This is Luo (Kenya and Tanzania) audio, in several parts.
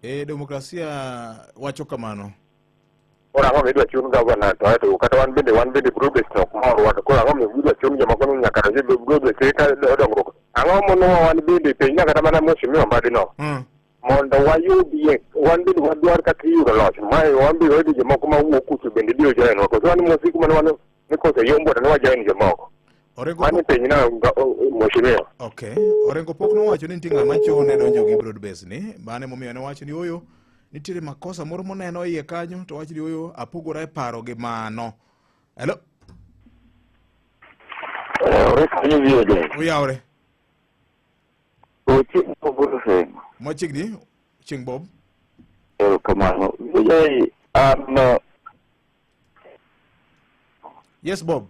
Demokrasia wacho kamano. Ora ng'o midwa chun governor to kata wan bende group no kumoro wato kora ng'o midwa chun joma kono nyaka to group ka dongruok. Ang'o mono wan bende piny nyaka mana mheshimiwa Mbadino. Mondo wayudie wan bende wadwar kaka yudo loch. Mae wan bende wayudi jomoko mawuok kucho bende dio join wako. So wan mosiku mane wan nikose yombo ne wajoin jomoko. Mani piny na mheshimiwa. Okay. Orengo pok nowacho ni nitie ng'ama chone donjo gi broad base ni. Mane momiyo ne wacho ni oyo nitiere makosa moro moneno iye kanyo to wacho ni oyo apogora e paro gi mano. Hello. Ore kanyo viode. Oyawre. Ochi oburu se. Machigni Ching Bob. Kamano. No. Yes Bob.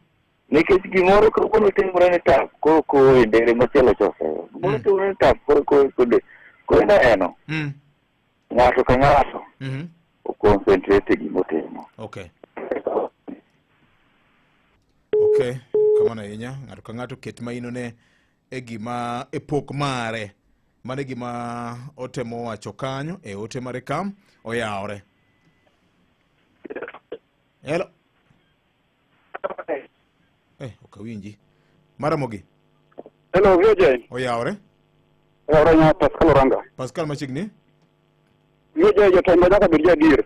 Nikech gimoro kono timore ne tap ko e ndere machielo chofe. Gimoro timore ne tap ko na eno. Ng'ato ka ng'ato. O concentrate gimotimo. Okay. Okay, kamano ahinya. Ng'ato ka ng'ato ket mainone e gima e pok mare. Mane gima otemo wacho kanyo e ote mare kam oyawre. Hello. Okawinji. Maramogi. Hello, Vijay. Oyawre. Ora nya Pascal Oranga. Pascal machigni. Vijay jotenda nyaka bed jadir.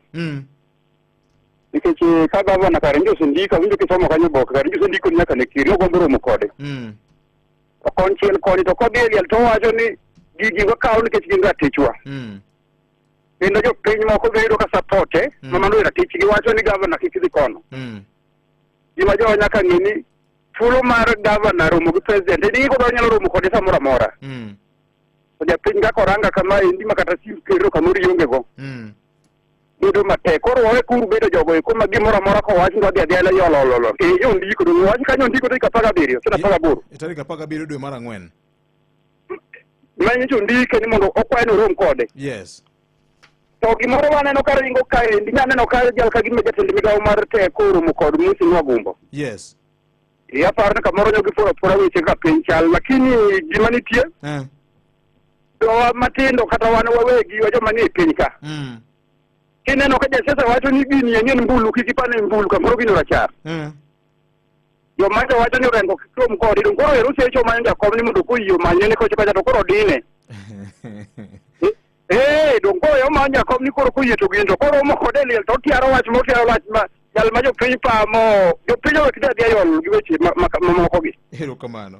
Nikech ka gavana kare ndio sindika winjo kisomo kanyo bok kare ndio sindiko nyaka ne kiri go mbero mukode. To konchiel koni to kodhiel to wacho ni gigi wakaw nikech gin ratichwa. Kendo jo piny moko bedo ka support mamando ratich gi wacho ni gavana kik dhi kono. Gima jo nyaka ng'ini fulo mar gavana romo gi president ni ko nyalo romo kode samora mora. To japiny ga koranga kama endi makata si kero kamori yonge go. Bedo matek koro wawe kuru bedo jogo ko magimora mora ko wach ndo adhiala yolololo. Yo ndiko do wach kanyo ndiko to 17 tena 18. Tarik 17 dwe mar 4. Manyo ndike ni mondo okwano rom kode. Yes. To gimoro waneno ka ringo kae ndi nyaneno ka jal ka gima jatend migawo mar teko romo kod Musi Nwagumbo. Yes. Ya parna kamoro nyogi pora weche ka piny chal lakini gima nitie. To matindo kata wan wawegi wajo manie piny ka. Kineno ka jasiasa wacho ni gini yenyen mbulu kikipane mbulu kamoro gino rachar. Yo macho wacho ni rengo krom kodi don koro eru secho manja komni mundo kuyo manyene ko chika to koro dine. Don koro yo manja komni koro kuyo to gindo koro mo kodeli to tiaro wach mo tiaro wach ma jal ma jo piny pa mo jo piny o kida dia yol gi weche mamoko gi. Ero kamano.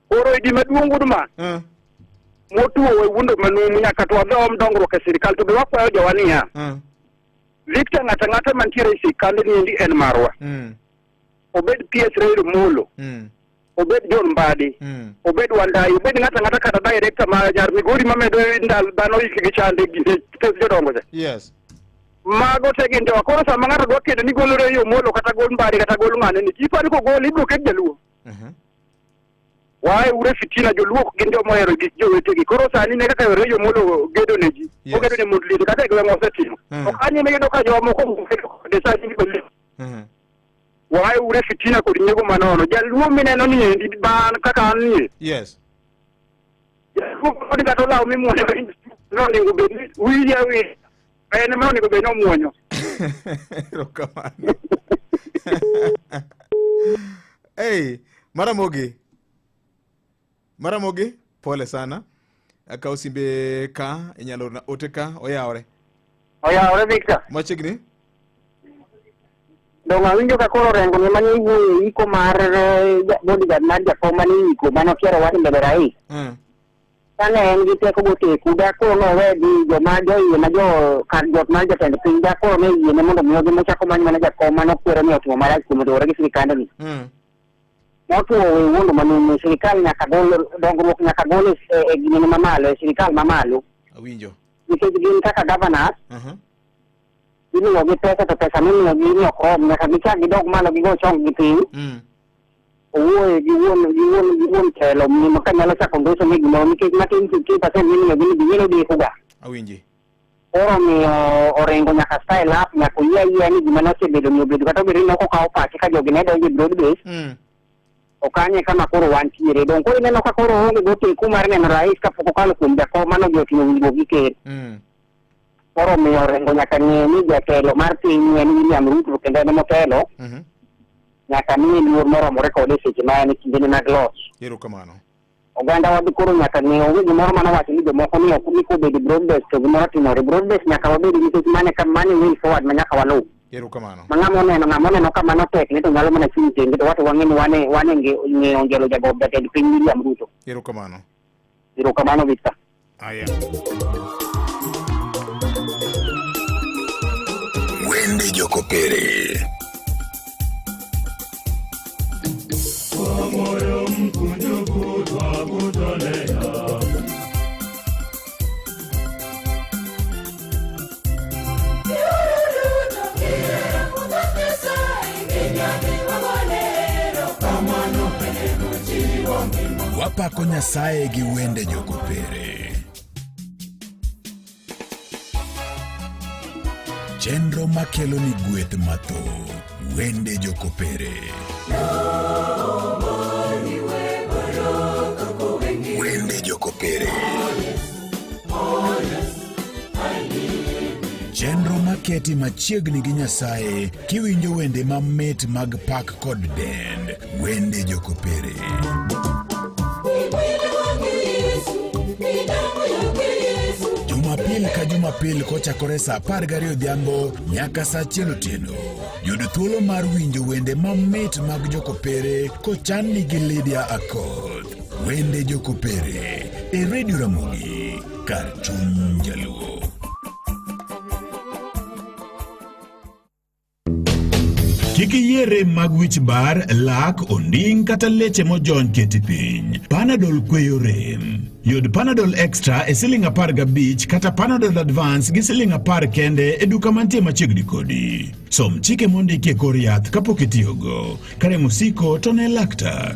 Koro idi maduongo duma. Motuo we wundo manumu nyaka to adom dongruok e sirikal to be wakwayo jowania. Victor ng'ata mantiere e sirikal ni en marwa. Obed PS Rail Molo. Obed John Mbadi. Obed Wandai, obed ng'ata kata director ma jar Migori mamedo ndal dhano iki gi chande gi tes jodongo je. Yes. Mago tegi ndo akoro sama ng'ato dwa kedo ni golo Rail Molo kata gol Mbadi kata gol ng'ane ni jipani ko gol ibro ket jaluo. Wae ure fitina joluo gindo moero gi jowetegi koro sani ne kaka Rail Molo gedo neji. O gedo ne mudli kata gwe mosetimo. Okanye ne gedo ka jomo ko desaji ni bele. Wae ure fitina kod nyego manono jaluo mineno ni endi ban kaka ani. Yes. Kodi gato lawo mi muonyo no ni ubedi wiya wi ene mo ni go benyo muonyo. Ero kamano. Hey, Maramogi, pole sana. Aka usimbe ka inyalo na oteka oyawre. Oyawre Victor. Machigni. Donga winjo ka koro rengo ne mani iko mar bodyguard mar jakom mani iko mano kiero wati mbele rai. Kane en gi teko gote kuda ko no wedi joma joyi ma jo kan jot mar jatend piny da ko ne yene mondo miyo gi mochako mani mana jakom mano kwero ni otimo marach kuom dore gi sirikande ni. Motuo we wundo manu sirikal nyaka gol dongruok nyaka gol e gine mamalo sirikal mamalo. Awinjo. Nikech gin kaka governors. Ini lagi pesa mimi lagi ni okrom nyaka gichak gidog malo gigo chong gi piny. Owuoyo giwuon telo ni makanyalo chako ndoso ni gimoro nikech matin 50% mimi lagi ni biyelo dekuga. Awinji. Oro miyo orengo nyaka style up nyaka yia ni gima nosebedo ni obedo kata obedo ni oko kawo pache ka jogi ne donjo broad base. Okanye kama koro wantiere don koro neno ka koro onge gote kumar neno rais kapok okalo kuom jakom mano gi oting'o winjruok gi ker. koro miyo rengo nyaka ng'e ni jatelo mar piny en William Ruto kendo en motelo nyaka miye luor moromore kode seche ma en kindene mag loch. Erokamano. Oganda wadhi koro nyaka ng'e onge gimoro manowacho ni jomoko ni ok nikobedi broad-based to gimoro timore. Broad-based nyaka wabedi nikech mane way forward ma nyaka waluw. Erokamano. Ma ng'ama oneno ka mano tek ni to nyalo mana chung' tenge to wang'e ni wane ng'eyo ngelo jagob jatend piny William Ruto. Erokamano. Erokamano Victor. Aya. Wende Jokopere. Moyo mkunjufu twakutolea. Wapako Nyasaye gi wende Jokopere. Chenro makelo ni gweth mathoth. Wende Jokopere. Wende Jokopere. Chenro maketi machiegni gi Nyasaye kiwinjo wende mamit mag pak kod dend. Wende Jokopere. Jumapil ka Jumapil kochakore saa 12 odhiambo nyaka saa 1 otieno. Yud thuolo mar winjo wende mamit mag Jokopere kochan gi Lydia Akoth. Wende Jokopere e Radio Ramogi kar chuny Jaluo. Kiki yere mag wich bar, lak, onding kata leche mojony keti piny. Panadol kweyo rem. Yud Panadol Extra e $15 kata Panadol Advance gi $10 kende e duka mantie machiegni kodi. Som chike mondiki e kor yath kapok itiyogo. Kare musiko to ne laktar.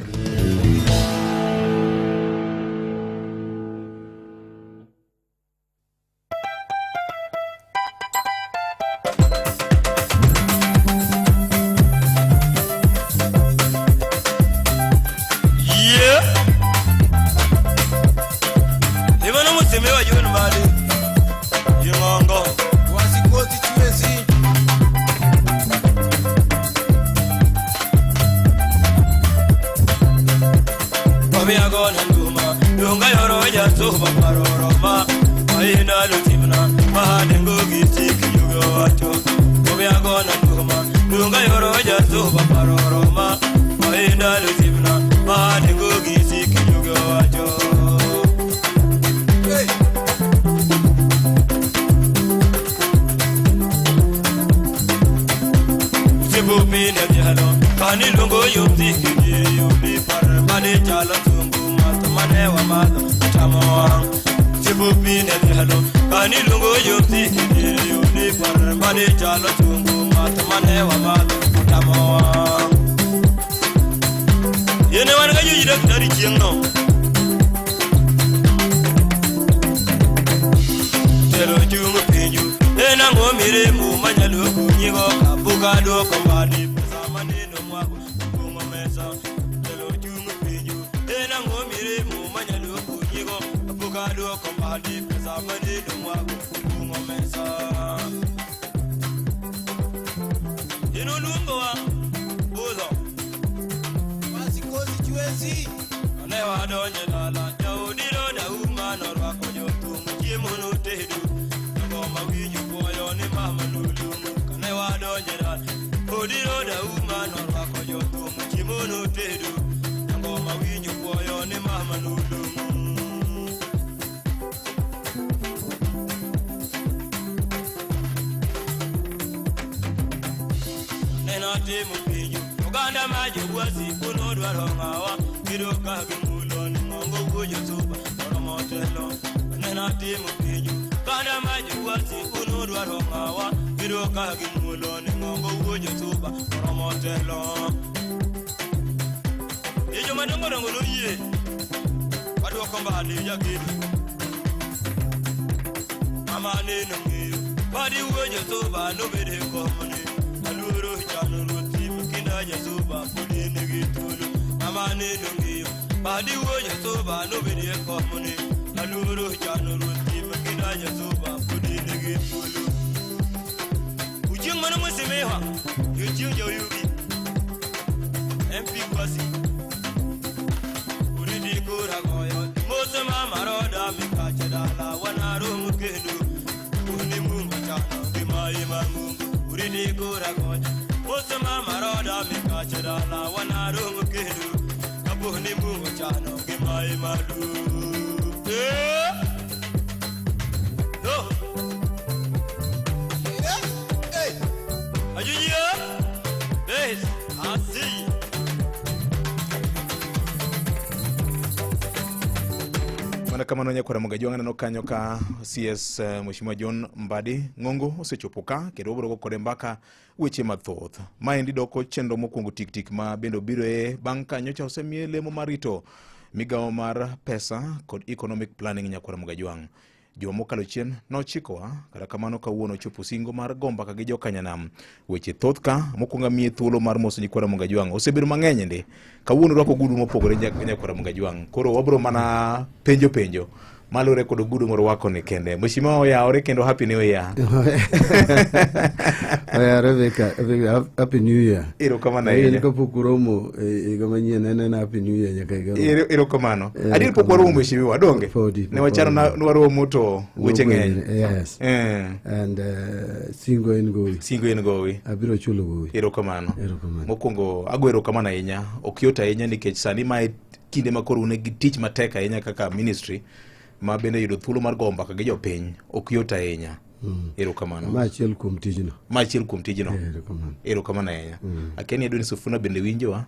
polo ujung mana musemeha ujung joyugi MP kwasi uridi kura goyo mose mama roda mikacheda la wanaru mukendo uni mungu chana kimai mamu uridi kura goyo mose mama roda mikacheda la wanaru mukendo kabuni mungu chana kimai mamu no hey ajuya base asi kama nonya kwa Mugajwanga no kanyo ka CS Mheshimiwa John Mbadi Ngongo osechopoka kendo obro kode mbaka weche mathoth maendi doko chendo mokwongo tik ma bendo biro e banka nyocha osemiele mo marito migawo mar pesa kod economic planning nyakwara Mugajwanga juma mokalo chien nochikowa kata kamano kawuono chopo singo mar gomba ka gi jokanyanam weche thoth ka mokwongo miye thuolo mar moso nyakwara Mugajwanga osebedo mang'eny ndi kawuono rwako gudu mopogore nyakwara Mugajwanga koro wabro mana penjo malore kod gudu moro wako ni kende Mheshimiwa oyaore kendo happy new year happy new year iro kama na yeye niko pukuromo igamanyie nene na happy new year nyaka iro kama adil pokuromo Mheshimiwa donge ne wachano nwaro moto weche ng'eny yes and singo en gowi abiro chulo gowi iro kama mokwongo agwero kama na yenya okiota yenya nikech sani mae kinde makoro une gi tich mateka yenya kaka ministry ma bende yudo thuolo mar gomba ka gi jopiny ok yot ahinya ero kamano ma achiel kuom tijno ero kamano ahinya akeni adoni Sifuna bende winjowa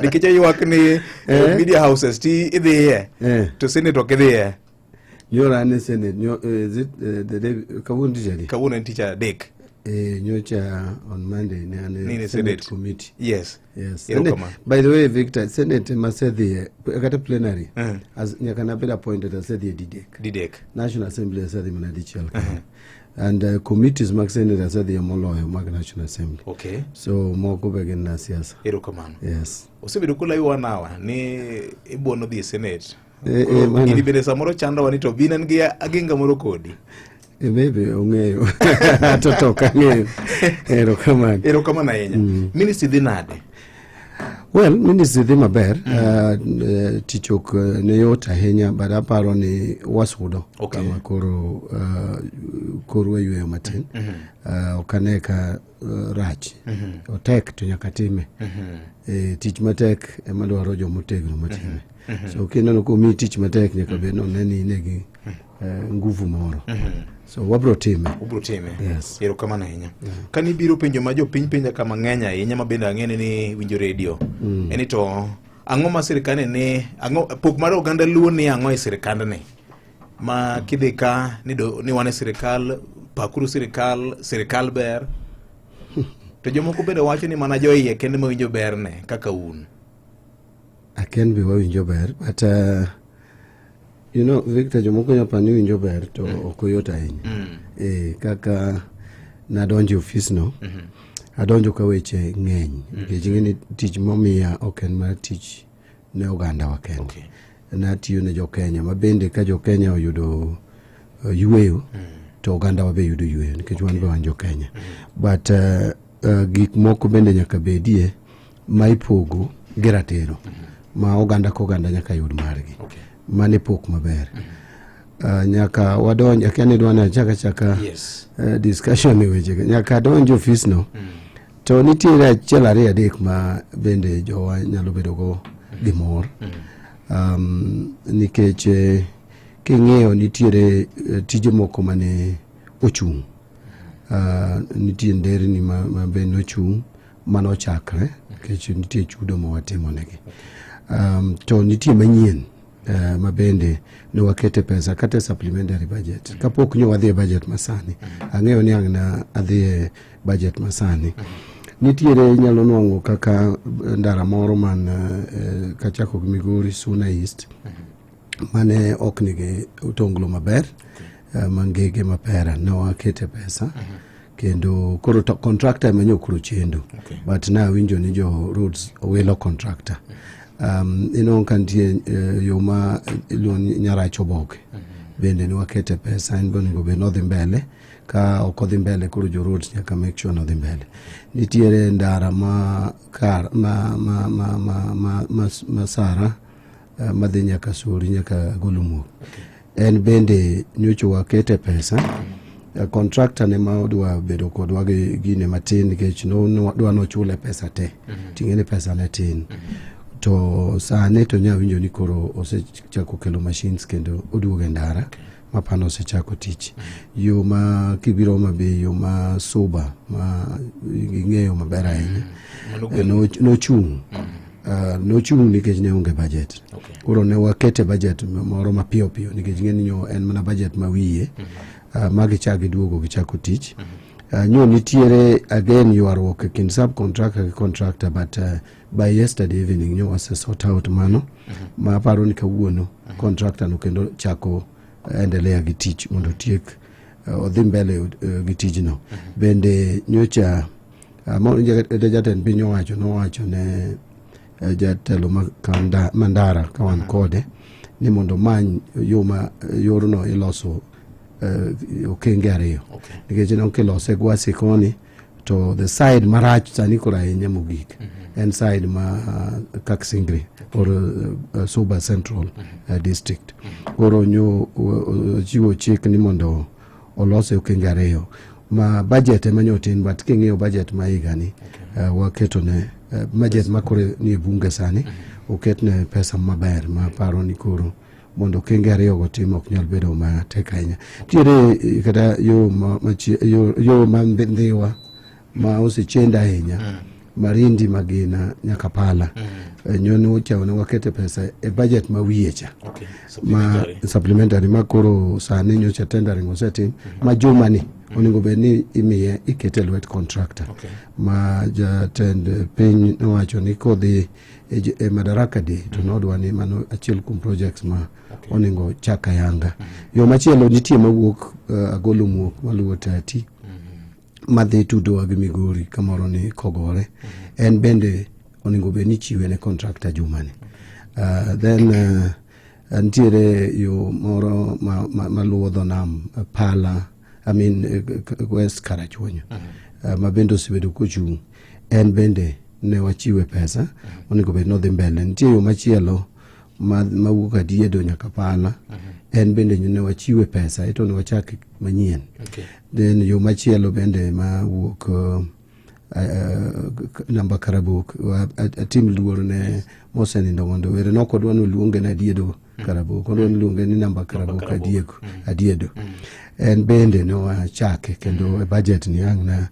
nikech ywak ni media houses ti idhiye to senate ok idhiye nyora ne senate is it the day kawuono en tich adek nyocha on Monday ne Senate committee. Yes. Senate, by the way, Victor, Senate masedhi kata plenary as nyakana been appointed as the Didek. National Assembly as the Manadichal. And committees mag Senate as the Moloyo mag National Assembly. Okay. So moko begin na siasa. Ero kamano. Yes. Osebedo kula iwanawa ni ibono dhi Senate. Ili bende samoro chanda wanito binan gi aginga moro kodi. Maybe ongeyo atotoka ngeyo ero kamano yenya ministry dinade well ministry dhi maber tichok ne yot ahinya but aparo ni wasudo kama koro yweyo matin okaneka rach otek to nyaka time tich matek ema dwaro jomotegno matime so kineno ko mi tich matek nyaka bed no neni negi nguvu moro so wabro time yes ero kama na yenya kani biro penjo ma jopiny penja kama ng'enya yenya mabende ang'ene ni winjo radio eni to ang'o ma sirikane ne ang'o pok mar oganda luo ni ang'o e sirikandne ma kidhika ni wane sirikal pakuru sirikal ber to jomoko bende wacho ni mana joiye kende ma winjo berne kaka un aken be winjo ber but you know Victor jomoko nyapani winjo ber to okoyota ahinya kaka nadonjo office no adonjo ka weche ng'eny nikech ng'eni tich momiya ok en mar tich ne oganda wa Kenya natiyo ne jo-Kenya mabende ka jo-Kenya oyudo yweyo to oganda wa be yudo yweyo nikech wan be wan jo-Kenya but gik moko bende nyaka bedie ma ipogo gi ratiro ma oganda ka oganda nyaka yud margi mane pok maber nyaka wadonja kene dwana chaka discussion e weche nyaka donjo office no to nitiere achiel ariyo adek ma bende jowa nyalo bedo go gimor nikech king'eyo nitiere tije moko mane ochung' nitie nderni ma bende ochung' manochakre nikech nitie chudo mawatimo negi to nitie manyien ma bende ne wakete pesa kata supplementary budget kapok nyo wadhi budget masani ang'eyo ni ang'na adhi budget masani nitiere nyalo nwang'o kaka ndara moro man kachako Migori Suna East mane ok nigi utonglo maber mangege mapera ne wakete pesa kendo koro contractor manyo kuro chendo but na winjo ni jo roads welo contractor ino kantie yoma ilon nyaracho boke bende ni wakete pesa en bonego be nodhi mbele ka okodhi mbele kuro jo roads nyaka make sure nodhi mbele. Nitiere ndara masara madhi nyaka Suri nyaka Golumuok. En bende nyocho wakete pesa. Contractor ne ma odwa bedo kodwa gine matin nikech dwa nochule pesa te. Ting'ene pesa ne tin. To sane to nyawinjo ni koro osechako kelo machines kendo oduoge ndara mapano osechako tich. Yo ma kibiro mabe yo ma soba ma ing'eyo maber ahinya nochung'. Nochung' nikech ne onge budget. Koro ne wakete budget moro mapiyo piyo nikech ng'eni en mana budget mawiye. Magi chagi duogo gichako tich. Nyo nitiere again ywaruok e kind subcontractor gi contractor, but by yesterday evening nyo sort out mano. Ma paro ni kawuono contractor no kendo chako endelea gi tich mondo tiek odhi mbele gi tijno. Bende nyocha jatend piny owacho ne jatelo mandara kawan kode ni mondo many yorno iloso okenge ariyo. Nikech ne okelose Gwasi koni to the side marach sani kora ahinya mogik en side ma Kaksingri or Suba Central District. Koro nyo chiwo chik ni mondo olose okenge ariyo ma budget emanyotin, but king'eyo budget ma higani waketo ne budget makore ni bunge sani oketne pesa maber ma paro ni koro mondo kenge ariyo gotimo ok nyal bedo ma tek ahinya. Tiere kata yo mandhiwa ma osechenda ahinya Marindi Magina nyaka Pala. Nyono uchao ne wakete pesa e budget ma wiyecha. Ma supplementary ma koro sani nyocha tendering osetim ma jumani onego be ni imiye ikete lwet contractor. Ma jatend piny nowacho ni kodhi e Madaraka Day to nodwa ni mano achiel kum projects ma onego chaka yanga. Yo machielo nitie mawuok Golumuok maluwo Tati madhi tudowa gi Migori kamoro ni Kogore. En bende onego be ni chiwe ne contractor jumani. Then nitiere yo moro maluwo dho nam Pala, West Karachuonyo ma bende osebedo kochung'. En bende ne wachiwe pesa onego be nodhi mbele. Nitie yo machielo mawuok Adiedo nyaka Pala. En bende ne wachiwe pesa ito ne wachak manyien. Then yo machielo bende mawuok namba Karabok atim luor ne mosenindo mondo were nokodwa no luonge na Adiedo Karabok, kodwa no luonge ni namba Karabok Adiedo. En bende no wachake kendo budget ni ang na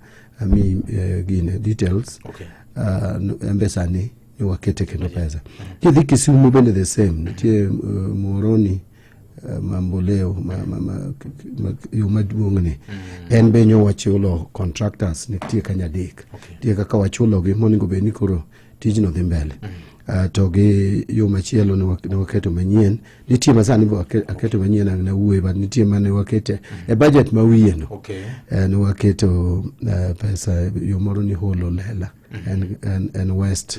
gine details embesani ni wakete kendo pesa. Kidhi Kisumu bende the same. Tie Moroni Mamboleo yo maduong'ni. En be nyo wachulo contractors ni tie kanyadek. Tie kaka wachulo gi monego be ni koro tijno dhi mbele. To gi yo machielo ne waketo manyien. Nitie masani bo aketo manyien ang na uwe, but nitie mane wakete e budget ma wiye no. Ne waketo pesa yo moro ni Holo Lela and West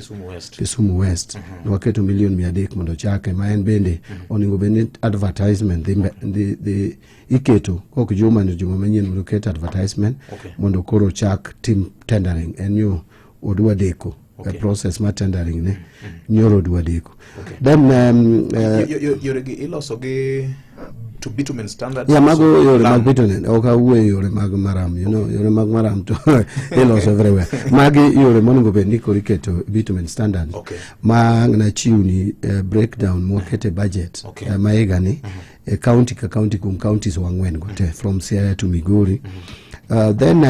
Kisumu West. Ne waketo $1,300,000 mondo chake ma en bende onego be ni advertisement the iketo ok juma manyien mondo ket advertisement mondo koro chak team tendering en yo odwa deko. Process ma tendering ne nyoro dwa deko. Then yore gi iloso gi to bitumen standards. Mago yore mag bitumen oka uwe yore mag maram, yore mag maram to iloso everywhere. Magi yore monego be ni koro iketo bitumen standards. Ma na chiuni breakdown mwakete budget ma higani county ka county kum counties wang'wen gote from Siaya to Migori. Then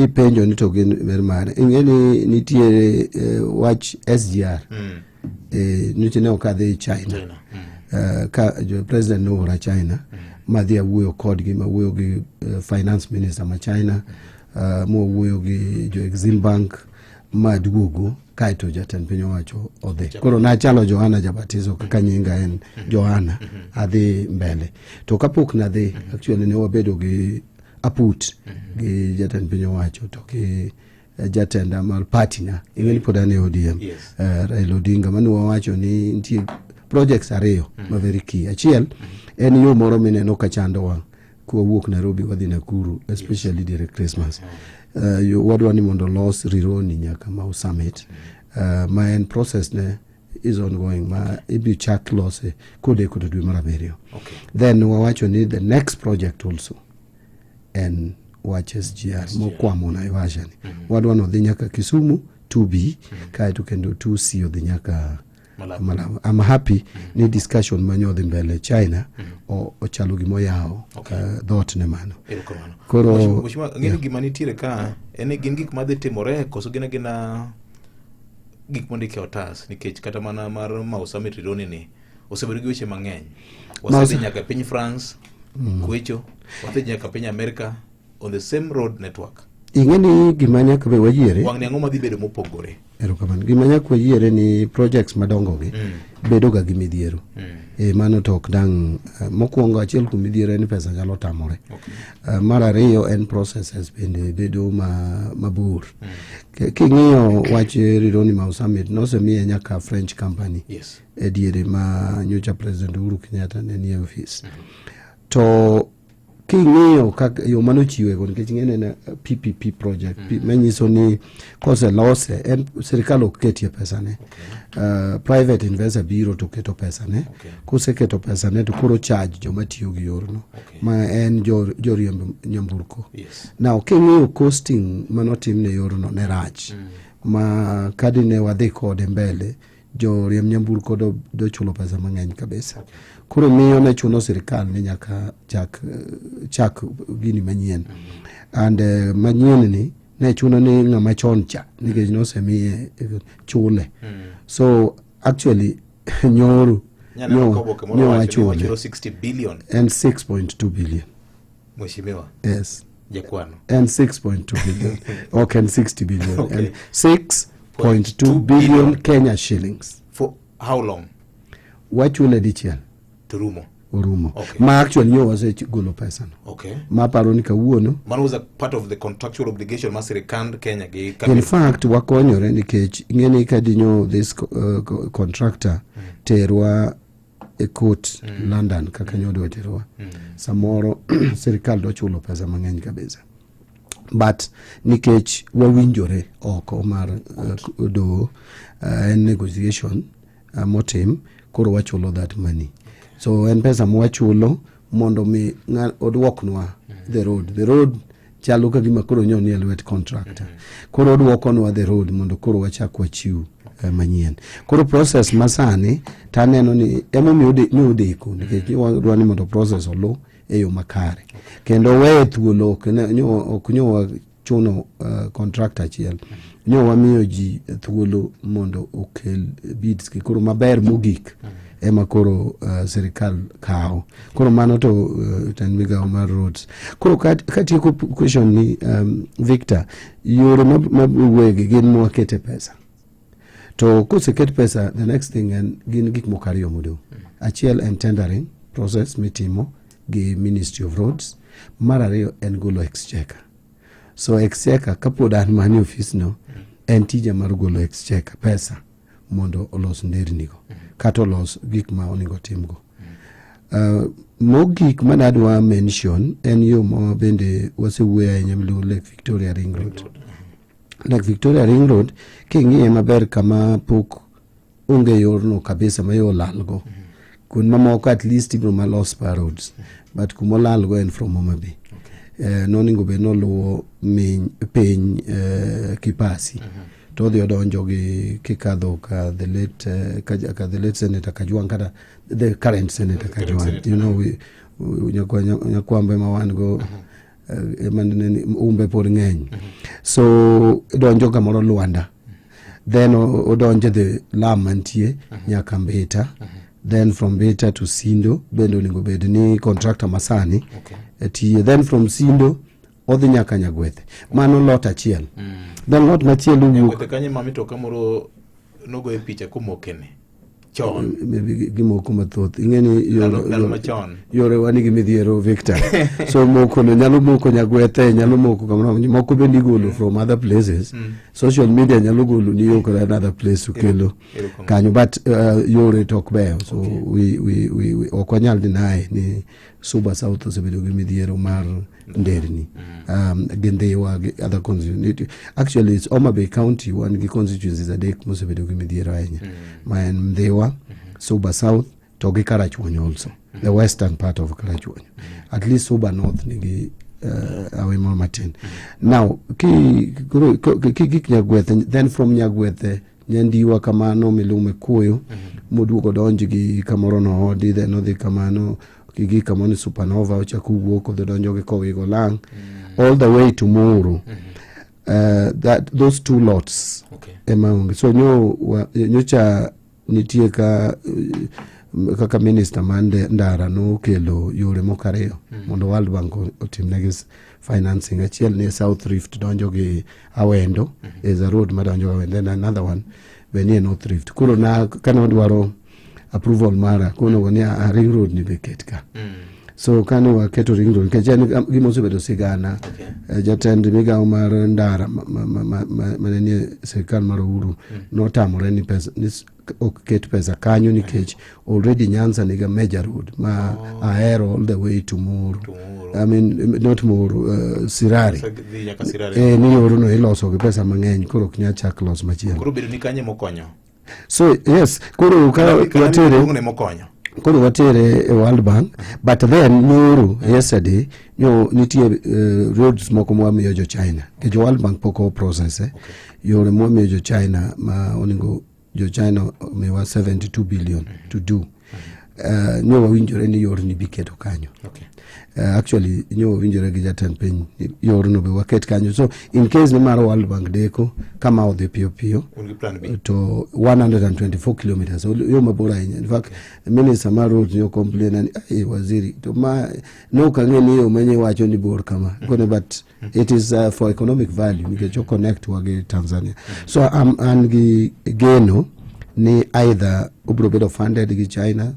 ipenjo ni to gin mermare ingeni nitie watch SGR nitine okadhi China ka jo president no ra China madhi awuoyo kodgi mawuoyo gi finance minister ma China mo wuoyo gi jo Exim Bank maduogo kaito jatend piny owacho odhi. Koro na chalo Johana Jabatizo kaka nyinga en Johana adhi mbele. To kapok na dhi actually ne wabedo gi aput gi jatend piny owacho to ki jatenda mar party na ingeni podane ODM Raila Odinga manu wawacho ni nitie projects ariyo ma very key. Achiel en yo moro mineno ka chando wang' kuwuok Nairobi wadhi Nakuru, especially during Christmas. Wadwa ni mondo los Rironi nyaka Mau Summit. Ma en process ne is ongoing, ma ibi chak lose kode dwe mar abiriyo. Then wawacho ni the next project also en wach SGR mokwamo Naivasha ni. Wadwa no dhi nyaka Kisumu 2B, kaeto kendo 2C odhi nyaka Malaba. I'm happy ni discussion manyo dhi mbele China ochalo gimoyao dhot ne mano. Koro ng'eni gima nitiere ka en gin gik madhi timore koso gina gik mondike otas nikech kata mana mar Mau Summit Rironi ni osebedo gi weche mang'eny. Wasedhi nyaka piny France, Kwecho, wasedhi nyaka piny America on the same road network. Ing'eni gima nyaka be wayiere wang' ni ang'o madhi bedo mopogore. Erokamano. Gima nyaka wayiere ni projects madongo gi bedo ga gi midhiero. Mano to ok dang' mokwongo achiel kuom midhiero en pesa nyalo tamore. Mar ariyo en processes bende bedo mabor. King'iyo wach Rironi Mau Summit nosemiye nyaka French company. E diere ma nyocha President Uhuru Kenyatta ne nie office. To king'iyo kaka yo mano chiwe kon nikech ng'ene na PPP project manyiso ni kose lose en serikal ok ketie pesa ne. Private investor biro to keto pesa ne. Kose keto pesa ne to koro charge joma tiyo gi yorno ma en joriemb nyamburko. Now king'iyo costing manotim ne yorno ne rach ma kadine wadhi kode mbele joriemb nyamburko do chulo pesa mang'eny kabisa. Koro miyo ne chuno serikal ni nyaka chak gini manyien. And manyien ni ne chuno ni ng'ama chon cha nikech nosemiye chule. So actually nyoru chule 60 billion and 6.2 billion. Mheshimiwa. Yes. Jakwano. And 6.2 billion. Okay, and 60 billion. And 6.2 billion Kenya shillings. For how long? Wachule dichiel. Orumo. Ma actually nyo wase golo pesa no. Ma paro ni kawuono. Man was a part of the contractual obligation ma sirikand Kenya gi. In fact wakonyore nikech ing'eni kadinyo this contractor terwa e court London kaka nyodo terwa. Samoro sirikal do chulo pesa mang'eny kabisa. But nikech wawinjore oko mar do negotiation motim koro wachulo that money. So en pesa mwachulo mondo mi odwoknwa the road chalo ka gima koro nyoni elwet contractor. Koro odwokonwa the road mondo koro wachak wachiw manyien. Koro process masani taneno ni emomiyo odeko nikech wadwa ni mondo process olo e yo makare. Kendo weyo thuolo ok nyo chuno contractor achiel. Nyo wamiyo ji thuolo mondo okel bids ki koro maber mogik ema koro serikal kao. Koro mano to tan migao mar roads. Koro katieko question ni Victor, yore mawegi gin mwakete pesa. To koseket pesa, the next thing gin gik mokariyo mudo. Achiel en tendering process mitimo gi Ministry of Roads. Mar ariyo en golo exchequer. So exchequer kapod an mani office no en tije mar golo exchequer pesa mondo olos ndernigo kata olos gik ma onego timgo. Mogik manadwa mention en yo ma bende wasewuoyo ahinya miluongo Lake Victoria Ring Road. Lake Victoria Ring Road king'iye maber kama pok onge yorno kabisa ma yo lalgo. Kun mamoko at least ibro malos pa roads, but kumolalgo en from Homa Bay. Noningo be noluwo piny Kipasi. To the odonjo gi kikadho ka the late Senator Kajwang kata the current Senator Kajwang. You know, nyakwambe ma wan go umbe por ng'eny. So odonjo kamoro Luanda. Then odonjo the Lam mantie nyaka Mbita. Then from Mbita to Sindo bendo onego bed ni contractor masani. Then from Sindo odhi nyaka Nyagwethe. Mano lot achiel. Then lot machielo wuok. Kanye mamito kamoro nogo e picha kumokene. chon maybe gimoko mathoth ing'eni yore wani gi midhiero Victor so moko no nyalo moko nyagwethe nyalo moko kamano moko bende igolo from other places social media nyalo golo ni yo kara another place ukelo kanyo but yore tok beyo so we okwanyal deny ni Suba South osebedo gi midhiero mar nderni Gendewa other constituency actually it's Homa Bay County one gi constituencies adek mosebedo gi midhiero ahinya ma en Mdewa Suba South to gi Karachuonyo also the western part of Karachuonyo at least Suba North nigi awe more matin now ki Nyagwethe then from Nyagwethe Nyandiwa kamano milume Kuyu moduogo donji gi kamoro no odi then odhi kamano kigi kamoni Supernova ochakugo ko donjo gi Kowigo Lang all the way to Muru that those two lots among so nyocha nitie kaka minister mande ndara no kelo yore mokareo mondo World Bank otimnegi financing achiel ne South Rift donjo gi Awendo is a road madonjo Awendo and another one benie North Rift kuro na kana dwaro approval mara kono woni a ring road ni beketka so kano waketo ring road kajani gimosebedo sigana jatend migawo mar ndara manenie serikal mar Uhuru notamore ni pesa ket pesa kanyo nikech already Nyanza niga major road ma Ahero all the way to Muru I mean not Muru Sirari ni yoro no iloso gi pesa mang'eny koro knya chak los machielo koro bedo ni kanye mokonyo so yes koro watere World Bank but then Muru yesterday nitie roads moko mwamiyo jo China ke World Bank poko process yore mwamiyo jo China ma oningo jo China mewa 72 billion to do nyo winjore ni yor ni biketo kanyo actually nyo winjore gi jatan piny yor no be waket kanyo so in case ni mar World Bank deko kama odhi pio to 124 kilometers yo mabora in fact minister mar road yo complain and waziri to ma no kangeni yo menye wacho ni bor kama but it is for economic value we get connect wage Tanzania so and gi geno ni either ubrobedo funded gi China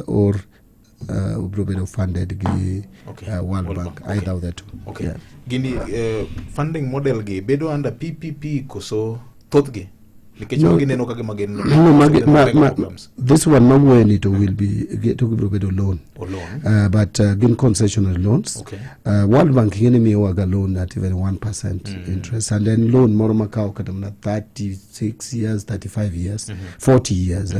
or ubrobedo funded gi World Bank either of the two gini funding model gi bedo under PPP koso thothgi because neno kage mageno this one no when it will be to ubrobedo loan but gin concessional loans World Bank gini mi waga loan at even 1% interest and then loan more makao katamna 36 years 35 years 40 years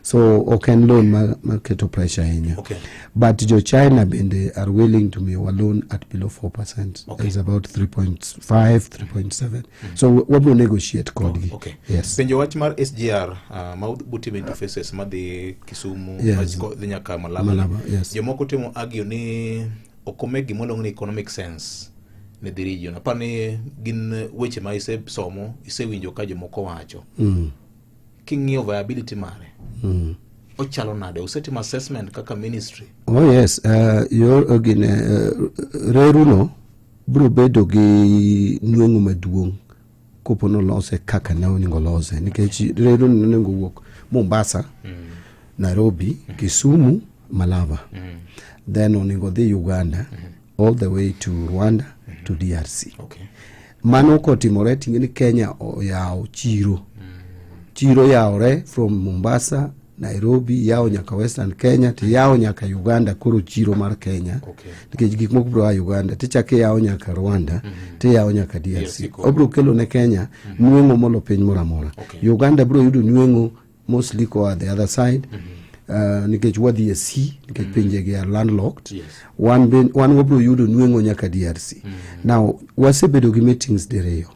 so can loan market pressure hinya but jo China bende are willing to make a loan at below 4% it's about 3.5 3.7 so what will negotiate code yes penjo wach mar SGR maudbuti interfaces madhi Kisumu madhi nyaka Malaba jomoko temo argue ni okomegi molong ni economic sense ne the region apani gin weche ma somo isewinjo ka jomoko wacho king'iyo viability mare ochalo nade usetima assessment kaka ministry yes your ogine reruno bro bedo gi nweng'o maduong' kopono lose kaka ne oningo lose nikech reruno nengo wuok Mombasa Nairobi Kisumu Malaba then oningo dhi Uganda all the way to Rwanda to DRC mano kotimore tingeni Kenya oyao chiro yaore from Mombasa Nairobi yao nyaka Western Kenya ti yao nyaka Uganda koro chiro mar Kenya nikech gik moko bro Uganda tichake yao nyaka Rwanda ti yao nyaka DRC obro kelo ne Kenya nweng'o molo piny moramora Uganda bro yudo nweng'o mostly ko the other side nikech wadhi sea nikech pinje gi landlocked one obro yudo nweng'o nyaka DRC now wasebedo gi meetings dereyo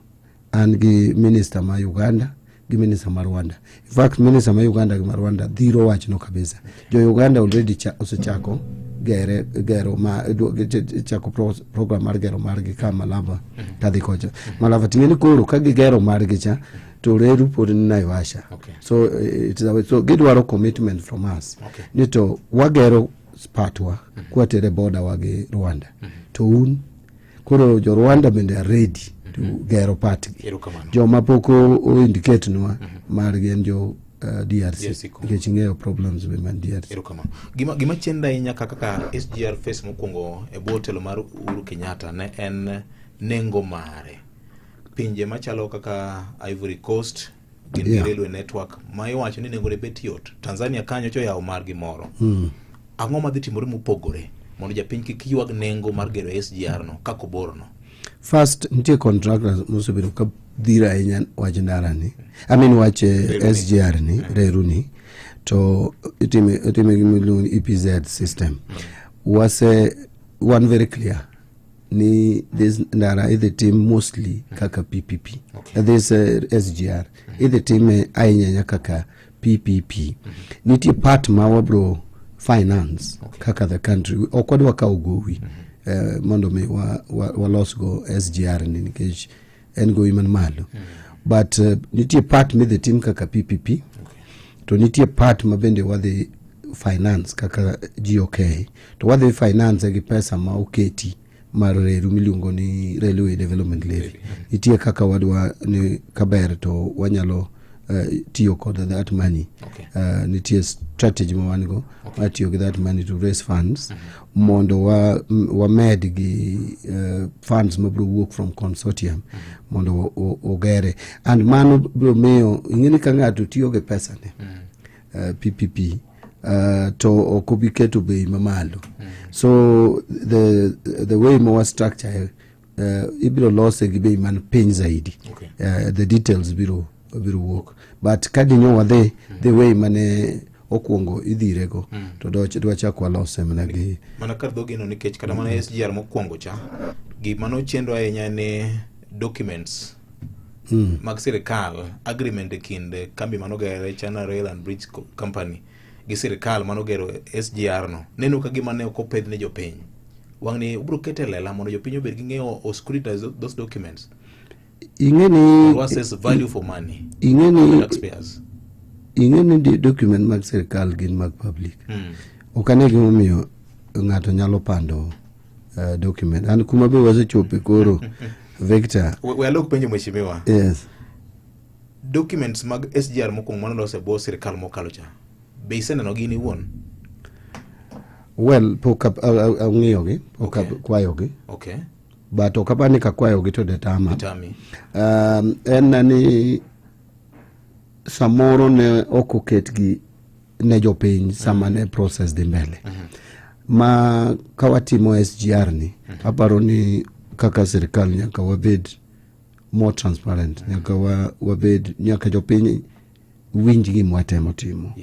and gi minister ma Uganda gi minister mar Rwanda in fact minister ma Uganda gi mar Rwanda dhiro wach no kabisa jo Uganda already osechako gero ma chako program mar gero mar gi kama Malaba kadhi kocha Malaba tingeni koro ka gi gero mar gi cha to reru pod ni Naivasha so it is so gidwaro commitment from us nito wagero spatwa kwatere border wage Rwanda to un koro jo Rwanda bende ready to gero party jo mapoko o indicate no mar gen jo DRC nikech ing'eyo problems be man DRC. Erokamano. Gima chenda ahinya kaka SGR face mokwongo e bwo telo mar Uhuru Kenyatta ne en nengo mare. Pinje machalo kaka Ivory Coast gin railway network ma iwacho ni nengo ne bet yot. Tanzania kanyo cho yawo mar gimoro. Ang'o madhi timore mopogore mondo japiny kik ywag nengo mar gero SGR no kako borno? First, nitie contractors mosebedo ka dhira ahinya wach ndara ni. Wach SGR ni, reru ni. To itime gimiluongo EPZ system. One very clear. Ni this ndara is the team mostly kaka PPP. This SGR. Is the team ahinya kaka PPP. Nitie part ma wabro finance kaka the country. Okwadwa ka ugowi. Mondo me walos go SGR ni nikech en go iman malo. But nitie part me the team kaka PPP. To nitie part ma bende wadhi finance kaka GOK. To wadhi finance gi pesa ma oketi mar reru miluongo ni Railway Development Levy. Nitie kaka wadwa ni kaber to wanyalo tiyo kod that money. Nitie strategy ma wan go tiyo gi that money to raise funds mondo wa med gi funds ma bro work from consortium mondo ogere, and mano bro meyo ing'eni ka ng'ato tiyo gi pesa ne PPP to okobiketo bei mamalo. So the way more structure ibiro lose gi bei man piny zaidi. The details biro work, but kadinyo wadhe the way mane okwongo idhirego to dwa chakwa lose managi mana kar dhogino nikech kada mana SGR mokwongo cha gima no chendo ahinya ne documents mag sirikal, agreement kind kambi manogere China Rail and Bridge Company gi sirikal manogero SGR no neno ka gima ne okopedh ne jopiny. Wang'ni ubro kete lela mondo jopiny obed gi ng'eyo o scrutinize those documents. Ing'eni what says value for money? Taxpayers. Ing'eni document mag sirikal gin mag public. Okane gimomiyo ng'ato nyalo pando document. An kuma be wasechope koro Victor. We alok penjo mheshimiwa. Yes. Documents mag SGR mokwongo manolose bo sirikal mokalo cha. Be iseneno gini wuon? Well, pok ang'iyogi, pok kwayogi. Okay. But okapani ka kwayogi to detama. En ni samoro ne okoketgi ne jopiny sama ne process di mbele. Ma kawatimo SGR ni, aparo ni kaka sirikal nyaka wabed more transparent. Nyaka wabed, nyaka jopiny winj gi mwatemo timo.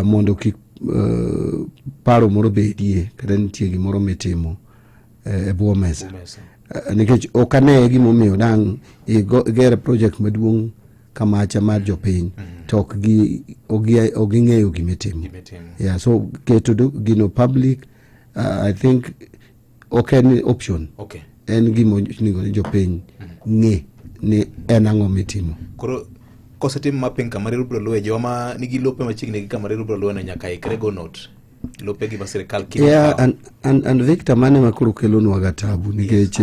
Mondo kik paro moro bedie kada nitie gimoro mitimo e bwo mesa. Nikech okane gimomiyo dang igere project maduong' kamacha mar jopiny to oging'eyo gimitimo. Yeah, so keto gino public, I think okay option. En gimo nigo jopiny ng'e ni en ang'o mitimo. Koro kosetim mapping kamare rubro luwe joma nigi lope machiegni gi kamare rubro luwe na nyaka ikrego note lope gi sirikal kimo. Yeah, and Victor mane makuru kelo nwaga tabu nikech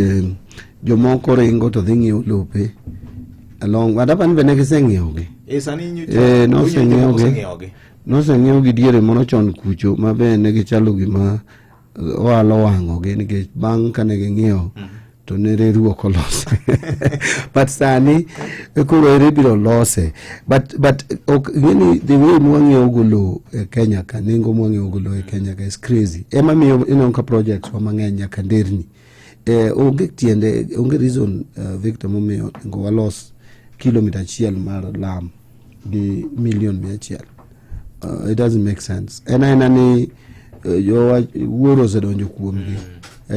jomoko ringo to dhi ng'iewo lope along wadapan bene giseng'iewogi. Sani nyucha noseng'iewogi diere moro chon kucho ma bene gichalo gima oalo wang'ogi nikech bang' kane ging'iewo to nere ruok olose. But sani koro ere biro lose. But really the way mwang'iewo golo e Kenya ka nengo mwang'iewo golo e Kenya ka is crazy. Ema miyo inonka projects wa mang'eny nyaka nderni. Onge tiende, onge reason Victor momiyo ngo walos kilomita achiel mar lam gi million 100. It doesn't make sense. Ena ni wuoro sedonjo kuomgi.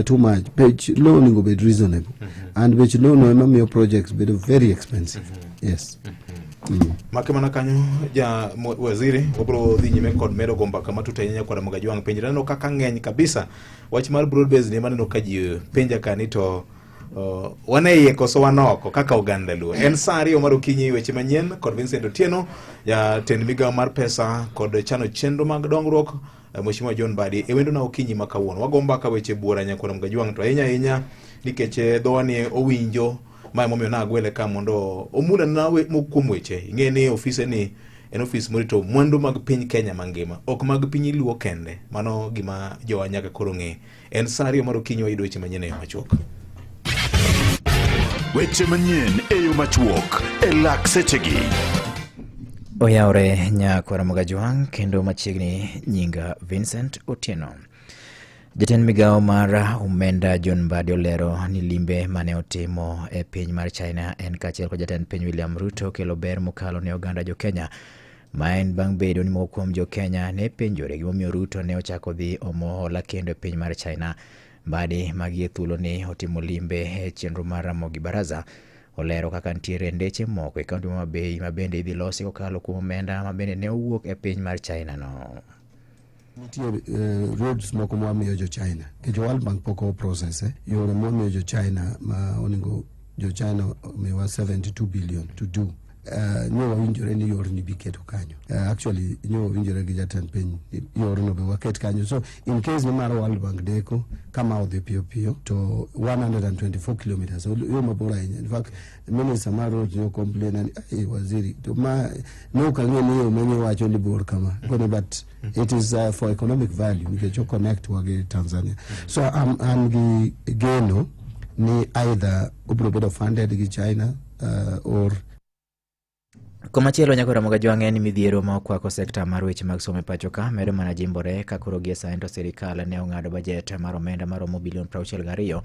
Too much. Page loan go be reasonable. And page loan no make projects be very expensive. Yes. Makemana kanyo ja waziri obro dhi nyime kod medo gomba kama tutanyanya kwa Mugaji wang penjira no kaka ng'eny kabisa wach mar broad base ne maneno ka ji penja kanito wanaye koso wanoko kaka oganda luo en sari omaro kinyi weche manyien kod Vincent Otieno ya tend migawo mar pesa kod chano chenro mag dongruok Mheshimiwa John Mbadi ewendo na okinyi makawuono wagomba ka weche buora nya kwa Mugaji wang to ahinya nikech dhowani owinjo ma momiyo na agwele ka mondo omula nawe mokuom weche ing'eni ofise ni en ofis morito mwandu mag piny Kenya mangima, ok mag piny Luo kende. Mano gima jowa nyaka koro ng'e. En Sario mar okinyi wayudo weche manyien e yo machuok. Weche manyien e yo machuok e lak sechegi. Oyaore Nyakwara Mogajwang kendo machiegni nyinga Vincent Otieno. Jatend migao mar omenda John Mbadi olero ni limbe mane otimo e piny mar China en kachiel kod jatend piny William Ruto kelo ber mokalo ne oganda jo Kenya. Ma en bang' bedo ni moko kuom jo Kenya ne penjore gimomiyo Ruto ne ochako dhi omo hola kendo e piny mar China. Mbadi magie thuolo ni otimo limbe e chenro mar Ramogi Baraza. Olero kaka ntiere ndeche moko e kaunti ma Bei ma bende idhi losi kokalo kuom omenda ma bende ne owuok e piny mar China no. Roads moko mwamiyo jo China ke jo World Bank poko process yore mwamiyo jo China ma oningo jo China mewa 72 billion to do nyo winjore ni yor ni biketo kanyo actually nyo winjore gi jatend piny yor no be waket kanyo. So in case ni mar World Bank deko kama odhi pio pio to 124 kilometers yo mabora in fact minister mar road no complain and waziri to ma no kanyo ni yo menye wacho ni bor kama but it is for economic value we can connect wage Tanzania. So I'm geno ni either ubrobedo funded gi China or Komachielo Nyakwara Mogajwang en midhiero ma okwako sekta mar weche mag somo pacho ka medo mana jimbore ka koro gie sani to sirikal ne ong'ado bajet mar omenda maromo bilion 62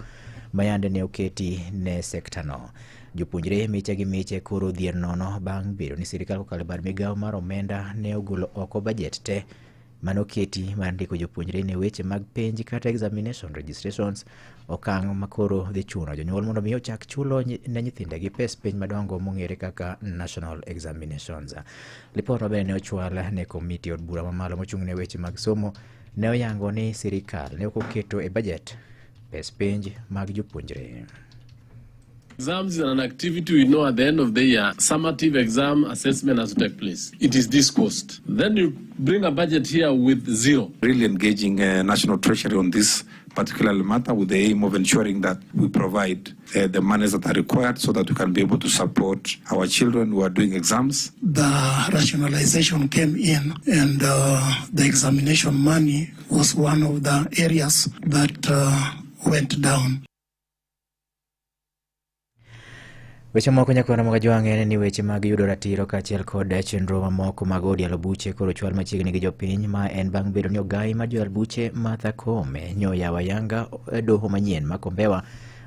ma yande ne oketi ne sekta no. Jopuonjre miche gi miche koro dhier nono bang' bedo ni sirikal kokalo bad migao mar omenda ne ogolo oko bajet te manoketi mar ndiko jopuonjre ne weche mag penj kata examination registrations. Okang' makoro dhi chuno jonyuol mondo mi ochak chulo ne nyithindegi pes penj madongo mong'ere kaka national examinations. Lipot mabende ne ochwal ne komiti od bura mamalo mochung' ne weche mag somo ne oyango ni sirikal ne ok oketo e bajet pes penj mag jopuonjre. Exams is an activity we know at the end of the year, summative exam assessment has to take place. It is this cost. Then you bring a budget here with zero. Really engaging National Treasury on this particular matter with the aim of ensuring that we provide the monies that are required so that we can be able to support our children who are doing exams. The rationalization came in and the examination money was one of the areas that went down. Weche moko Nyakwara Mogajwang en ni weche mag yudo ratiro kachiel kod chenro mamoko mag odialo buche koro chwal machiegni gi jopiny ma en bang' bedo ni ogai mar jodar buche Martha Koome nyo yawa yanga doho manyien ma Kombewa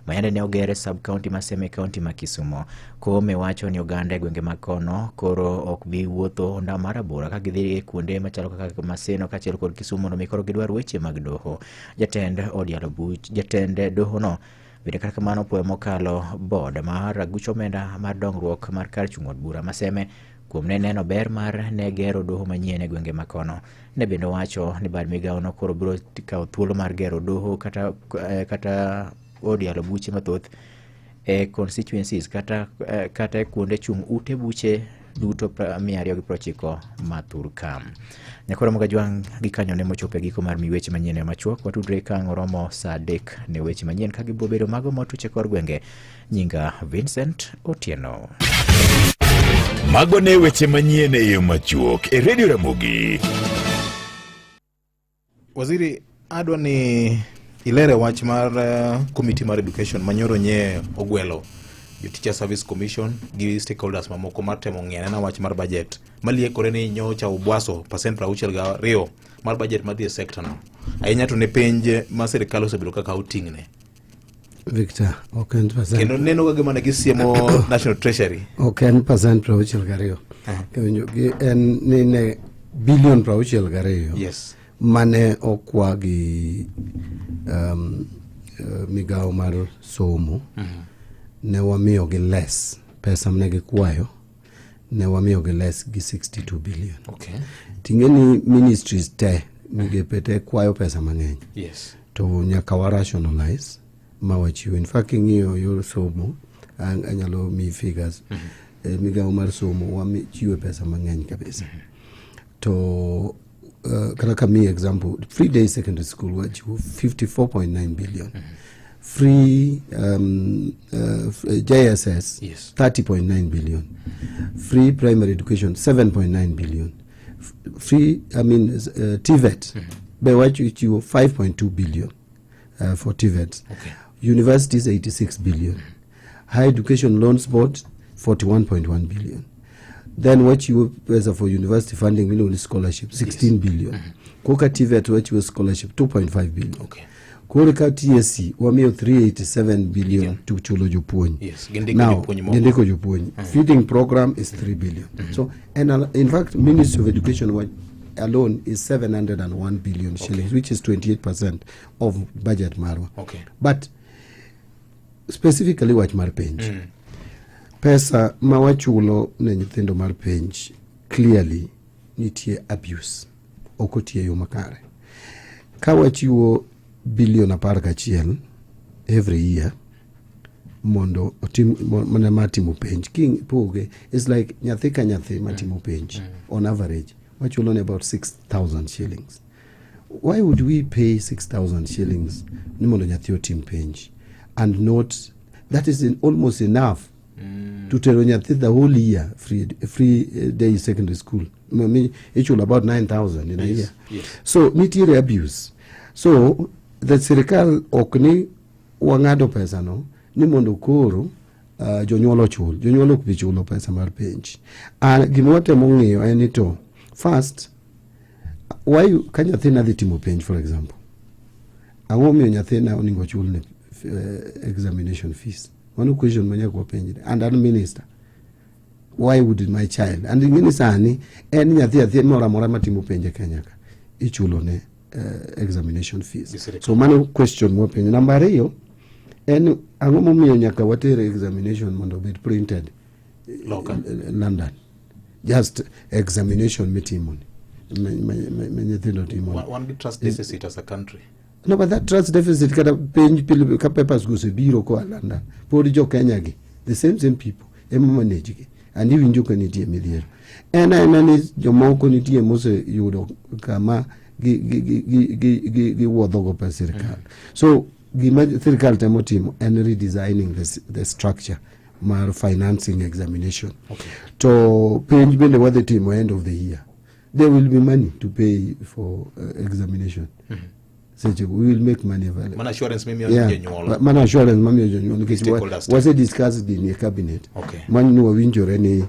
ma yande ne ogere sub county ma Seme county ma Kisumo. Koome wacho ni oganda e gwenge mag kono koro ok bi wuotho ndao mar abora ka gidhi kuonde machalo kaka Maseno kachiel kod Kisumo no mikoro gidwar weche mag doho. Jatend odialo buche jatend doho no bende kaka kamano poe mokalo board mar ragucho omenda mar dongruok mar kar chung' od bura Maseme kuom neno ber mar ne gero doho manyien e gwenge makono. Ne bende wacho ni bad migao no koro biro kawo thuolo mar gero doho kata odialo buche mathoth e constituencies kata kuonde chung' ute buche duto 290 Mathurka. Nyakwara Mogajwang gi kanyo ne mochope giko mar miweche manyien e machuok watudre ka ngoromo saa 3 ne weche manyien ka gibo bedo mago motuche kor gwenge. Nyinga Vincent Otieno. Mago ne weche manyien e yo machuok e Radio Ramogi. Waziri adwa ni ilere wach mar committee mar education manyoro nye ogwelo jo Teacher Service Commission gi stakeholders mamoko mar temo ng'ene na wach mar budget maliekore ni nyocha ubwaso %62 mar budget madhi e sector no. Ahinya to ne penj ma sirikal osebedo kaka outingne. Victor, okay, kendo neno ga gima ne gisiemo National Treasury. Okay, %62. Kendo en ne billion $62. Yes. Mane okwa gi migao mar somo. Ne wamiyo gi less pesa mne gikwayo ne wamiyo gi less gi 62 billion. Okay. Tingeni ministries te nigepete kwayo pesa mang'eny. Yes. To nyaka wa rationalize mawachiwo. In fact ng'iyo yor somo anyalo mi figures migao mar somo wamichiwe pesa mang'eny kabisa. To kata kami example Free Day Secondary School wachiwo 54.9 billion. free JSS, 30.9 billion. Free primary education, 7.9 billion. Free, TVET, by what you 5.2 billion for TVET. Okay. Universities, 86 billion. Higher Education Loans Board, 41.1 billion. Then what you pay for university funding, scholarship, 16 billion. Koka TVET, what you scholarship, 2.5 billion. Okay. Koka TSC, wamio 387 billion to Chulo Juponyi. Yes. Now, Gendeko Juponyi. Feeding program is 3 billion. So, and in fact, Ministry of Education alone is 701 billion shillings, which is 28% of budget Marwa. Okay. But specifically what mar penj. Pesa mawachulo ne nyithindo mar penj clearly nitie abuse. Okotie yo makare. Kawachiwo billion 11 every year mondo mana matimo penj. King poge is like nyathi ka nyathi matimo penj on average. Wachulo ne about 6,000 shillings. Why would we pay 6,000 shillings ni mondo nyathi otim penj? And not, that is almost enough to tell nyathi the whole year free day secondary school. It's all about 9,000 in a year. Yes. So nitiere abuse. So the serikal okni wangado pesa no ni mondo koro jonyuolo chul. Jonyuolo kubichulo pesa mar penj. And gimote mong'eyo enito. First, why you can nyathi na timo penj, for example? Ang'o miyo nyathi na oningo chul ne examination fees? One question mwenye kwa penj. And an minister, why would my child? And minister ni nyathi mora matimo penj Kenya ka ichulo ne examination fees. So mano question mo penj. Number hiyo ang'o miyo nyaka watere examination mondo be printed local London. Just examination metimoni. One big trust deficit as a country. No, but that trust deficit kata penj ka papers go se biro ko London. Podi jo Kenya gi. The same people. Ema manage gi. And even jo kanitie midhiero. Ena jo moko nitie mose yudo kama gi wuodho go pesa sirkal. So gima sirkal temo timo en redesigning the structure mar financing examination. Okay. To penj bende wadhi timo end of the year. There will be money to pay for examination. We will make money available. Mana assurance mimi jonyuolo. Mana assurance mami jonyuolo was discussed in the cabinet. Okay. Man no winjore ni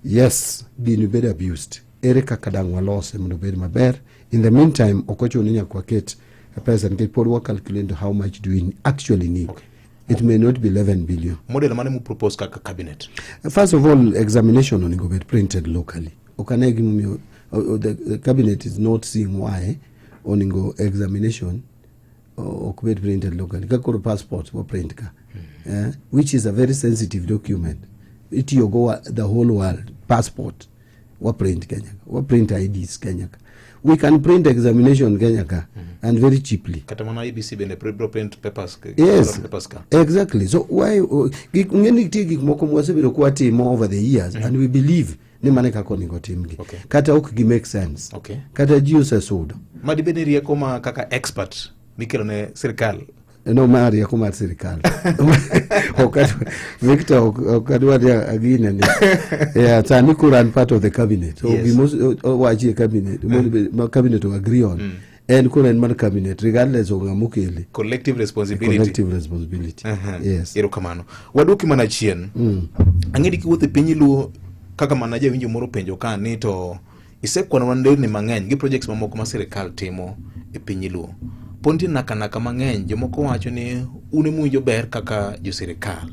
yes being better abused. Ere kaka dang walose mondo bed maber. In the meantime okocho ninya kwa ket a person get pod work calculate how much do we actually need. Okay. It may not be 11 billion. Model money mu propose kaka cabinet. First of all, examination oningo be printed locally. Okanegi the cabinet is not seeing why oningo examination or be printed locally. Kakoro passport or print ka, which is a very sensitive document. It you go the whole world passport or print Kenya or print IDs Kenya. We can print examination Kenya and very cheaply. Katamana IBC bene print papers. Yes, exactly. So why ngeni tigi moko mwasebiro kwa team over the years and we believe ni maneka koni go team gi. Okay. Kata ok make sense. Okay. Kata jiusa sodo. Madi bene ria koma kaka expert mikelo ne serikal. No Maria kuma serikali. Victor okadwa dia agina ni. Yeah, tani kuran part of the cabinet. So we must waji cabinet. Cabinet to agree on. And kuran man cabinet regardless of ngamukele. Collective responsibility. Collective responsibility. Yes. Yero kamano. Waduki mana chien. Angedi ki wote pinyilu kaka manaje winjo moro penjo ka ni to isekwana wande ni mang'eny gi projects mamoko ma serikal timo e pinyilu. Ponti naka mang'eny jomoko wacho ni unemuinjo ber kaka jo sirikal.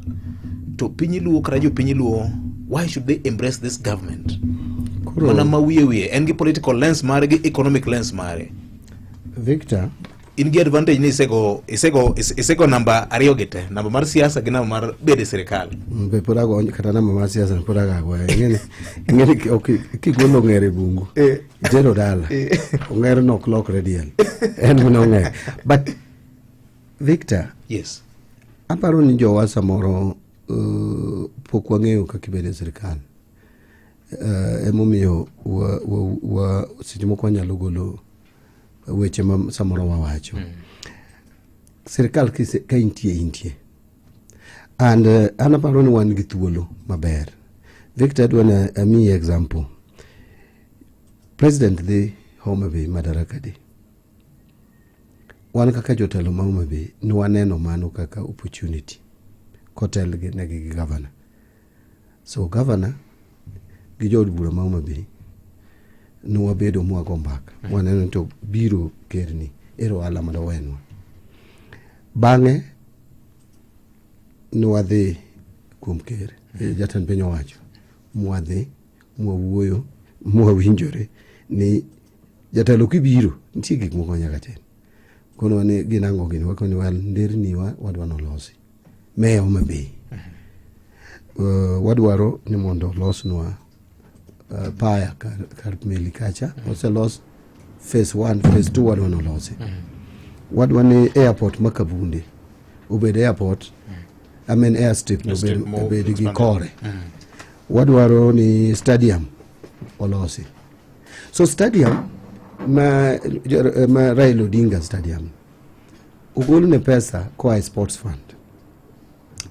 To pinyiluo kara jo pinyiluo, why should they embrace this government? Mana mawiye en gi political lens mare gi economic lens mare. Victor, in gi advantage ni isego namba ariyo gite, namba mar siasa gi namba mar bede sirikal. Be podago kata namba mar siasa na podaga go. Ngene kigolo ngere bungu. Jero dala. Ngere no clock radial. But Victor, yes. Aparo ni jo wasa moro pok wang'eyo kaka ibede sirikal. Emomiyo seche moko wanyalo golo weche ma samoro wawacho. sirkal ka intie and anaparo ni wan gi thuolo maber. Victor dwana ami example. President the Homa Bay Madaraka Day. Wan kaka jotelo ma Homa Bay ni waneno mano kaka opportunity kotel gi governor. So governor gi jod bura ma Homa Bay ni wabedo mwago mbaka. Waneno to biro kerni ero ala mada wenwa. Bange ni wadhi kuom ker jatan piny owacho mwadhi mwawuoyo mwawinjore ni jatelo kibiro nitie gik moko nyaka tim. Kono wane ginango gini wakoni wal nderni wadwa nolosi me Homa Bay. Wadwaro ni mondo losnwa paya kar meli kacha. Oselos phase 1 phase 2 wadwa nolosi. Wadwa ni airport makabunde obed airport airstrip obed gi kore. Wadwaro ni stadium olosi. So stadium ma Raila Odinga stadium ugol ne pesa kwa sports fund.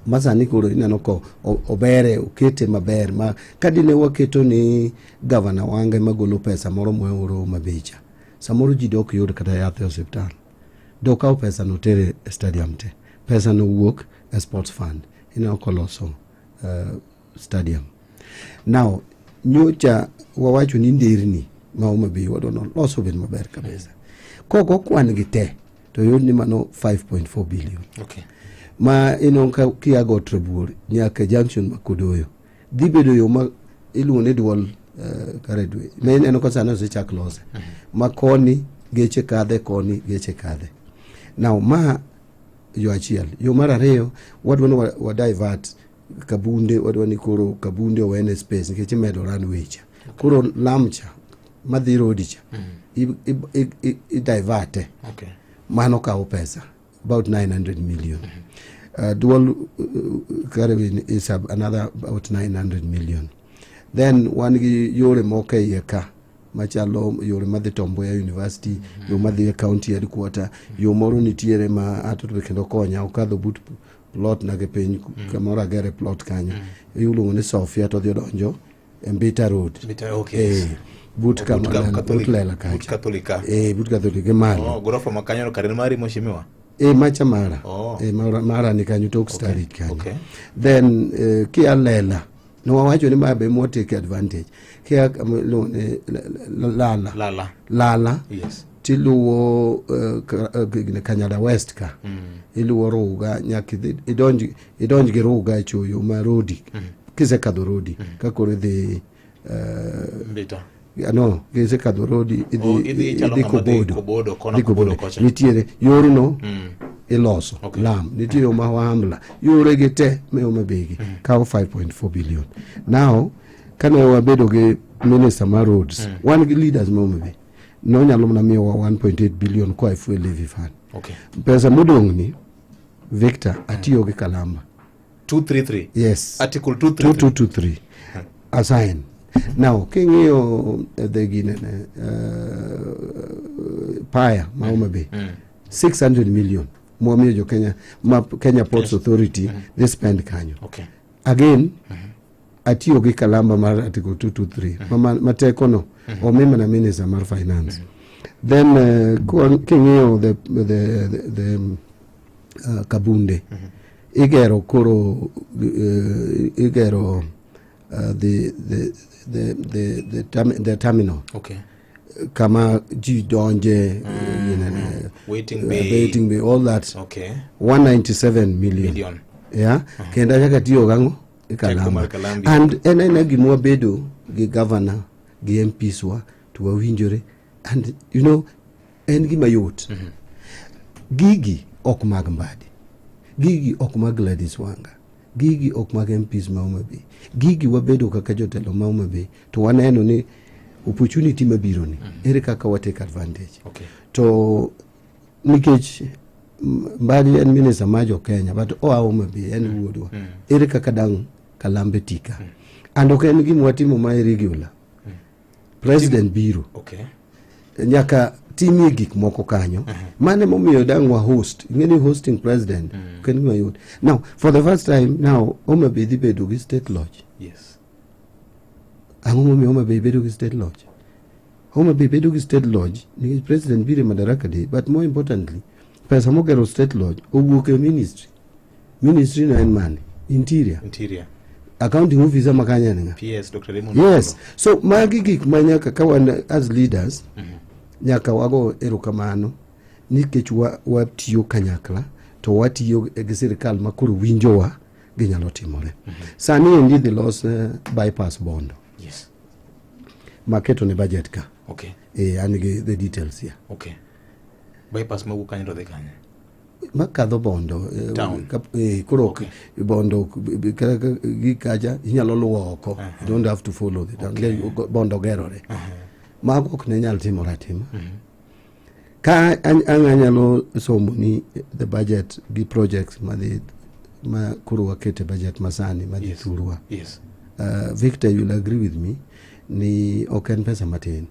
Masani koro inano ko obere ukete maber ma kadine waketo ni governor wange magolo pesa moro moeuro mabecha. Samoro ji dok yud kata yath e hospital. Doka pesa no tere stadium te. Pesa no wuok a sports fund. Inano ko loso stadium. Now nyocha wawacho ni nderni ma Homa Bay wadono loso ben maber kabisa. Koko kwan gi te to yod ni mano 5.4 billion. Okay. Ma inonka kiago Trebur nyaka junction makudoyo. Dibedo yo ma iluone dual karedwe. Men enoko sana se chak lose. Ma koni geche kadhe koni geche kadhe. Now ma yo achiel. Yo mara reo wadwano wa divert kabunde wadwani koro kabunde wene space nkeche medo runway cha. Koro lamcha madhi road cha. I diverte. Okay. Mano kao pesa about 900 million. Dual Caribbean is another about 900 million. Then one yore moke yeka machalo yore madhi Tomboya University, yo madhi county headquarter, yo moro nitiere ma atoto kendo konya okadho but plot na gepeny kamora gere plot kanyo. Yulungo ni Sofia to dhi donjo Mbita Road. Mbita, okay. But Katolika. But Katolika mali. Gorofa makanyo karen mari mheshimiwa. Macha mara. Mara ni kanyo tok stari kanyo. Okay. Then kia lela. No wawacho ni mabe mo take advantage. Kia Lala. Yes. Tiluwo Kanyada West ka. Iluwo Ruga nyaki idonji gi Ruga choyo ma rodi. Kise kadho rodi. Kakore the Mbita. No, kise kadho rodi idhi Kobodo kocha. Nitiere yoruno iloso. Lam. Nitiere ma wamla. Yore gete me Homa Bay kao 5.4 billion. Now, kane wabedo gi minister ma roads, one gi leaders ma Homa Bay. No nyalo na miwa 1.8 billion kwa fuel levy fund. Okay. Pesa mudong ni Victor atiyo gi Kalamba. 233. Yes. Article 233. Assign. Now, kingiyo the gine paya ma Homa Bay. 600 million. Mwamiyo jo Kenya Ports Authority they spend kanyo. Okay. Again, atiyo gi Kalamba mar article 223. Mateko no omema na minister mar finance. Then kingiyo the Kabunde. Igero koro igero the terminal. Okay. Kama ji donje waiting bay all that. Okay. 197 million. Yeah. Kenda yaka tiyo gango Kalamba. And ena gimwa bedo gi governor gi MPs wa tuwa winjore and you know en gima yot. Gigi ok mag Mbadi. Gigi ok mag Gladys Wanga. Gigi ok mag MPs ma Homa Bay. Gigi wabedo kaka jotelo ma Homa Bay to waneno ni opportunity mabiro ni ere kaka wa take advantage. Okay. To nikech Mbadi en minister majo Kenya but Homa Bay en wuodwa. Ere kaka dang Kalambe tika. And ok en gimwa timo ma irregular. President biro. Okay. Nyaka timie gik moko kanyo mane momiyo dang wa host ngeni hosting president ken ma yud now for the first time now Homa Bay dhi bedo gi state lodge. Yes. Ang'o momiyo Homa Bay bedo gi state lodge? Homa Bay bedo gi state lodge nikech president bire madaraka de, but more importantly pesa mogero state lodge owuok e ministry no en mane? Interior accounting officer makanya nga PS Dr. Raymond. Yes. So magi gik manyaka kawan as leaders nyaka wago erokamano nikech watiyo kanyakla to watiyo gi sirikal makoro winjowa ginyalo timore. Sani endi the loss bypass bond. Yes. Maketo ne budget ka. Okay. And the details here. Okay. Bypass magu kanyo de kanya. Makadho bondo town. Koro okay. Bondo gikaja inyalo luwo oko. You don't have to follow the town. Bondo gerore. Mago ok ne nyal timore atima. Ka anyalo somo ni the budget gi projects ma kuro wakete budget masani madhi thurwa. Yes. Victor, you'll agree with me ni oken pesa matin.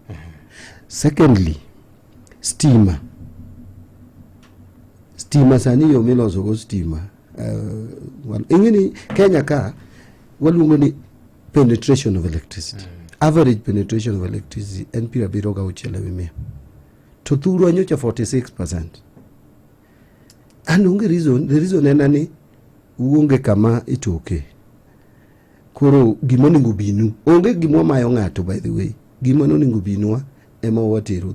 Secondly, stima sani yo miloso go stima. Ingeni Kenya ka waluongo ni penetration of electricity. Average penetration of electricity en pira biro ga uchele wimia. To thurwa nyocha 46%. And the reason enani uonge kama itoke. Koro gimoningo binu. Onge gimo mayo ng'ato by the way. Gimoningo binwa ema watero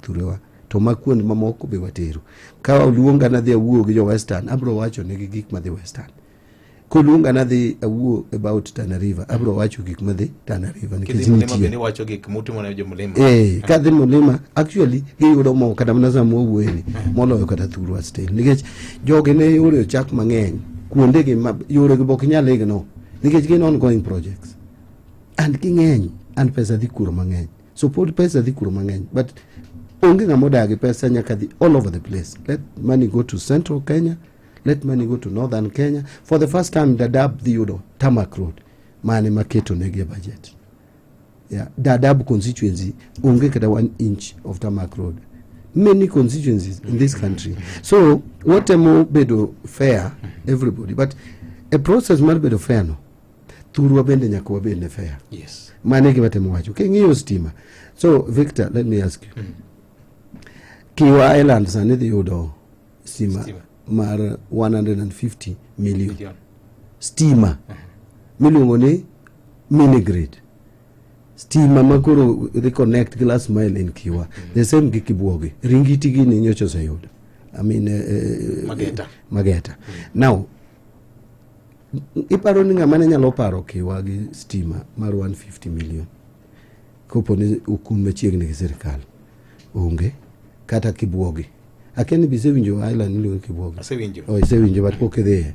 thurewa. To makuond mamoko be watero. Ka oluonga na dhi awuo gi jo Western, abro wacho ne gik ma dhi Western. Koluonga na dhi awuo about Tana River, abro wacho gik ma dhi Tana River nikech nitie. Ni wacho gik mutimo na jo Mulima. Ka dhi Mulima actually giyudo mo kata mana samo wuoyeni moloyo kata thurwa still. Nikech joge ne yore chak mang'eny kuonde gi yore gi bok nyale gno. Nikech gin ongoing projects. And ging'eny and pesa dhi kuro mang'eny. So pod pesa dhi kuro mang'eny, but onge ng'amodagi pesa nyaka dhi all over the place. Let money go to central Kenya, let money go to northern Kenya. For the first time Dadaab dhi yudo tarmac road mane maketo negi budget. Yeah, Dadaab constituency onge kata 1 inch of tarmac road. Many constituencies in this country. So whatever bedo fair everybody, but a process mar bedo fair no thurwa bende nyaka wabende fair. Yes. Mane gima temo wacho king'iyo stima. So Victor, let me ask you. Kiwa Island sani dhi yudo stima mar 150 million. Stima miluongo ni mini grid. Stima makoro reconnect glass mile in Kiwa. The same gi Kibuogi. Ringiti gini nyocho sayudo. I mean Mageta. Now iparo ni ng'ama nyalo paro Kiwa gi stima mar 150 million. Kopo ni ukum machiegni gi sirikal. Onge kata Kibuogi. Akeni bisewinjo Island niluongo Kibuogi. Asewinjo. Isewinjo but pok idhiye.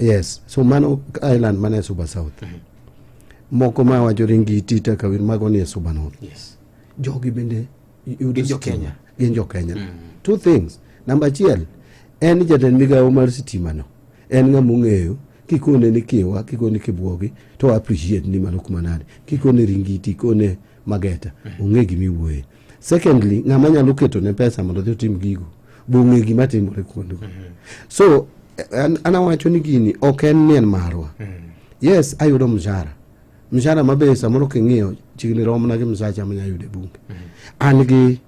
Yes. So mano Island mane Suba South. Moko ma wacho Ringiti ta kawin mago ni Suba North. Yes. Jogi bende Ginjo Kenya. Ginjo Kenya. Two things. Number 1, en jatend migawo mar sitima no. En ng'ama ong'eyo kikone ni Kiwa, kikone Kibuogi to appreciate ni malo kuma nade. Kikone Ringiti, kone Mageta. Ong'e gimiwuoye. Secondly, ng'ama nyalo keto ne pesa mondo dhi tim gigo. Bong'e gima timore kuonde. So ana wacho ni gini ok en nien marwa. Yes, ayudo mshahara. Mshahara mabe samoro king'iyo chigni rom na gi msacha manya yude bunge. An gi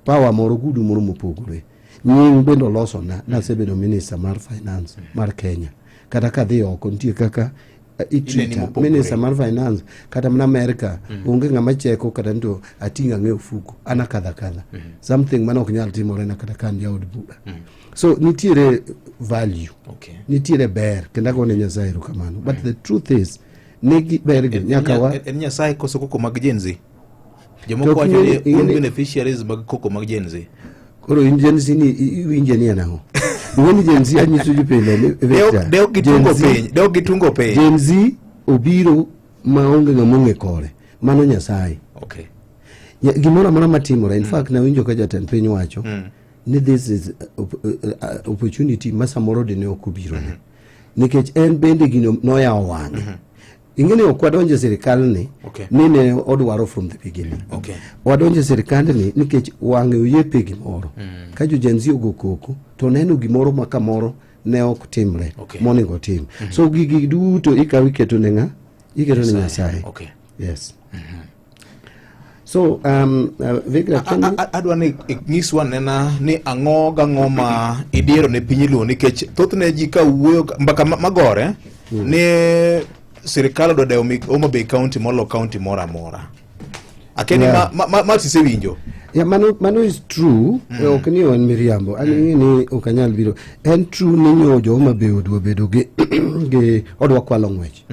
power moro gudu moro mopogore. Nying bendo loso na sebedo minister mar finance mar Kenya. Kata kadhi oko nitie kaka minister mar finance kata mna America onge ng'ama cheko kata nto atinga ng'e ofuko ana kadha something manok nyal timore na kata kan yaod buda. So nitiere value, nitiere ber kenda gone Nyasaye kamano, but the truth is negi ber nyaka wa en Nyasaye koso koko mag jenzi. Jomoko wacho ni beneficiaries mag koko mag jenzi. Koro injenzi ni iwinje ni anao. Woni jenzi anyiso jipele ni Victor. Deo gitungo piny. Jenzi obiro maonge ng'amonge kore. Mano Nyasaye. Okay. Gimora mara matimore. In fact nawinjo ka jatend piny wacho ni this is opportunity masamoro de ne okubiro. Nikech en bende gino noyawo wang'e. ingine okwadonje sirikal ni nine odwaro from the beginning. Wadonje sirikal ni nikech wang'e oyepe gimoro. Ka jo Gen Z ogo koko to neno gimoro ma kamoro ne ok timre monego tim. So gigi duto ikaw iketo ne ng'a? Iketo ne Nyasaye. Yes. So Victor adwa ni nyiswa nena ni ang'o ma idiero ne piny luo nikech thothne ji ka wuoyo mbaka magore ni sirikal do dewo Homa Bay County molo county mora mora. Akeni ma sisewinjo. Yeah, mano is true. Ok ni on miriambo. Ani ni okanyal biro. En true ni nyo jo Homa Bay odwa bedo ge odwa kwalo ng'wech.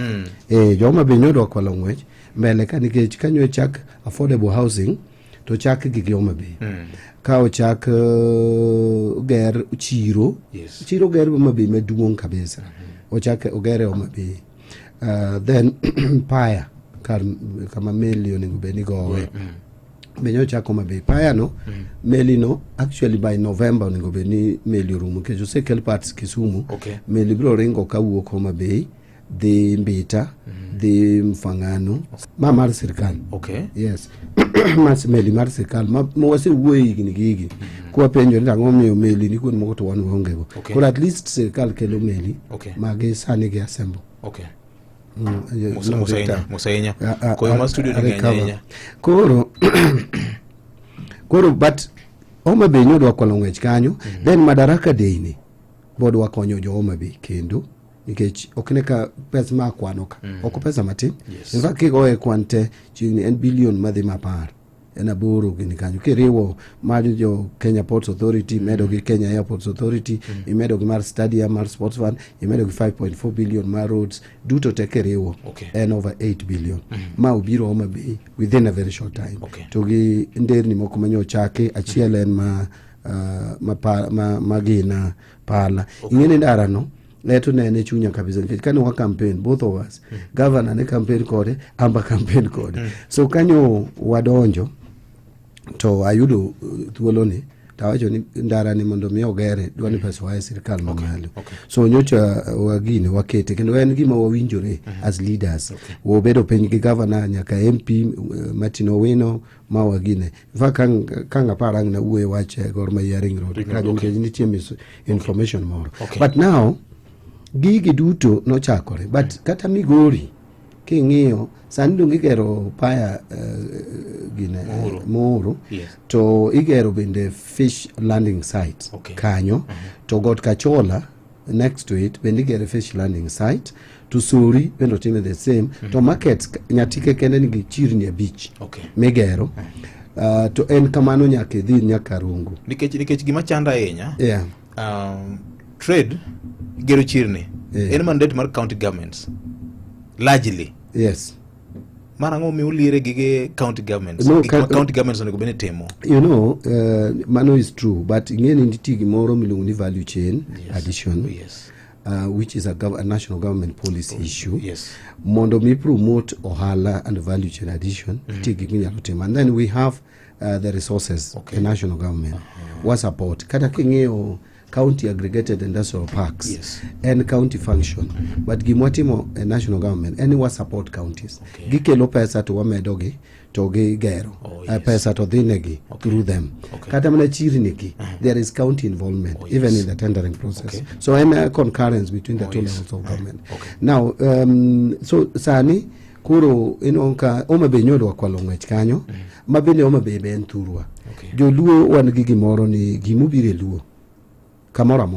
Jo Homa Bay odwa kwalo ng'wech. Mbele ka nikech kanyo chak affordable housing to chak gi Homa Bay. Ka ochak ger chiro. Chiro ger Homa Bay maduong' kabisa. Ochak ogere Homa Bay. Then paya kama meli onego beni gowe. Benyo chako Homa Bay paya no meli no actually by November onego beni meli rumo ke Jose kel parts Kisumu. Meli bro ringo kawuok Homa Bay the Mbita the Mfangano mar sirkal. Yes. Mas meli mar sirkal mo wase wuoyi gigi kwa penjo ni ang'o miyo meli ni kun moko to wan onge go. But at least sirkal kelo meli mage sani ge assemble. Musainya kwa ma studio ni ngenya koro but Homa Bay nyodwa kwalo ng'wech kanyo then Madaraka Day ni bodwa konyo jo Homa Bay kendo nikech okneka pesa ma kwano ka oko pesa matin in fact kigoe kwante chini en billion madhi mapar en aboro gini kanyo kiriwo mar jo Kenya Ports Authority medo gi Kenya Airports Authority imedo gi mar stadium mar sports fund imedo gi 5.4 billion mar roads duto teke riwo en over 8 billion ma ubiro Homa Bay within a very short time to gi nderni moko manyo chake achiel en magina pala ingene ndara no leto nene chunya kabisa nikech kani wa campaign both of us governor ne campaign kode amba campaign kode so kanyo wadonjo to ayudo thuolo ni tawacho ni ndara ni mondo mi ogere dwani pesa wa sirikal mamalo so nyocha wagine wakete kendo en gima wawinjore as leaders wo bedo piny gi governor nyaka MP Martin Owino ma wagine kanga parang na uwe wache Gor Mahia Ring Road kanyo nitie information more but now gigi duto no chakore but kata Migori king'iyo sani igero paya gine Muru to igero bende fish landing site kanyo to got Kachola next to it bende igero fish landing site to Suri bende time the same to market Nyatike kende nigi chirni beach migero to en kamano nyaka dhi nyaka Rungu nikech gima chanda ahinya trade gero chirni en mandate mar county governments largely Marango mi ulire gige county governments county governments onego bene temo mano is true but ingeni nditi gimoro milungu ni value chain addition which is a national government policy issue mondo mi promote ohala and value chain addition tigi ginyalo temo and then we have the resources the national government what support kata kingeo county aggregated industrial parks and county function but gimwatimo national government anywhere support counties gikelo pesa to wamedogi to gero pesa to dhinegi through them kata mana chirniki there is county involvement even in the tendering process so a concurrence between the two levels of government now so sani kuro inonka Homa Bay nyodwa kwalo ng'wech kanyo mabende Homa Bay ben thurwa joluo wan gi gimoro ni gimubire luo kamora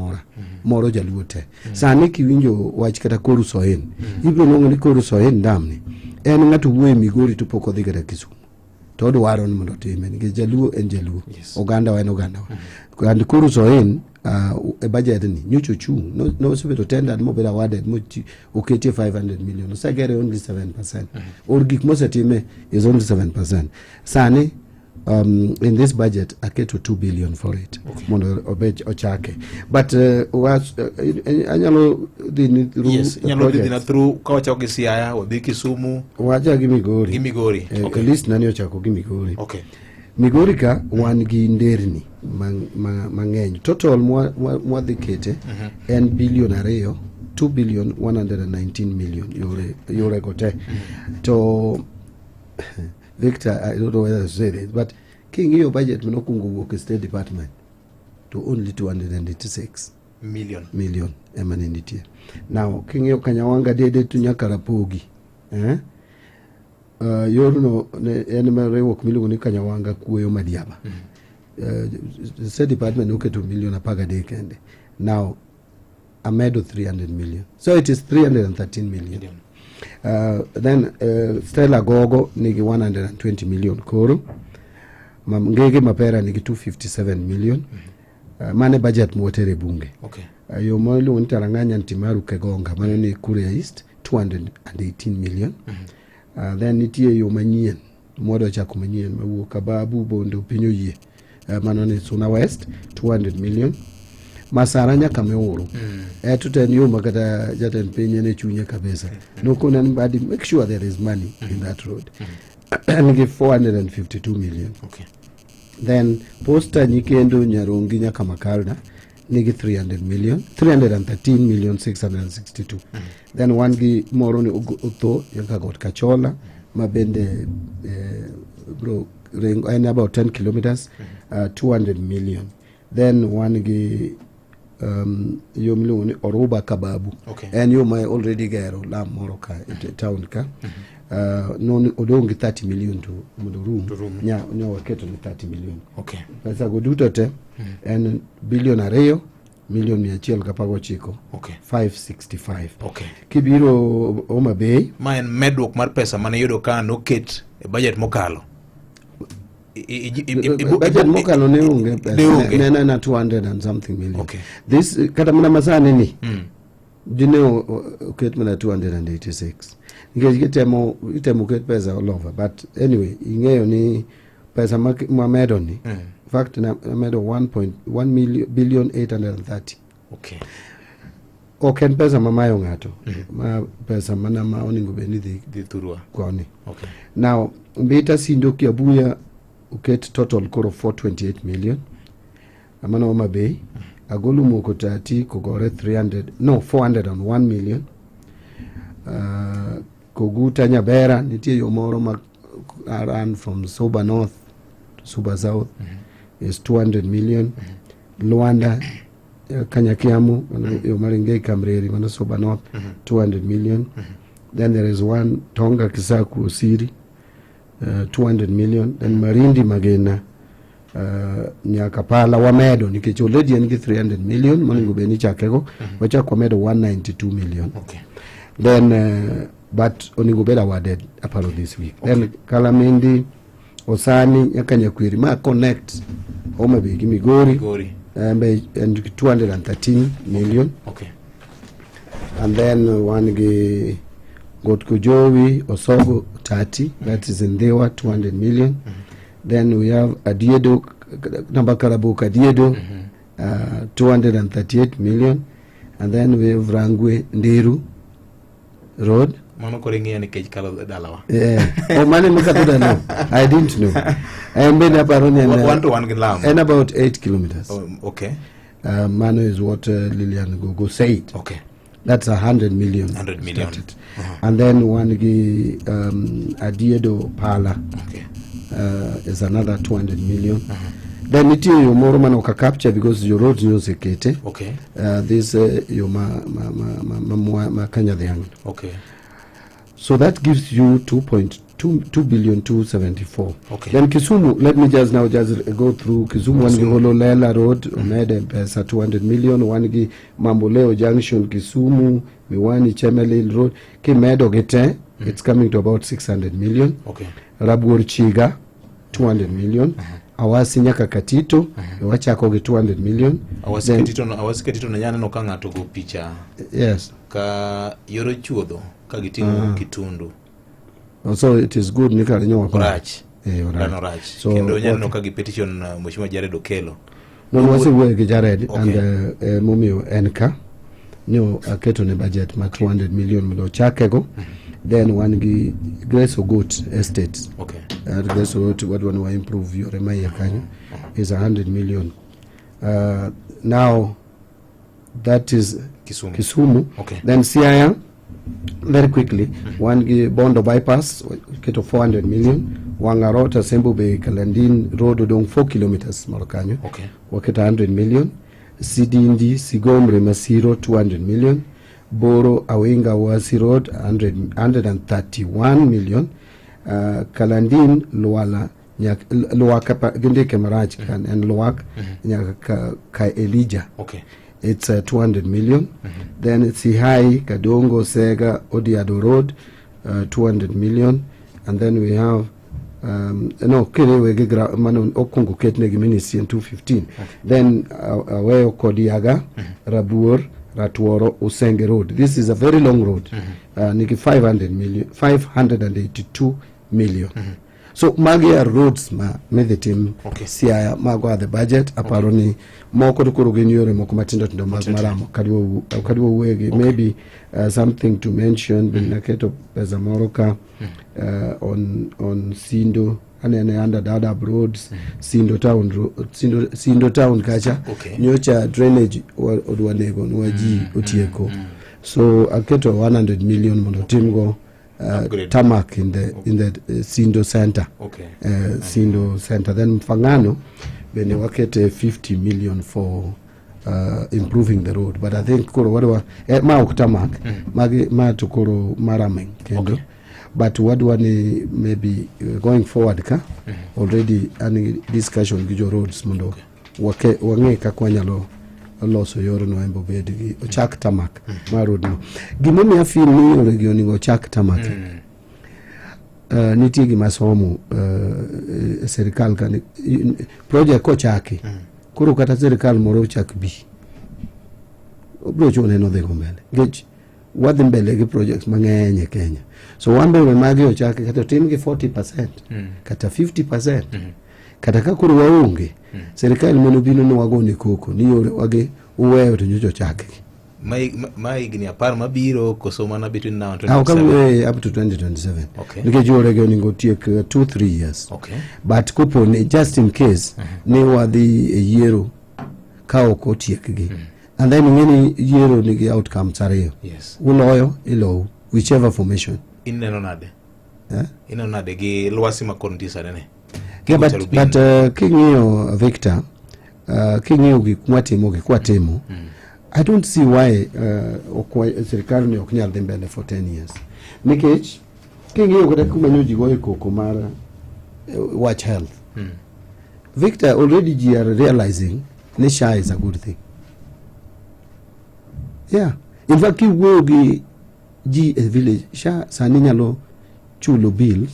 moro jaluo te sani kiwinjo wach kata Koru Soen ibro nongo ni Koru Soen damni en ng'ato wuoye Migori to pok odhi kata Kisumu to dwaro ni mondo time nikech jaluo en jaluo oganda wa en oganda wa and Koru Soen e budget ni nyocho chung no sebedo tendered mo bedo awarded mo oketi 500 million so get only 7% or gik mo setime is only 7% sani in this budget aketo 2 billion for it mondo obej ochake but anyalo dini through kawacha gi Siaya wadhi Kisumu wacha gi Migori at least nani ochako gi Migori Migori ka wan gi nderni mang'eny total mwadhi kete en billion 2 2,119 million yore gote. To Victor, I don't know whether to say this, but king your budget minokungu work State Department to only 286 million emanenditie. Now king yo Kanyawanga dede to Nyakarapogi. Yoruno enema work milu ni Kanyawanga kuyo madiaba. The State Department okay to million apaga de kende. Now Amedo 300 million. So it is 313 million. Then Stella Gogo nigi 120 million koro. Ngege Mapera nigi 257 million. Mane budget mwotere bunge. Okay. Yomoilu untaranganya ntimaru Kegonga mane ni Kuria East 218 million. Then nitie yomanyien mwodo cha kumanyien mawu kababu bondo pinyo ye. Manoni Suna West 200 million. Masaranya kameuru. Tuten yuma kata jaten penye ne chunye kabisa. No kuna anybody make sure there is money in that road. And give 452 million. Okay. Then Posta Nyikendo Nyarongi Nyakamakalda nigi 313 million 662. Then one gi Moroni Uto Yakagot Kachola Mabende bro ring and about 10 kilometers 200 million. Then one gi Yomluni Oruba Kababu. Okay. And you might already get La Moroka town ka. No odongi 30 million to room. Nya waketo ni 30 million. Okay. Pesa godutote and billion areo million miachiel kapago chiko. Okay. 565. Okay. Kibiro Homa Bay. Maen medwok mar pesa mane yudo ka noket budget mokalo. Budget mokalo ne unge pesa. Na 200 and something million. Okay. This kata muna masane ni. Dineo uket muna 286. Because itemo ket pesa all over. But anyway, ingeyo ni pesa mamedo ni. In fact, mamedo 1.1 billion 830. Okay. Oken pesa mamayo ngato. Ma pesa mana maoni ngubeni di turua. Kwani. Okay. Now, mbita sindo kiabuya uket total koro 428 million. Amana Homa Bay. Agolu mokotati kogore 401 million. Koguta Nyabera nitie yomoro run from Suba North to Suba South is 200 million. Luanda Kanyakiamu yomaringe Kamreri mana Suba North 200 million. Then there is one Tonga Kisaku Osiri 200 million. Then Marindi Magena Nyakapala Wamedo nikicho lady niki 300 million maningo beni chakego wacha kwa medo 192 million. Okay. Then but oningobeda awarded apart of this week. Okay. Then Kalamindi Osani Nyakanyakwiri ma connect Homa Bay Migori and 213 million. Okay. And then one got Kujowi Osogo 30, that is in Dewa 200 million. Then we have Adiedo Nambakarabuka Adiedo 238 million. And then we have Rangwe Ndiru Road. Mano koringia ni kejikalo dalawa. Yeah. Oh, mani mukatuda no. I didn't know. And then one to one Gilam. And about 8 kilometers. Oh, okay. Mano is what Lilian Gogo said. Okay. That's 100 million. 100 million. And then one Adiedo Pala. Okay. Is another 200 million. Then it is your more man oka capture because your roads no sekete. Okay. This your ma Kenya the young. Okay. So that gives you 2.2 billion 274. Okay. Then Kisumu, let me just go through Kisumu. One Hololela Road, Omede pesa 200 million. One Mamboleo Junction, Kisumu, Miwani Chemelil Road, Kimedo Gete. It's coming to about 600 million. Okay. Rabur Chiga 200 million. Awasi Nyaka Katito, Wachako 200 million. Awasi Katito na nyana no kanga togo picha. Yes. Ka yoro chuodo ka gitingo Kitundu. Also it is good nika nyo Orach. Orach. So kendo nyana no ka petition Mheshimiwa Jared Okelo. No wasi we Jared and Mumio Enka. Nyo aketo ne budget ma 200 million mdo chakego. Then one Grace Ogot Estate. Okay. Grace Ogot what one will improve your Remaya Kanya is 100 million. Now that is Kisumu. Okay. Then Siaya, very quickly, one Bondo bypass, get to 400 million. Wangarota, Sembu Bay, Kalandin Road, Odong 4 kilometers, Morokanyo. Okay. Work 100 million. Sidindi, Sigomre, Masiro, 200 million. Boro, Awinga, Wasi Road, 131 million. Kalandin, Luala, Luaka, Gindeke Maraj, and Luak, Ka Elijah. Okay. It's 200 million. Then it's Sihai, Kadongo, Sega, Odiado Road, 200 million. And then we have Kerewe Manon Okongo Ketnegi Ministry in 215. Then Aweo Kodiaga, Rabur, Ratuoro, Usenge Road. This is a very long road. Niki 582 million. So Magia roads made the team. Siaya Magwa the budget aparoni moko tukuru moko matindo ndo maramo kadiwo wegi. Maybe something to mention Naketo Pezamoroka on Sindo and under Dada roads, Sindo town kacha nyocha drainage odwanego nwaji utieko. So Aketo 100 million monotimgo tarmac in the Sindo Center. Okay. Sindo Center. Then Fangano, when they work at 50 million for improving the road. But I think koro whatever ma tarmac, ma tukoro marameng. Okay. But what one maybe going forward already any discussion gijo roads mundo wange kakwanyalo loso yoro no embo bedi chak tarmac ma road no gimomi afil ni regioni go chak tarmac nitigi masomo serikal kan project ko chaki kuro kata serikal moro chak bi obro chone no de gombele gech wadhi mbele gi projects mang'eny Kenya. So wambe magi ochake kata tim gi 40%, kata 50%, kata kakuru waunge. Serikali monobino no wagoni koko, ni yore wage uweyo to nyocho chake. Maigni apar mabiro kosomana between now and 2027. Up to 2027. Okay. Because you already go take 2-3 years. Okay. But coupon just in case, ne wadi a year kao kotiekigi. And then many year nigi outcomes are. Yes. Uloyo, ilo, whichever formation. Inenonade. Inenonade gi luasi makontisa nene. Yeah, but King Victor, King Yogi Kwatimo Kwatemo. I don't see why serikali ni okunyal dembele for 10 years. Mikech King Yogi kumanyoji go eko komara watch health. Victor already you are realizing Nisha is a good thing. Yeah. In fact, you will be G village sha saninyalo chulo bills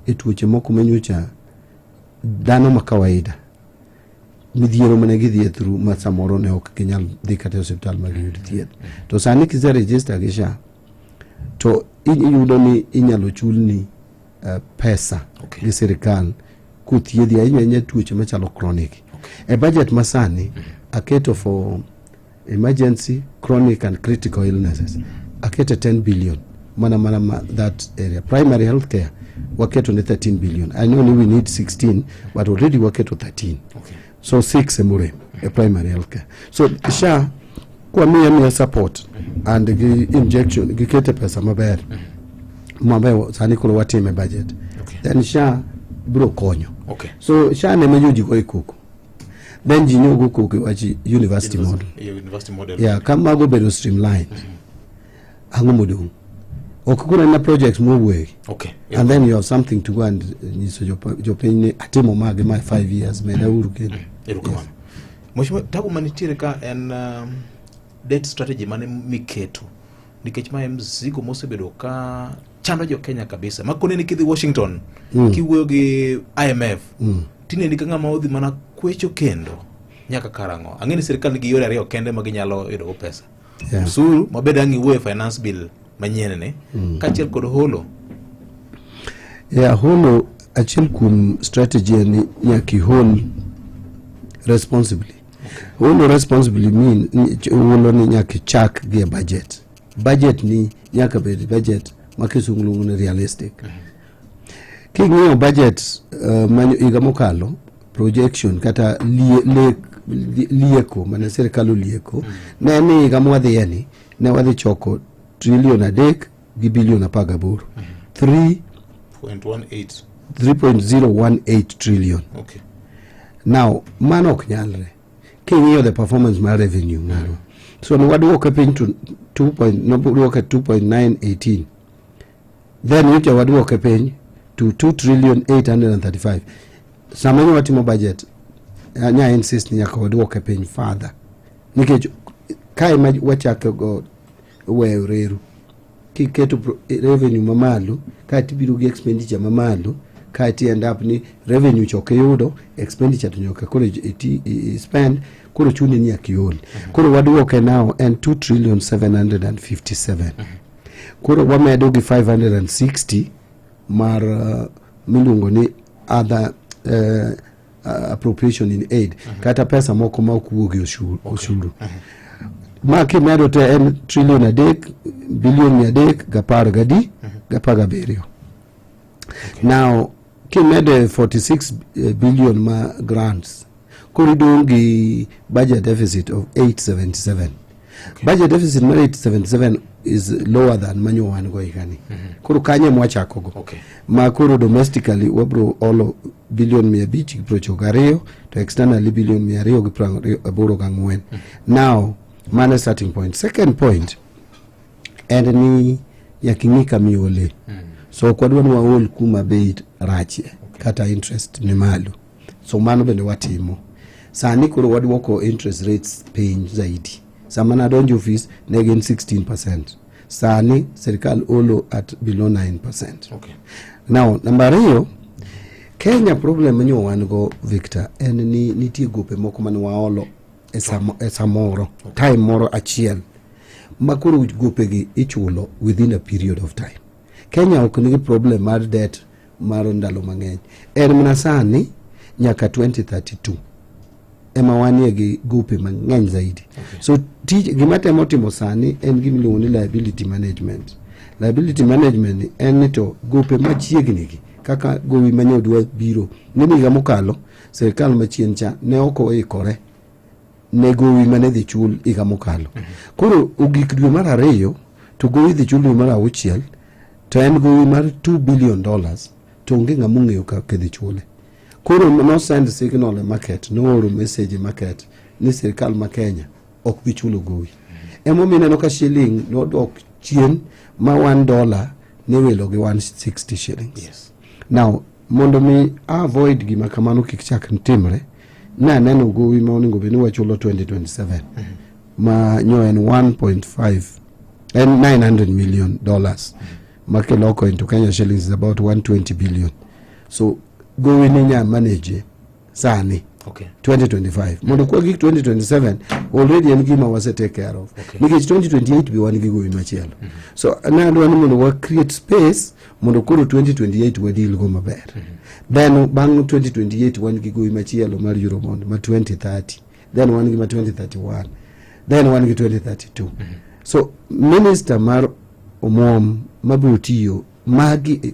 etuche moko menyucha dano makawaida. Midhiero manegidhi through masamoro ne ok kinyal dhi kata hospital magiyud thieth. To sani kize register gi sha to iyudo ni inyalo chulni pesa gi sirikal kuthiedhi ahinya tuoche machalo chronic. A budget masani aketo for emergency, chronic and critical illnesses. Aketo 10 billion. Mana that area. Primary healthcare waketo ni 13 billion. I know we need 16, but already waketo 13. Okay. So 6 emure a primary healthcare. So sha kwa mia support and the injection gikete pesa maber. Maber sani kulo watime budget. Okay. Then sha bro konyo. Okay. So sha ne menyuji ko ikuku. Then jinyogo ko wachi university model. University model. Yeah, kama go bedo streamline. Angumudu. Okukuna na projects more way. Okay. Yeah. And then you have something to go and so your paying atemo mage my 5 years meda uruke. Erukamana. Mheshimiwa tabu manitire ka en debt strategy mane miketo. Nikech ma mzigo mosebedo ka chando jo Kenya kabisa. Makone ni kidhi Washington. Kiwuoyo gi IMF. Tine ni kanga maudhi mana kwecho kendo nyaka karango. Angeni serikali nigi yore ariyo kende maginyalo yudo pesa. Yeah. Usuru mabeda ngi wuoyo finance bill manyene ne kachiel kod holo. Yeah, holo achiel kum strategy ni nyaki hol responsibly. Holo responsibly mean holo ni nyaki chak gi budget. Budget ni nyaka bed budget makisungulu ni realistic. Kingiyo budget manyo iga mokalo projection kata le lieko mana serikal lieko ne ni gamwadhi yani ne wadhi choko trillion adek gi billion 18 3.018 trillion. Okay. Now mano ok nyalre king'iyo the performance mar revenue ngaro so no waduoke piny to 2.918 then ucha waduoke piny to 2 trillion 835 sama nyo watimo budget nya insist ni nyaka waduoke piny further nikech kai ma wachake go weyo reru kiketo revenue mamalo kati biro gi expenditure mamalo kati end up ni revenue choke yudo expenditure to nyoka kore spend kore chuni ni akiol kore waduoke now and 2 trillion 757 kore wamedo gi 560 mar milungo ni other appropriation in aid kata pesa moko ma okuogi ushuru ma kimedo te en trillion adek billion adek gapar gadi gapaga berio. Now kimedo 46 billion ma grants koridongi budget deficit of 877. Budget deficit ma 877 is lower than manyo wan go ikani koro kanye mwachako go ma koro domestically wabro olo billion 500 prochogario to externally billion 284 now man starting point. Second point and ni yakingika miole so kwadwa ni waol kuma beit rache kata interest ni malo so mano bende watimo sani koro wadwoko interest rates piny zaidi samana donjo office negen 16% sani serikal olo at below 9%. Okay. Now number 2 Kenya problem nyo wan go Victor en ni nitie gope moko man waolo esamoro time moro achiel makuru gope gi ichulo within a period of time. Kenya ok nigi problem mar debt mar ndalo mang'eny en mana sani nyaka 2032 ema wanie gi gope mang'eny zaidi. So gima temo timo sani en gima iluongo ni liability management. Liability management en to gope machiegni gi kaka gowi manyodwa biro nini ga mokalo serikal machien cha ne oko ikore ne gowi mane dhi chul iga mokalo koro ugik dwe mar 2 to gowi dhi chul dwe mar 6 to en gowi mar $2 billion to onge ng'ama ong'eyo kaka dhi chule koro no send signal e market no oro message market ni serikal ma Kenya ok bi chulo gowi emomiyo no ka shilling no dok chien ma $1 ne welo gi 160 shillings. Yes. Now mondo mi avoid gima kamano kik chak timre na neno gowi ma oningo beni wachulo 2027 ma nyo en 1.5 and $900 million make loko into Kenya shillings is about 120 billion so gowi ni nya manage sani 2025 mondo kwa gik 2027 already en gima wase take care of nikech 2028 bi wan gi gowi machielo so na dwani mondo wa create space mondo koro 2028 wadil go maber then bang 2028 wan gi gowi machielo mar Eurobond ma 2030 then wan gi ma 2031 then wan gi 2032 so minister mar omwom mabutiyo magi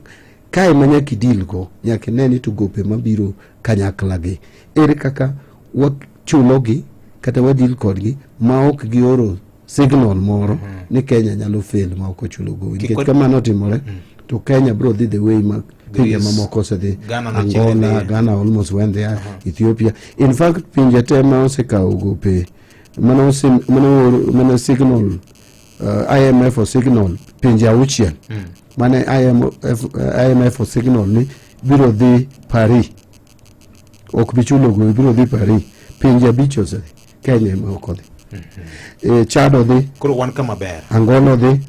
kai manya kidilgo nyaka neni to gope mabiro kanyakla gi ere kaka wachulogi kata wadil kodgi ma ok gioro signal moro ni Kenya nyalo fail ma ok chulo gowi nikech kama notimore to Kenya bro did the way ma pinje mamoko se the Angola Ghana almost went there Ethiopia in fact pinje tema osekawo gope mano signal IMF for signal pinje auchiel mane IMF for signal ni biro dhi Paris ok bichulo gowi biro dhi Paris pinje bicho se Kenya ma ok dhi Chad dhi koro wan kama ber Angola dhi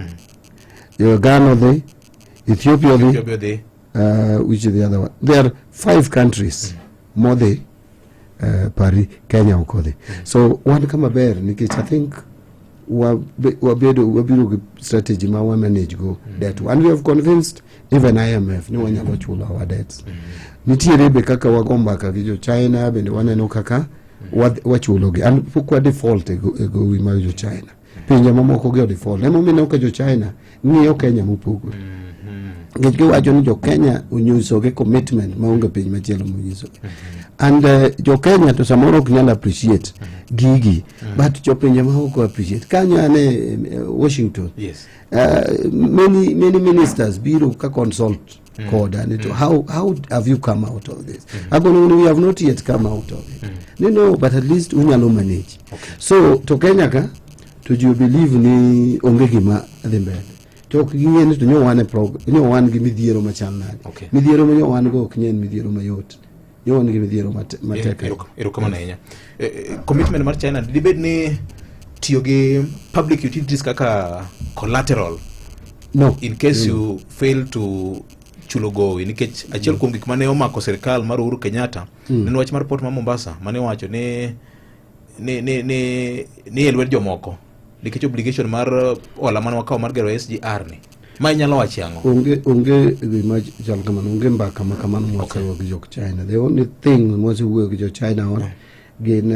Ghana dhi Ethiopia dhi which is the other one there are 5 countries more than Paris Kenya ok dhi so wan kama ber nikech I think wabiru strategy ma wa manage go that and we have convinced even IMF ni wanyalo chulo our debts nitiere be kaka wagomba ka gi China bende waneno kaka wachulo gi and pokwa default ego wi ma jo China pinje mamoko gi default emo mino ka jo China ng'iyo Kenya mopogore Ngech wacho ni jo Kenya unyiso ke commitment maonge piny machielo munyiso. And jo Kenya to samoro ok nyal appreciate gigi, but jo pinje ma ok appreciate. Kanyo ane Washington. Yes. Many ministers biro ka consult code and how have you come out of this? We have not yet come out of it. No, but at least unyalo manage. Okay. So to Kenya ka to you believe ni onge gima dhi mbele. To kingene to nyo wan gi midhiero machal nade. Okay. Midhiero manyo wan go ok nyen midhiero mayot. Nyo wan gi midhiero matek. Erokamano ahinya. Commitment mar China dibed ni tiyo gi public utilities kaka collateral. No. In case you fail to chulo gowi, nikech achiel kuom gik mane omako serikal mar Uhuru Kenyatta en wach mar port ma Mombasa mane wacho ni elwet jomoko nikech obligation mar ola mane wakaw mar gero SGR ni ma inyalo wachi ang'o? Onge gima chal kamano, onge mbaka ma kamano mwasewuoyo gi jo China. The only thing mwasewuoyo gi jo China on gin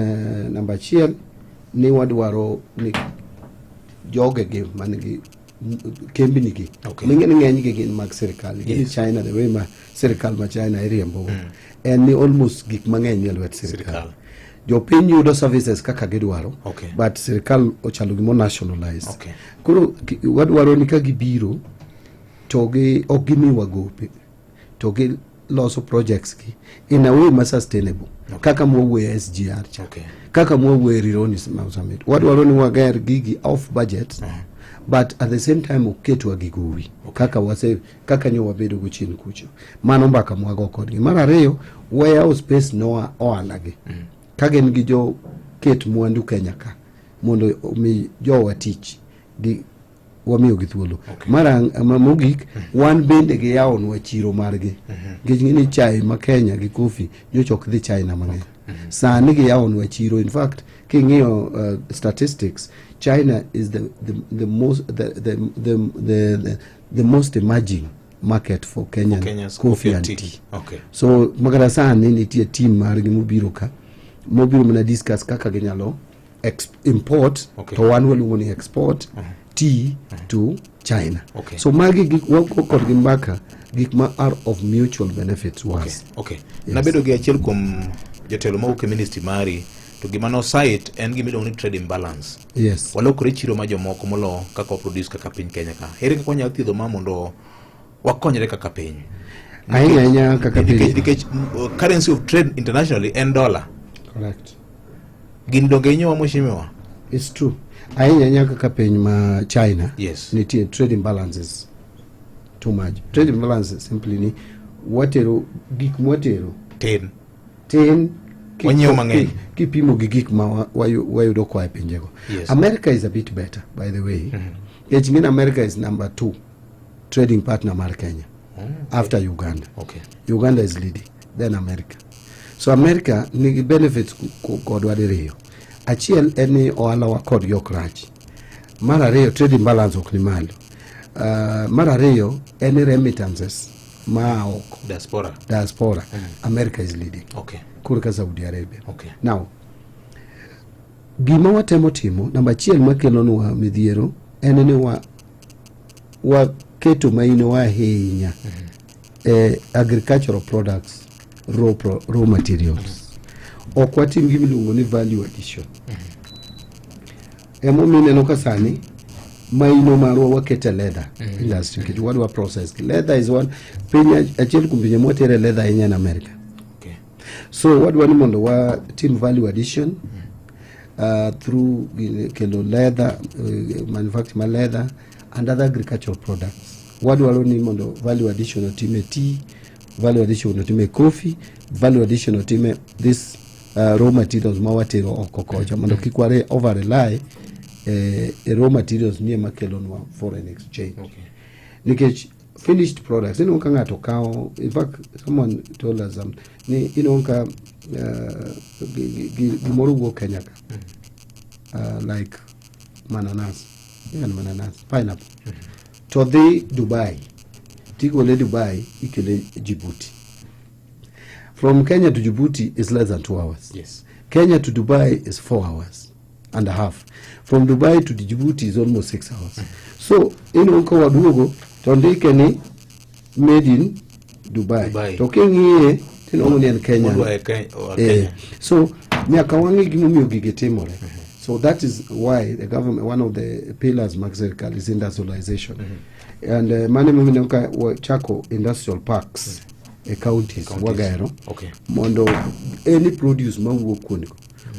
namba achiel ni wadwaro ni jogegi manigi kembni gi ming'eni ng'eny gi gin mag sirikal gi China. The way ma sirikal ma China iriembo en ni almost gik mang'eny ni lwet sirikal. Jo piny yudo services kaka gidwaro, but sirikal ochalo gimo nationalize. Koro wadwaro ni ka gibiro to ok gimiwa gope to gi loso projects gi in a way ma sustainable, kaka mwawuoyo SGR cha, kaka mwawuoyo Rironi Summit. Wadwaro ni wager gigi off budget, but at the same time oketwa gigowi kaka nyo wabedo go chien kucho. Mano mbaka mwago kodgi. Mar ariyo, warehouse space no oalagi kagen gi jo ket mwandu Kenya ka mondo mi jo watich gi wamiyo gi thuolo. Mara mogik wan bende gi yawon wachiro margi ngini chai ma Kenya gi kofi nyocha ok dhi China mang'eny. Sani gi yawon wachiro. In fact, king'iyo statistics, China is the most emerging market for Kenyan coffee and tea. So magara sani nitie team margi mobiro ka mobiro mna discuss kaka ginyalo import to wan waluongo ni export tea to China. So magi gik wako kod gimbaka gik ma are of mutual benefits was. Yes. Nabedo gi achiel kuom jotelo mawuok e ministry mari to gima no site en gima iluongo ni trade imbalance. Yes. Walokore chiro ma jomoko molo kaka produce kaka piny Kenya ka. Ere kaka wanyalo thiedho ma mondo wakonyre kaka piny. Ahinya kaka piny. Nikech currency of trade internationally en dollar. Correct. Gin donge inyo mheshimiwa? It's true. Ahinya kaka piny ma China. Yes. Nitie trade imbalances too much. Trade imbalances simply ni watero gik mwatero tin wanyo mang'eny kipimo gi gik ma wayudo kwa pinjego. America is a bit better, by the way. Ngin America is number 2 trading partner mar Kenya after Uganda. Uganda is leading, then America. So America nigi benefits kod wadiriyo. Achiel en ni ohala wa kod yokrach. Mar ariyo, trade imbalance ok ni malo. Mar ariyo en remittances ma oko diaspora. America is leading. Kurka Saudi Arabia. Now, gima watemo timo namba achiel makelonwa midhiero en ni wa keto maino ahinya agricultural products, raw materials. Ok watim gimiluongo ni value addition. Emo mineno ka sani maino marwa wakete leather industry kiti wadwa process. Leather is one pinya achiel kuom pinje motere leather in America. So wadwa ni mondo wa team value addition through kelo leather, manufacturing leather and other agricultural products. Wadwa ni mondo value addition otime tea, value addition otime coffee, value addition otime this raw materials mawatero okokocha mondo kikware over rely raw materials nie makelonwa foreign exchange. Nikech finished products ino ka ngato kao, in fact someone told us ni ino ka gimoro go Kenya ka like mananas, pineapple to the Dubai, tigole Dubai ikele Djibouti. From Kenya to Djibouti is less than 2 hours. Kenya to Dubai is 4 hours and a half. From Dubai to Djibouti is almost 6 hours. So ino ka wadugo to ndike ni made in Dubai. To king'iye tinongo ni en Kenya. So nyaka wangi gimomiyo gige timore. So that is why the government, one of the pillars mag sirkal is industrialization. And mane momino ka chako industrial parks counties wagero mondo any produce mawuok kuno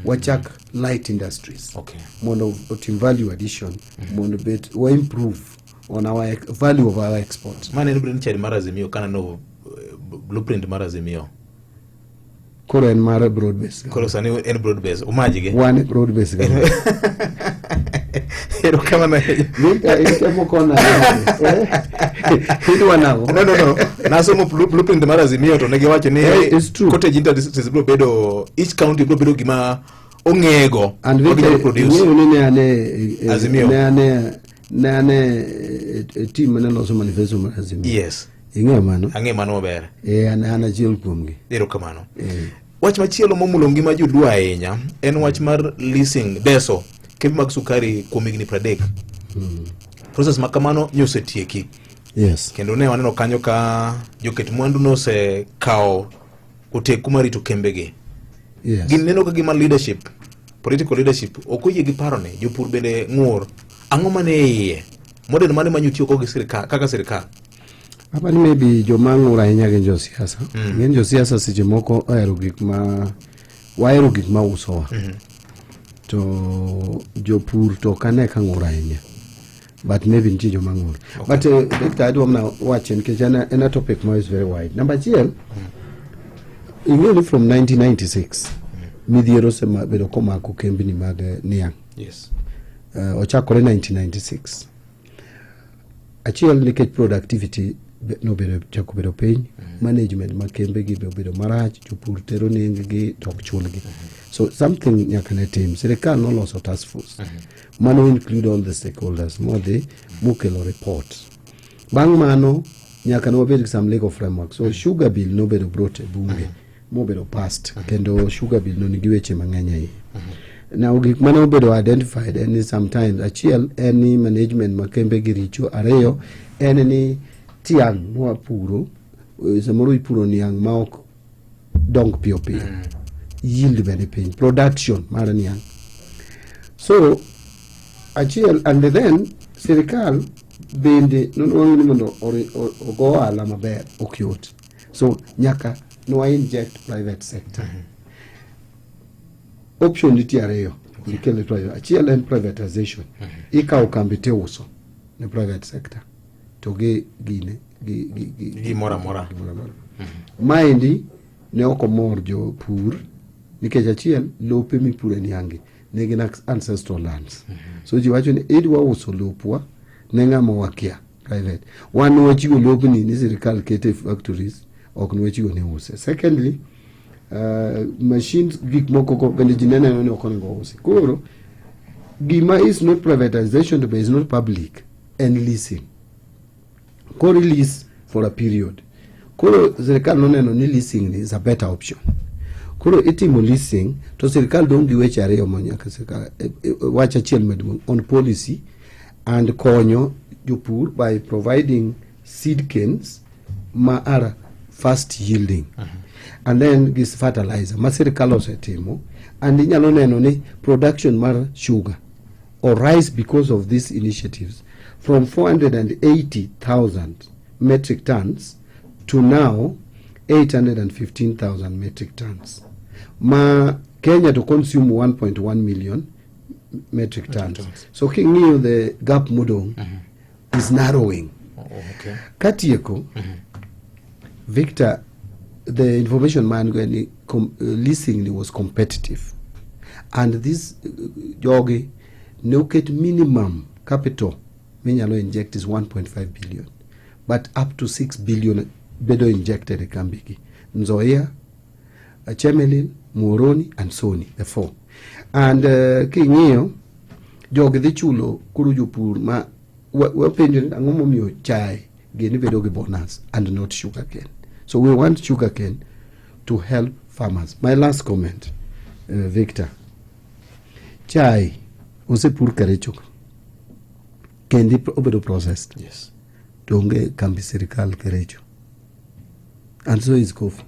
wachak light industries mondo otim value addition mondo bet we improve on our value of our exports. Mane ni chari marazimio kana no blueprint marazimio koro en mara broad base koro sani en broad base umaji ge one broad base ga pero kama na itemo kona hidu wanao no nasomo blueprint marazimio to negi wacho ni cottage industries bro bedo each county bro bedo gima ongego and we can produce ne team na loso manifesto marazimio. Yes, ing'e mano ber ana chiel kuomgi. Ero kamano. Wach machielo momulo ngima jodua ahinya en wach mar leasing deso kembe mag sukari kuom higni 30. Process makamano nyosetieki. Yes. Kendo ne waneno kanyo ka joket mwandu nose kao oteku marito kembegi. Yes. Gin neno ka gima leadership, political leadership okoyie gi parone jopur bende ng'ur ang'o mane iye model mane manyutiyo ko gi sirkal kaka sirkal. Hapa ni maybe joma ng'ura ahinya gin josiasa. Gin josiasa seche moko ohero gik ma usowa. To jopur to kane ka ng'ura ahinya. But maybe nitie joma ng'ur. But Victor adwa mana wache nikech en a topic ma is very wide. Number 1, ing'eni from 1996 midhiero bedo komako kembni mag niang'. Yes. Ochakore 1996. Achiel nikech productivity no chako bedo piny, management ma kembe gi bedo marach, jopur tero nenggi to ok chulgi. So something nyaka ne tim. Sirkal noloso task force. Mano include all the stakeholders mokelo report. Bang' mano nyaka no bed some legal framework. So sugar bill no bedo brought e bunge, bedo passed, kendo sugar bill no nigi weche mang'eny ahinya. Now gik mane obedo identified and sometimes achiel any management ma kembe gi richo, ariyo en ni tiang' moa puro samoro ipuro niang' ma ok dong piyo yield bende piny, production mar niang'. So achiel, and then sirkal bende nonuang'o ni mondo ogo ohala maber ok yot. So nyaka no inject private sector. Option nitie ariyo ikele private. Achiel en privatization. Ikawo kambi te uso ne private sector to gi mora. Maendi ne ok omor jopur nikech achiel lope mipure niangi ne gin ancestral lands. So ji wacho ni idwa uso lopwa ne ng'ama wakia private. Wan wachiwo lopni ni sirkal kete factories, ok nwachiwo ne use. Secondly, machines gik moko bende ji neno ni ok onego usi. Koro gima is not privatization but is not public and leasing. Koro lease for a period. Koro sirkal noneno ni leasing is a better option. Koro itimo leasing to sirkal dong' gi weche ariyo manyaka sirkal wach achiel maduong' on policy and konyo jopur by providing seed canes ma are fast yielding. And then this fertilizer ma sirkal osetimo, and inyalo neno ni production mar sugar or rice because of these initiatives from 480,000 metric tons to now 815,000 metric tons. Ma Kenya to consume 1.1 million metric tons. So king'iyo the gap modong is narrowing. Katieko, Victor, the information man leasing was competitive, and this jogi no get minimum capital minyalo inject is 1.5 billion, but up to 6 billion bedo injected kambigi Nzoia, Chemelil, Muhoroni and Sony, the 4. And king'iyo jogi dhi chulo kuru jopur ma wapenjo ang'o momiyo chai gini bedo gi bonus and not sugar cane. So we want sugarcane to help farmers. My last comment, Victor. Chai osepur kare chok. Kendi obedo processed. Yes. donge kambi sirikal Kericho. And so is coffee.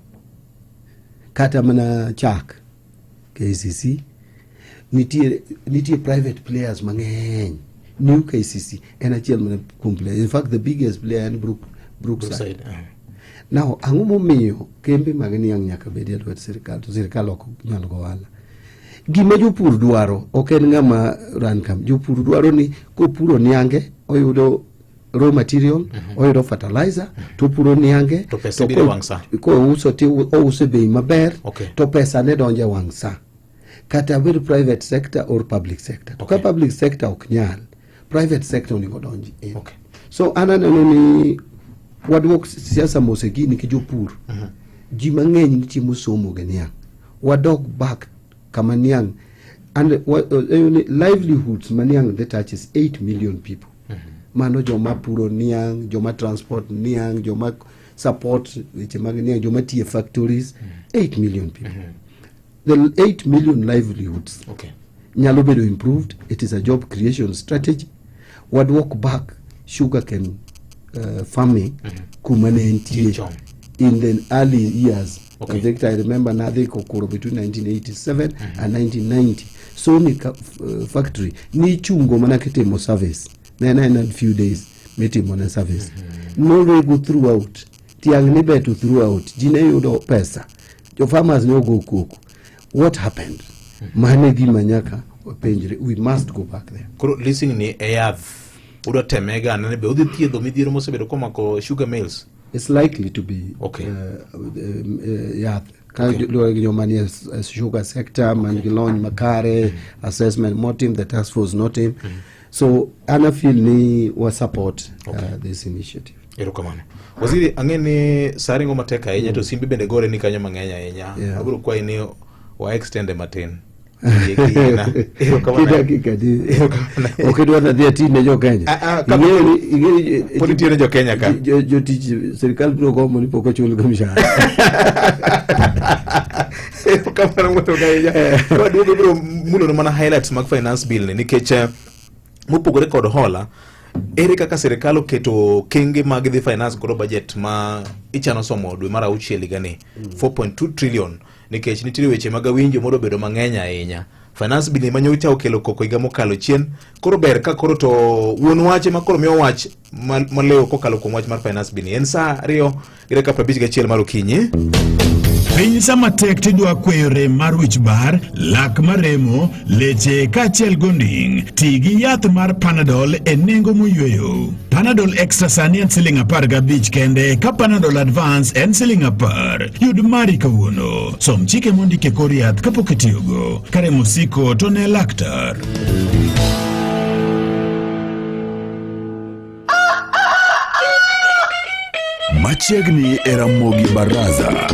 Kata mana chak KCC nitie private players mang'eny. New KCC en achiel mana kuom player. In fact the biggest player en Brookside. Now ang'o momiyo kembe mag niang' nyaka bedie lwet sirikal to sirikal ok nyal go wala. Gima jopur dwaro ok en ng'ama ran kam. Jopur dwaro ni kopuro niange oyudo raw material, oyudo fertilizer, to puro niange, to pesa biro wangsa. Ko uso bei maber, to pesa ne donje wangsa. Kata bir private sector or public sector. To ka public sector ok nyal, private sector onego donji. So ananeno ni wadwok siasa mosegini ki jopur. Ji mang'eny nitie mosomo ge niang'. Wadok back kama niang', and livelihoods maniang' that touches 8 million people. Mano joma puro niang', joma transport niang', joma support weche mag niang', joma tie factories, 8 million people. The 8 million livelihoods nyalo bedo improved. It is a job creation strategy. What walk back sugarcane farming kumane in the early years. I think I remember Nadhi Kokoro between 1987 and 1990. So ni factory ni chungo manakete mo service. Then in a few days meeting on a service. No go throughout. Tiang ni betu throughout. Jine yudo pesa. Your farmers no go cook. What happened? Manegi manyaka penjre. We must go back there. Kuro listening ni eyav. Udo temega nane be udi tiye do midiro mo sebedo koma ko sugar mills. It's likely to be sugar sector, Mangilon, Makare, assessment, motive, the task force, not him. So, Anna feel ni was support this initiative. Erokamano. Waziri, angeni saringo mateka enya to simbi bende gore ni kanyo mangenya enya. Aburo kwa ini wa extend matin. Okidwa na dhia tine jo Kenya. Podi tine jo Kenya ka. Jo tich serikal biro gomo ni poko chul kamishara. Kamara mwoto kaya. Kwa dugo biro mulo no mana highlights mag finance bill ni kecha mupogore kod hola. Ere kaka serikal oketo kenge mag the finance kod budget ma ichano somo dwe mara auchiel gani 4.2 trillion. Nikech nitiere weche mag winjo modo bedo mang'eny ahinya. Finance bill manyocha okelo koko higa mokalo chien. Koro ber ka koro to wuon wache ma koro miyo wach maleo kokalo kuom wach mar finance bill. En saa 2:51 mar okinyi. Piny sama tek tidwa kweyo rem mar wich bar, lak maremo, leche kachiel gonding, tigi yath mar Panadol e nengo moyweyo. Panadol Extra sani en siling 15 kende, ka Panadol Advance en siling 10. Yud mari kawuono. Som chike mondike kor yath kapok itiyogo. Kare mosiko to ne laktar. Machiegni era Mogi Baraza.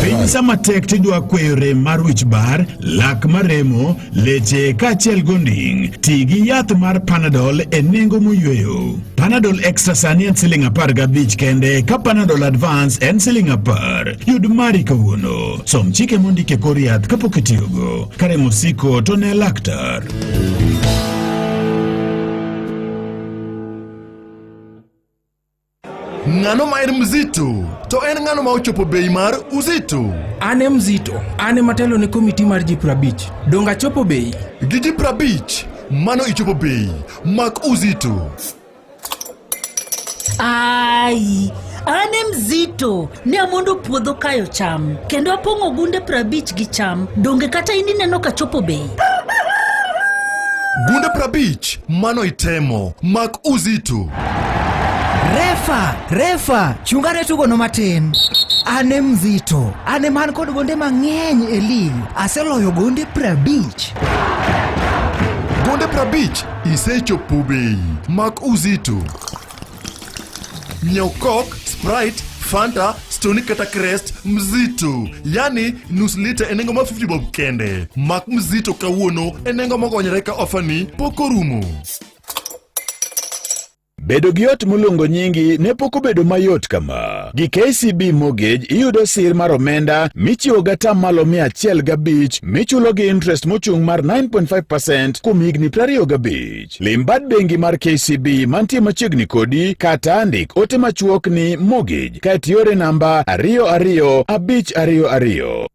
Piny sama tek tidwa kweyo rem mar wich bar, lak maremo, leche kachiel gonding, tigi yath mar Panadol e nengo moyweyo. Panadol Extra sani en siling 15 kende, ka Panadol Advance en siling 10. Yud mari kawuono. Som chike mondike kor yath kapok itiyogo. Kare mosiko to ne laktar. Ng'ano maer mzito, to en ng'ano ma ochopo bei mar uzito. Ane mzito, ane matelo ne komiti mar G50. Donga chopo bei. Gi G50, mano ichopo bei. Mak uzito. Ai, ane mzito, ne amondo puodho kayo cham. Kendo apongo gunde 50 gi cham. Donge kata ini neno ka chopo bei. Gunde 50, mano itemo. Mak uzito. Refa, chungare tugo no matin. Ane mzito, ane man kod gonde mang'eny e lig. Aseloyo gonde 50. Gonde 50, isechopo bei. Mak uzito. Nyau Coke, Sprite, Fanta, Stony kata Crest, mzito. Yani nus lita enengo ma 50 bob kende. Mak mzito kawuono enengo mogonyre ka ofani poko rumo. Bedo gi ot mulungo nyingi ne pok obedo mayot kama. Gi KCB Mortgage iyudo sir mar omenda michiwo gata malo 105 michulo gi interest mochung' mar 9.5% kuom higni 25. Lim bad bengi mar KCB mantie machiegni kodi kata ndik ote machuok ni mortgage kaeto iore namba 22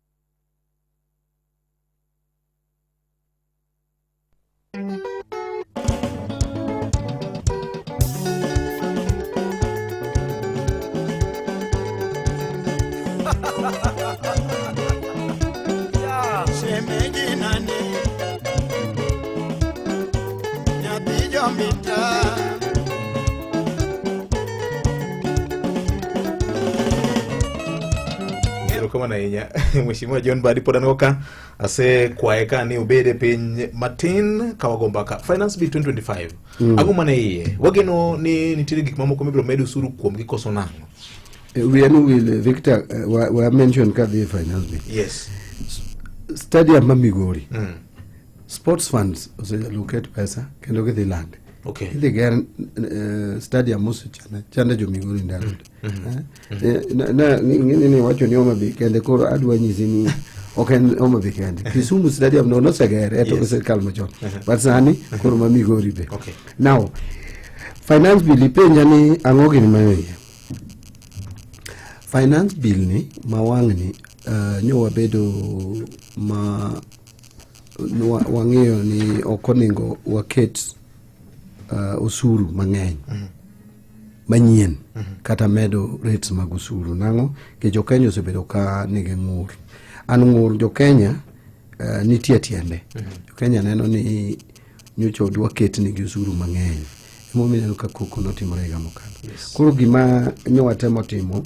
Kama na inya Mheshimiwa John Mbadi pod angoka ase kwaeka ni ubede piny matin kawagombaka Finance Bill 2025 ago mane iye wageno ni nitire gik mamoko mibiro medo usuru kuom gikoso nango. We will Victor we mention ka the Finance Bill. Yes. Stadium Migori. Sports funds locate pesa kendo ke land. Okay. Ile ger stadium musu chana jo Migori ndalo. Na ni wacho ni Homa Bay kende koro adwa nyisi ni oken Homa Bay kende. Kisumu stadium no segere eto serikal machon. But sani koro ma Migori be. Okay. Now Finance Bill ipenja ni angogi ni mayo. Finance Bill ni mawangni nyowa bedo ma wang'eyo ni okoningo waket usuru mang'eny manyien kata medo rates mag usuru nango ke jo Kenya osebedo ka nigi ng'ur. An ng'ur jo Kenya nitie tiende. Jo Kenya neno ni nyocho dwa ket nigi usuru mang'eny. Emomiyo ka koko notimore higa mokalo. Koro gima nyowa temo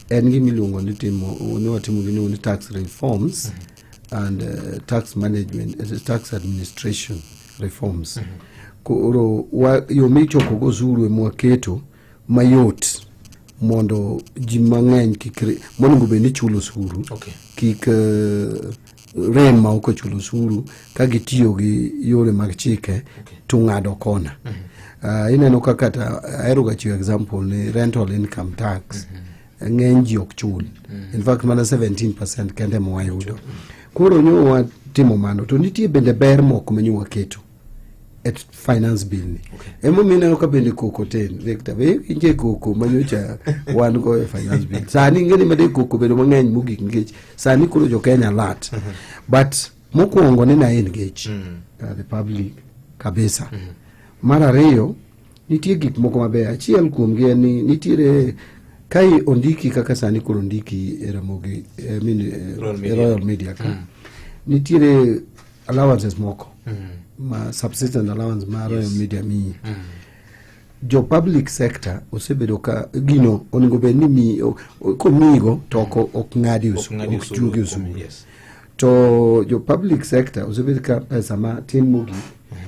en gimiluongo ni timo ni tax reforms and tax management, tax administration reforms. Koro yo michoko go usuru mwaketo mayot mondo ji mang'eny mondo be ni chulo usuru. Okay. Kik rem ma ok chulo usuru ka gitiyo gi yore mag chike to ng'ado kona. Ineno kaka ahero ga chiwo example ni rental income tax. Ng'eny ji ok chul. In fact mana 17% kende mwayudo. Koro nyowa timo mano to nitie bende ber moko manyowa keto et Finance Bill ni. Emo mineno ka bende koko ten Victor be inje koko manyocha wan go e Finance Bill. Sani ngeni made koko bedo mang'eny mogik ngech sani koro jo Kenya lat. But mokuongo ni na engage the public kabisa. Mar ariyo nitie gik moko maber. Achiel kuom gi ni nitiere kai ondiki kaka sani koro ondiki Ramogi Royal Media ka nitiere allowances moko ma subsistence allowance ma Royal Media mi jo public sector osebedo ka gino onego be ni komigo to ok ng'adi usuru. To jo public sector osebedo ka pesa ma tin mogi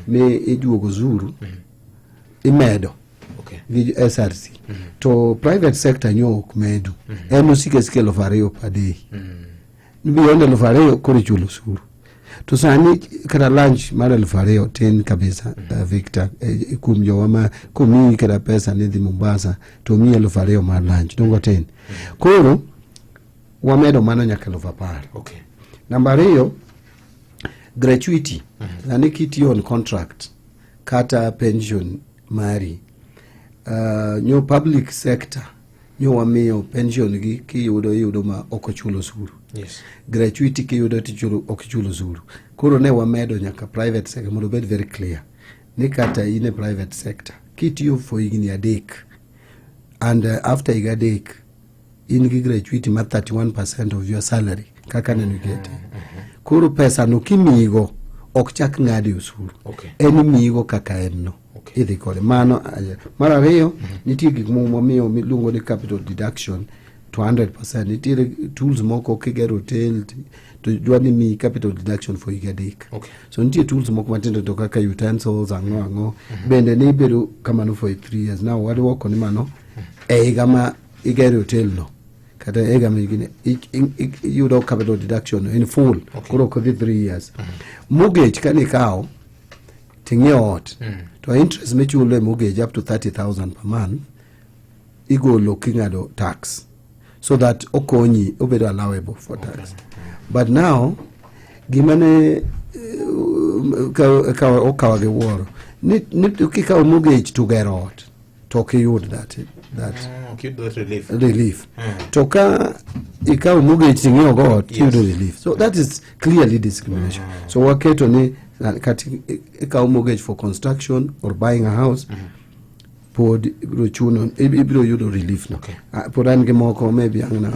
me iduogo usuru imedo gi SRC. To private sector nyok medu. Eno sike 2,000 per day. Beyond 2,000 kore chulo usuru. To sani kada lunch mara 2,000 tin kabisa Victor. Kum jowa ma kumi kada pesa nidhi Mombasa to mi 2,000 mar lunch. Dongo tin. Koro wamedo mana nyaka 10,000. Okay. Namba 2 gratuity. Sani kitiyo on contract kata pension mari. Nyo public sector nyo wamiyo pension gi kiyudo ma okochulo usuru. Yes. Gratuity kiyudo tichulo okochulo usuru. Koro ne wamedo nyaka private sector mondo bed very clear. Ni kata in a private sector kitiyo for higni 3 and after higa 3 in gi gratuity ma 31% of your salary kaka neno gete. Koro pesa no kimigo ok chak ng'adi usuru. En migo kaka en no. Idhi kode mano mar ariyo nitie gik momiyo miluongo ni capital deduction to 100%. Nitie tools moko kigero hotel to dwani mi capital deduction for higa 3. So nitie tools moko matindo to kaka utensils ang'o bende ni bedo kamano for 3 years. Now wadwoko ni mano higa ma igero hotel no kata higa migine yudo capital deduction in full. Koro kodhi 3 years. Mortgage kani kao ting'io ot to interest michulo e mortgage up to 30,000 per month igolo king'ado tax so that okonyi obedo allowable for tax. But now gimane okawa gi wuoro ni kikawo mortgage to get ot to kiyud that relief. To ka ikawo mortgage ting'io got yudo relief. So that is clearly discrimination. So waketo ni kati ikawo mortgage for construction or buying a house pod ibiro chuno ibiro yudo relief no. Pod an gi moko maybe ang'na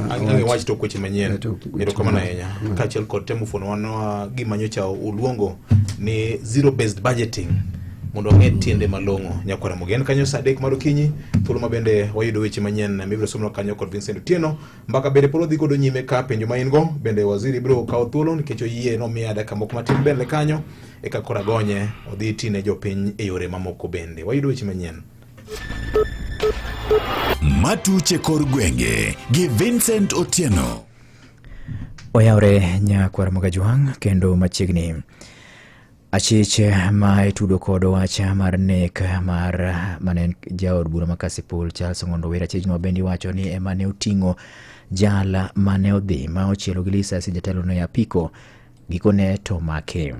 wach to kweche manyien ero kama na enya kachiel kod temo fono wano gima nyocha uluongo ni zero based budgeting mondo ng'e tiende malong'o nyakwara mogen kanyo saa 3 mar okinyi thuolo mabende wayudo weche manyien mibiro somo kanyo kod Vincent Otieno mbaka bende polo dhi godo nyime ka penjo maingo bende waziri biro kawo thuolo nikech oyie no miya dakika moko matin bende kanyo eka kora gonye odhi tine jopiny e yore mamoko bende wayudo weche manyien. Matuche kor gwenge gi Vincent Otieno. Oyawre nyakwara Mogajwang kendo machiegni achich ma itudo kod wach mar nek mar manen jaod bura ma Kasipul Charles Ong'ondo Were. Achijno bendi wacho ni ema ne oting'o jala mane odhi ma ochielo gi lisasi jatelo no apiko gikone to make.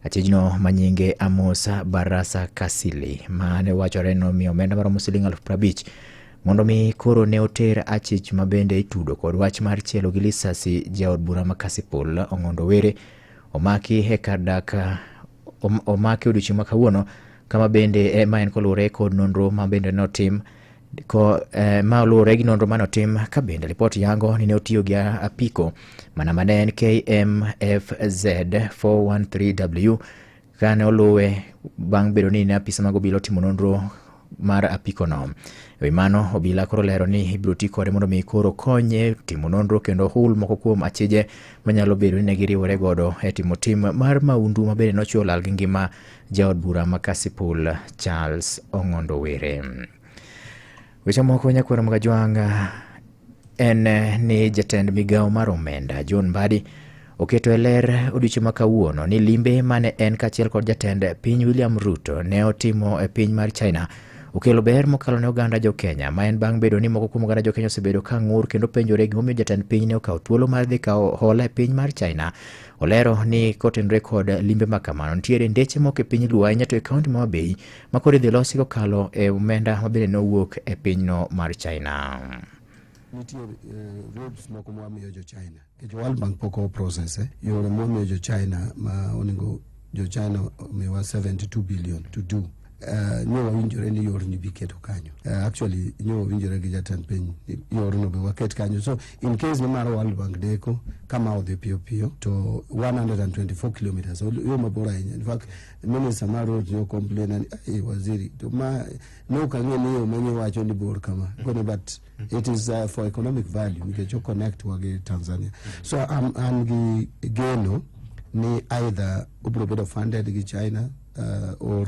Achijno manyinge Amosa Barasa Kasili mane wachore no mi omenda maromo $50,000 mondo mi koro ne oter achich mabende itudo kod wach mar chielo gi lisasi jaod bura ma Kasipul Ong'ondo Were omaki hekadaka omake odiochieng' ma kawuono kama bende ma en kolure kod nonro ma bende notim ko ma olure gi nonro manotim ka bende report yango ni ne otiyo gi apiko mana manen KMFZ 413W kane oluwe bang' bedo ni ne apisa mag obila timo nonro mar apiko no. Ewi mano obila koro lero ni ibiro ti kode mondo mi koro konye timo nonro kendo hul moko kuom achije manyalo bedo ni ne giriwore godo e timo tim mar maundu ma bende nochuo lal gi ngima jaod bura ma Kasipul Charles Ong'ondo Were. Weche moko nyakwara Mogajwang en ni jatend migawo mar omenda John Mbadi oketo e ler odiochieng' ma kawuono ni limbe mane en kachiel kod jatend piny William Ruto ne otimo e piny mar China okelo ber mokalo ne oganda jo Kenya ma en bang' bedo ni moko kuom oganda jo Kenya osebedo ka ng'ur kendo penjore gimomiyo jatend piny ne okawo thuolo mar dhi kawo hola e piny mar China. Olero ni kotenre kod limbe makamano nitiere ndeche moko e piny Luo ahinya to e kaunti ma Homabay ma koro idhi losi kokalo e omenda ma bende nowuok e pinyno mar China. Nitiere roads moko mwamiyo jo China ke jo World Bank poko process yore mwamiyo jo China ma oningo jo China omiwa 72 billion to do. Nyo winjore ni yor ni biketo kanyo. Actually nyo winjore gi jatend piny yor no be waket kanyo. So in case ni maro World Bank deko kama odhi pio pio to 124 kilometers yo mabora hinya. In fact minister maro yo complain and waziri to ma no kange ni yo menye wacho ni bor kama. But it is for economic value because you connect wage Tanzania. So I'm geno ni either ubrobedo funded gi China or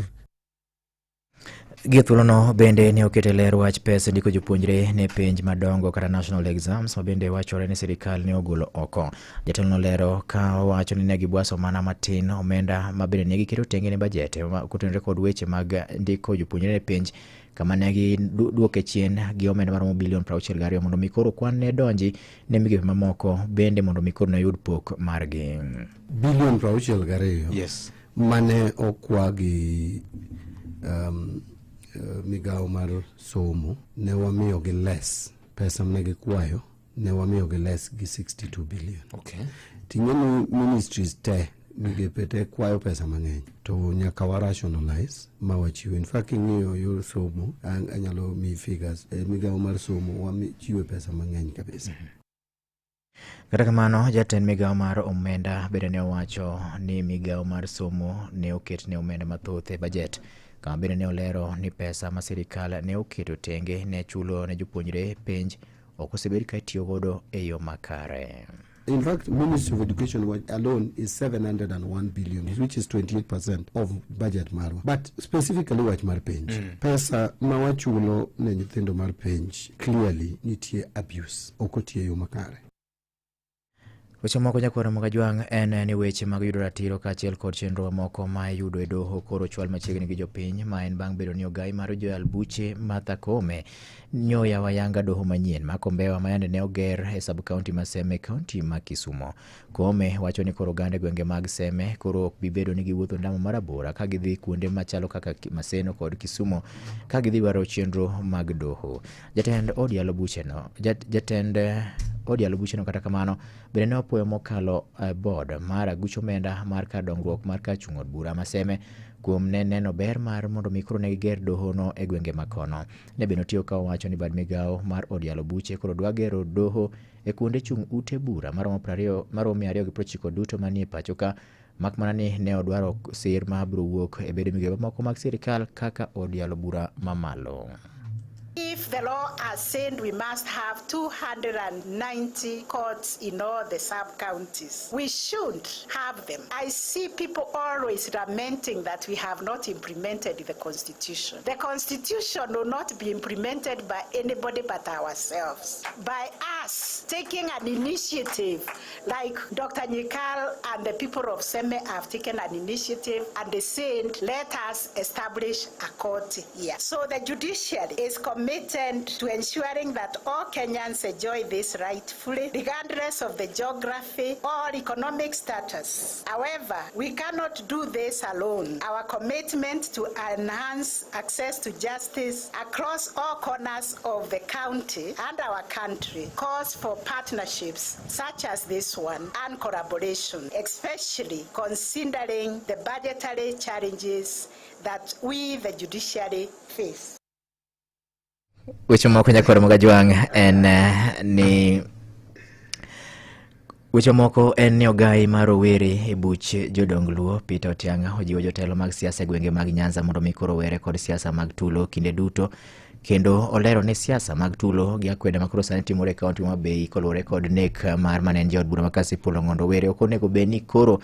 Githulono bende ne okete ler wach pesa ndiko jopuonjre ne penj madongo kata national exams ma bende wachore ni sirikal ne ogolo oko. Jatelo lero ka wacho ni ne gibwaso mana matin omenda ma bende ne giketo tenge ne bajete kotenore kod weche mag ndiko jopuonjre ne penj kama ne giduoke chien gi omenda maromo $62 mondo mikoro kwan ne donji ne migepe mamoko bende mondo mikoro ne yud pok margi. $62 yes mane okwagi migawo mar somo ne wamiyo gi less pesa mane gikwayo ne wamiyo gi less gi 62 billion. Okay. Ting'eni ministries te migepe te kwayo pesa mang'eny to nyaka wa rationalize ma wachiwe. In fact ing'iyo yor somo anyalo mi figures migawo mar somo wachiwe pesa mang'eny kabisa. Kata kamano jatend migawo mar omenda bende ne owacho ni migawo mar somo ne oket ne omenda mathoth e budget. Kama bende ne olero ni pesa ma sirikal ne oketo tenge ne chulo ne jopuonjre penj ok osebed ka itiyo godo e yo makare. In fact, Ministry of Education alone is 701 billion, which is 28% of budget marwa. But specifically wach mar penj. Pesa ma wachulo ne nyithindo mar penj clearly nitie abuse. Ok otiyo yo makare. Weche moko nyakwara mga jwang en ni weche mag yudo ratiro kaachiel kod chenro moko ma yudo e doho koro chwal machiegni gi jopiny ma en bang' bedo ni ogai mar Joel Buche Martha Koome nyoya wayanga doho manyien ma Kombewa ma yande ne oger e sub-county ma Seme County ma Kisumo. Koome wacho ni koro gande gwenge mag Seme koro ok bi bedo ni giwuotho ndamo marabora ka gidhi kuonde machalo kaka Maseno kod Kisumo ka gidhi dwaro chenro mag doho. Jatend Odialo Bucheno kata kamano bende ne opuoyo mokalo board mar aguch omenda mar kar dongruok mar ka chung' od bura ma Seme kuom neno ber mar mondo mi koro ne giger doho no e gwenge makono. Ne bende otiyo ka owacho ni bad migawo mar Odialo Buche koro dwa gero doho e kuonde chung' ute bura maromo 290 duto manie pacho ka, mak mana ni ne odwaro sir ma biro wuok e bedo migawo moko mag sirikal kaka Odialo Bura mamalo. If the law has said we must have 290 courts in all the sub-counties, we should have them. I see people always lamenting that we have not implemented the Constitution. The Constitution will not be implemented by anybody but ourselves. By us taking an initiative, like Dr. Nyikal and the people of Seme have taken an initiative and they said, let us establish a court here. So the judiciary is committed to ensuring that all Kenyans enjoy this right fully, regardless of the geography or economic status. However, we cannot do this alone. Our commitment to enhance access to justice across all corners of the county and our country calls for partnerships such as this one and collaboration, especially considering the budgetary challenges that we, the judiciary, face. Weche moko nyakwara mga jwang en ni ogai mar Owere e buch jodong Luo Peter Otianga ojiwo jotelo mag siasa gwenge mag Nyanza mondo mi koro were kod siasa mag tulo kinde duto, kendo olero ni siasa mag tulo gi akwede makoro sani timore e kaunti ma Bei kolure kod nek mar manen jaod bura makasi Paul Ngondo Owere ok onego bed ni koro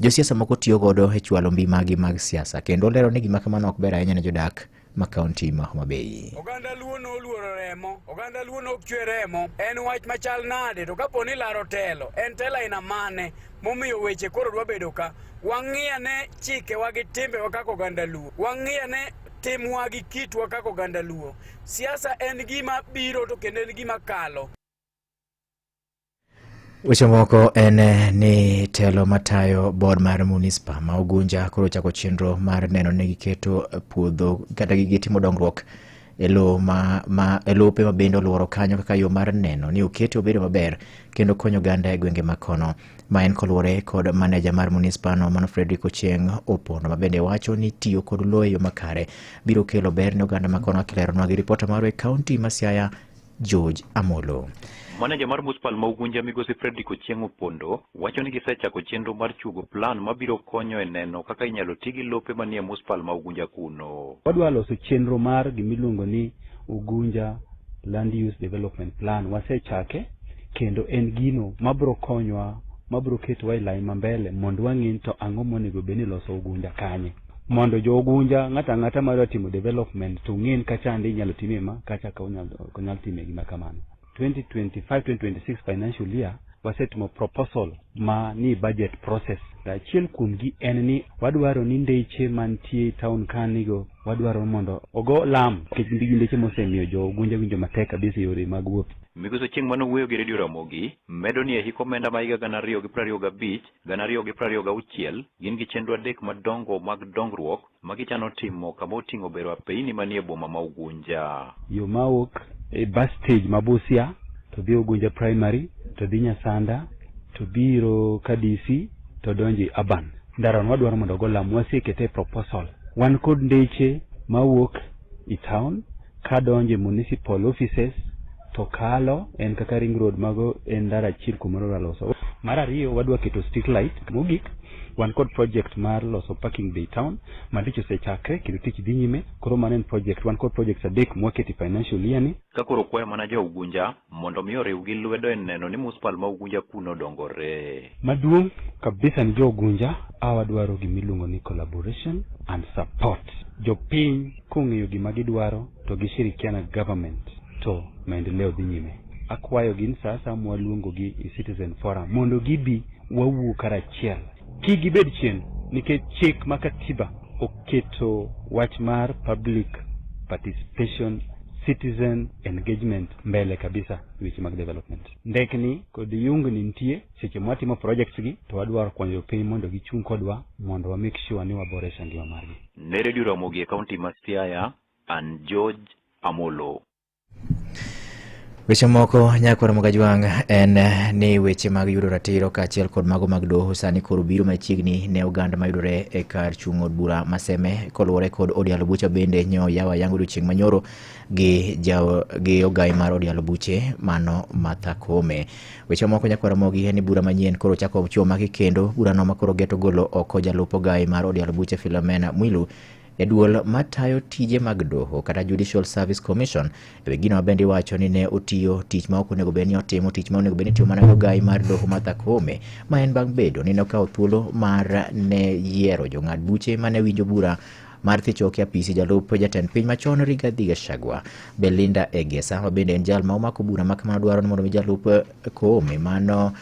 josiasa moko tiyo godo e chwalo mbi magi mag siasa, kendo olero ni gima kamano ok ber ahinya ne jodak ma kaunti ma Homa Bay. Oganda Luo no luoro remo, oganda Luo no chwe remo, en wach machal nade to kapo ni laro telo, en tela ina mane momiyo weche koro dwa bedo ka wang'iya ne chike wa gi timbe wa kaka oganda Luo, wang'iya ne timwa gi kitwa kaka oganda Luo. Siasa en gima biro to kendo en gima kalo. Weche moko en ni telo matayo board mar munispa ma Ugunja koro chako chenro mar neno ni giketo puodho kata gitimo dongruok e lo elope ma bende oluoro kanyo kaka yo mar neno ni okete obedo maber kendo konyo ganda e gwenge makono. Ma en koluwore kod maneja mar munispa no Mano Fredrick Ochieng Opondo ma bende wacho ni tiyo kod lo e yo makare biro kelo ber ne oganda makono. Akilero nwa gi ripota mar e kaunti ma Siaya George Amolo. Manager mar municipal ma Ugunja migosi Fredrick Ochieng Opondo wacho ni gisechako chenro mar chugo plan mabiro konyo e neno kaka inyalo tigi lope manie municipal ma Ugunja kuno. Wadwa loso chenro mar gimiluongo ni Ugunja Land Use Development Plan. Wasechake kendo en gino mabiro konywa, mabiro ketwa e lai mambele mondo wang'e to ang'o monego bed ni loso Ugunja kanye, mondo jo Ugunja ng'ata madwa timo development to ng'en kacha ande inyalo time ma kacha ka onyal time gima kamano. 2025-2026 financial year wasetimo proposal ma ni budget process. Achiel kuom gi en ni wadwaro ni ndeche mantie town kanigo wadwaro mondo ogo lam kech ndeche mosemiyo jo Ugunja winjo matek kabisa yore mag wuoth. Migosi Ochieng mano wuoyo gi Radio Ramogi medo ni e hik omenda ma higa 2025 2026 gin gi chenro adek madongo mag dongruok ma gichano timo kama oting'o bero apeini manie boma ma Ugunja. Yo mawuok e bus stage ma Busia to dhi Ugunja primary to dhi Nyasanda to biro Kadisi to donji Aban. Ndara wadwaro mondo go lam wasekete proposal. Wan kod ndeche mawuok e town ka donje municipal offices to kalo en kaka ring road mago en ndara chir kumoro loso. Mar ariyo wadwa keto street light mogik. Wan kod project mar loso parking bay town ma dicho sechakre kendo tich dhi nyime. Koro manen project wan kod projects adek mwaketi financial year ni. Ka koro kwayo mana jo Ugunja mondo mi oriw gi lwedo e neno ni municipal ma Ugunja kuno dongore. Maduong' kabisa ni jo Ugunja awadwaro gimiluongo ni collaboration and support. Jopiny kong'eyo gima gidwaro to gishirikiana government to maendeleo dhi nyime. akwayo gin sasa mwaluongo gi Citizen Forum mondo gibi wawuo karachiel. Kigibed chien nikech chik makatiba oketo wach mar public participation, citizen engagement mbele kabisa weche mag development. Ndekni kod yungni nitie seche mwatimo projects gi to wadwaro konyo piny mondo gichung kodwa mondo wa make sure ni waboresha ngima margi. Ne Radio Ramogi e kaunti ma Siaya, an George Amolo. Weche moko Nyakwar Mogajwang en ni weche mag yudo ratiro kaachiel kod mago mag doho sani koro biro machiegni ne oganda mayudore e kar chung od bura Maseme koluwore kod Odialo Buche bende nyo yawa yango odiochieng' manyoro gi ogai mar Odialo Buche mano Martha Koome. Weche moko Nyakwar Mogi en ni bura manyien koro chako choma kendo burano makoro geto golo oko jalup ogai mar Odialo Buche Philomena Mwilu Eduol matayo tije mag doho kata Judicial Service Commission e gino bende wacho ni ne otiyo tich ma ok onego beni otimo tich ma onego beni tiyo mana ogai mar doho Martha Koome ma en bang' bedo ni nokawo thuolo mar ne yiero jong'ad buche mane winjo bura mar thichoke apisi jalup jatend piny machon Rigathi Gachagua. Belinda Egesa ma bende en jal ma omako bura makamano dwaro ni mondo mi jalup Koome mano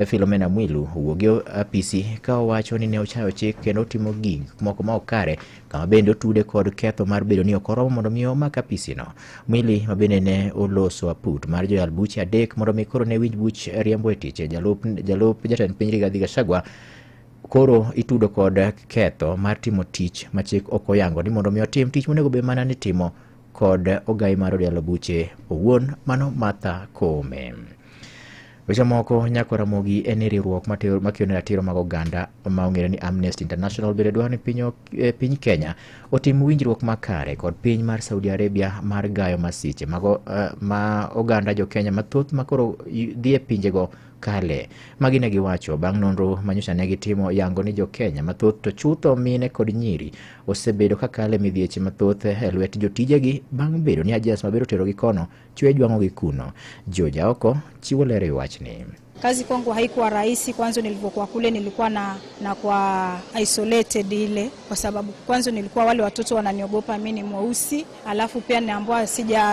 Philomena Mwilu wuogi apisi ka owacho ni ne ochayo chik kendo timo gig moko ma okare kama bende otude kod ketho mar bedo ni okoromo mondo mi omak apisi no. Mwili ma bende ne oloso aput mar joyal buche adek mondo mi koro ne winj buch riembo e tich jalup jatend piny Rigathi Gachagua koro itudo kod ketho mar timo tich ma chik ok oyango ni mondo mi otim tich monego be mana ni timo kod ogai mar Odialo Buche owuon mano Martha Koome. Weche moko Nyakwar Mogi en riwruok makiyone ratiro mag oganda ma ong'ere ni Amnesty International bende dwaro ni piny Kenya otim winjruok makare kod piny mar Saudi Arabia mar gayo masiche ma oganda jo Kenya mathoth makoro dhi e pinjego kale. Magi ne giwacho bang' nonro manyocha ne gitimo yango ni jo Kenya mathoth to chutho mine kod nyiri osebedo kakale midhieche mathoth e lwet jotijegi bang' bedo ni ajas mabedo terogi kono chwe jwang'ogi kuno. Joja oko chiwo lero e wachni. Kazi kwangu haikuwa rahisi. Kwanza nilipokuwa kule nilikuwa na kwa isolated ile, kwa sababu kwanza nilikuwa wale watoto wananiogopa mimi ni mweusi, alafu pia naambiwa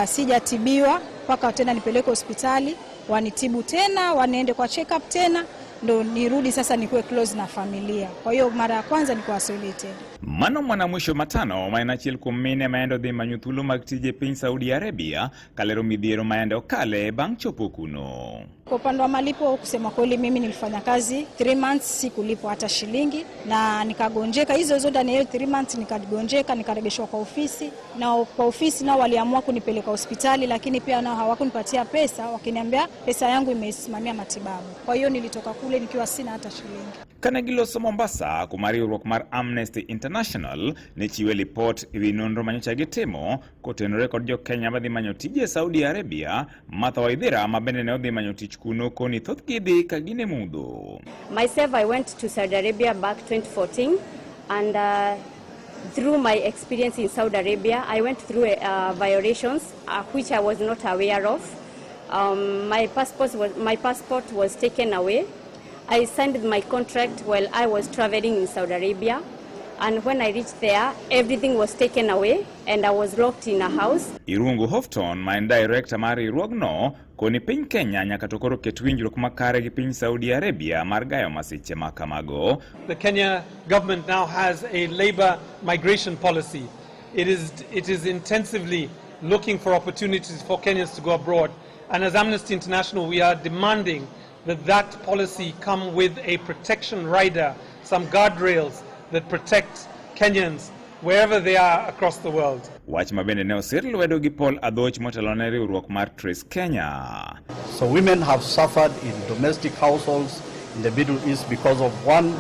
sijatibiwa mpaka tena nipeleke hospitali wanitibu tena waniende kwa check up tena ndo nirudi sasa nikuwe close na familia. Kwa hiyo mara ya kwanza nilikuwa isolated. Mano mwana mwisho matano maena chiel kuom mine maendo dhi manyo thuolo mag tije piny Saudi Arabia kalero midhiero maendo kale bang' chopo kuno. Kwa upande wa malipo kusema kweli mimi nilifanya kazi 3 months sikulipwa hata shilingi na nikagonjeka hizo ndani ya 3 months nikagonjeka nikaregeshwa kwa ofisi na kwa ofisi nao waliamua kunipeleka hospitali lakini pia nao hawakunipatia pesa wakiniambia pesa yangu imesimamia matibabu. Kwa hiyo nilitoka kule nikiwa sina hata shilingi. Kanagiloso Mombasa kumari riwruok mar Amnesty International ne chiwe report ewi nonro manyocha gitimo kotenore kod jo Kenya madhi manyo tije Saudi Arabia. Martha Waithera ma bende ne odhi manyo tich kuno koni thoth gidhi ka gine mudho. Myself, I went to Saudi Arabia back 2014 and through my experience in Saudi Arabia I went through violations which I was not aware of. My passport was taken away. I signed my contract while I was traveling in Saudi Arabia, and when I reached there, everything was taken away and I was locked in a house. Irungu Houghton, my director Mari Ruogno, koni piny Kenya nyaka to koro ket winjruok makare gi piny Saudi Arabia mar gayo masiche makamago. The Kenya government now has a labor migration policy. It is intensively looking for opportunities for Kenyans to go abroad, and as Amnesty International we are demanding that policy come with a protection rider, some guardrails that protect Kenyans wherever they are across the world. Wach mabende ne osir lwedo gi Paul Adhoch motelo ne riwruok mar Trace Kenya. So women have suffered in domestic households in the Middle East because of one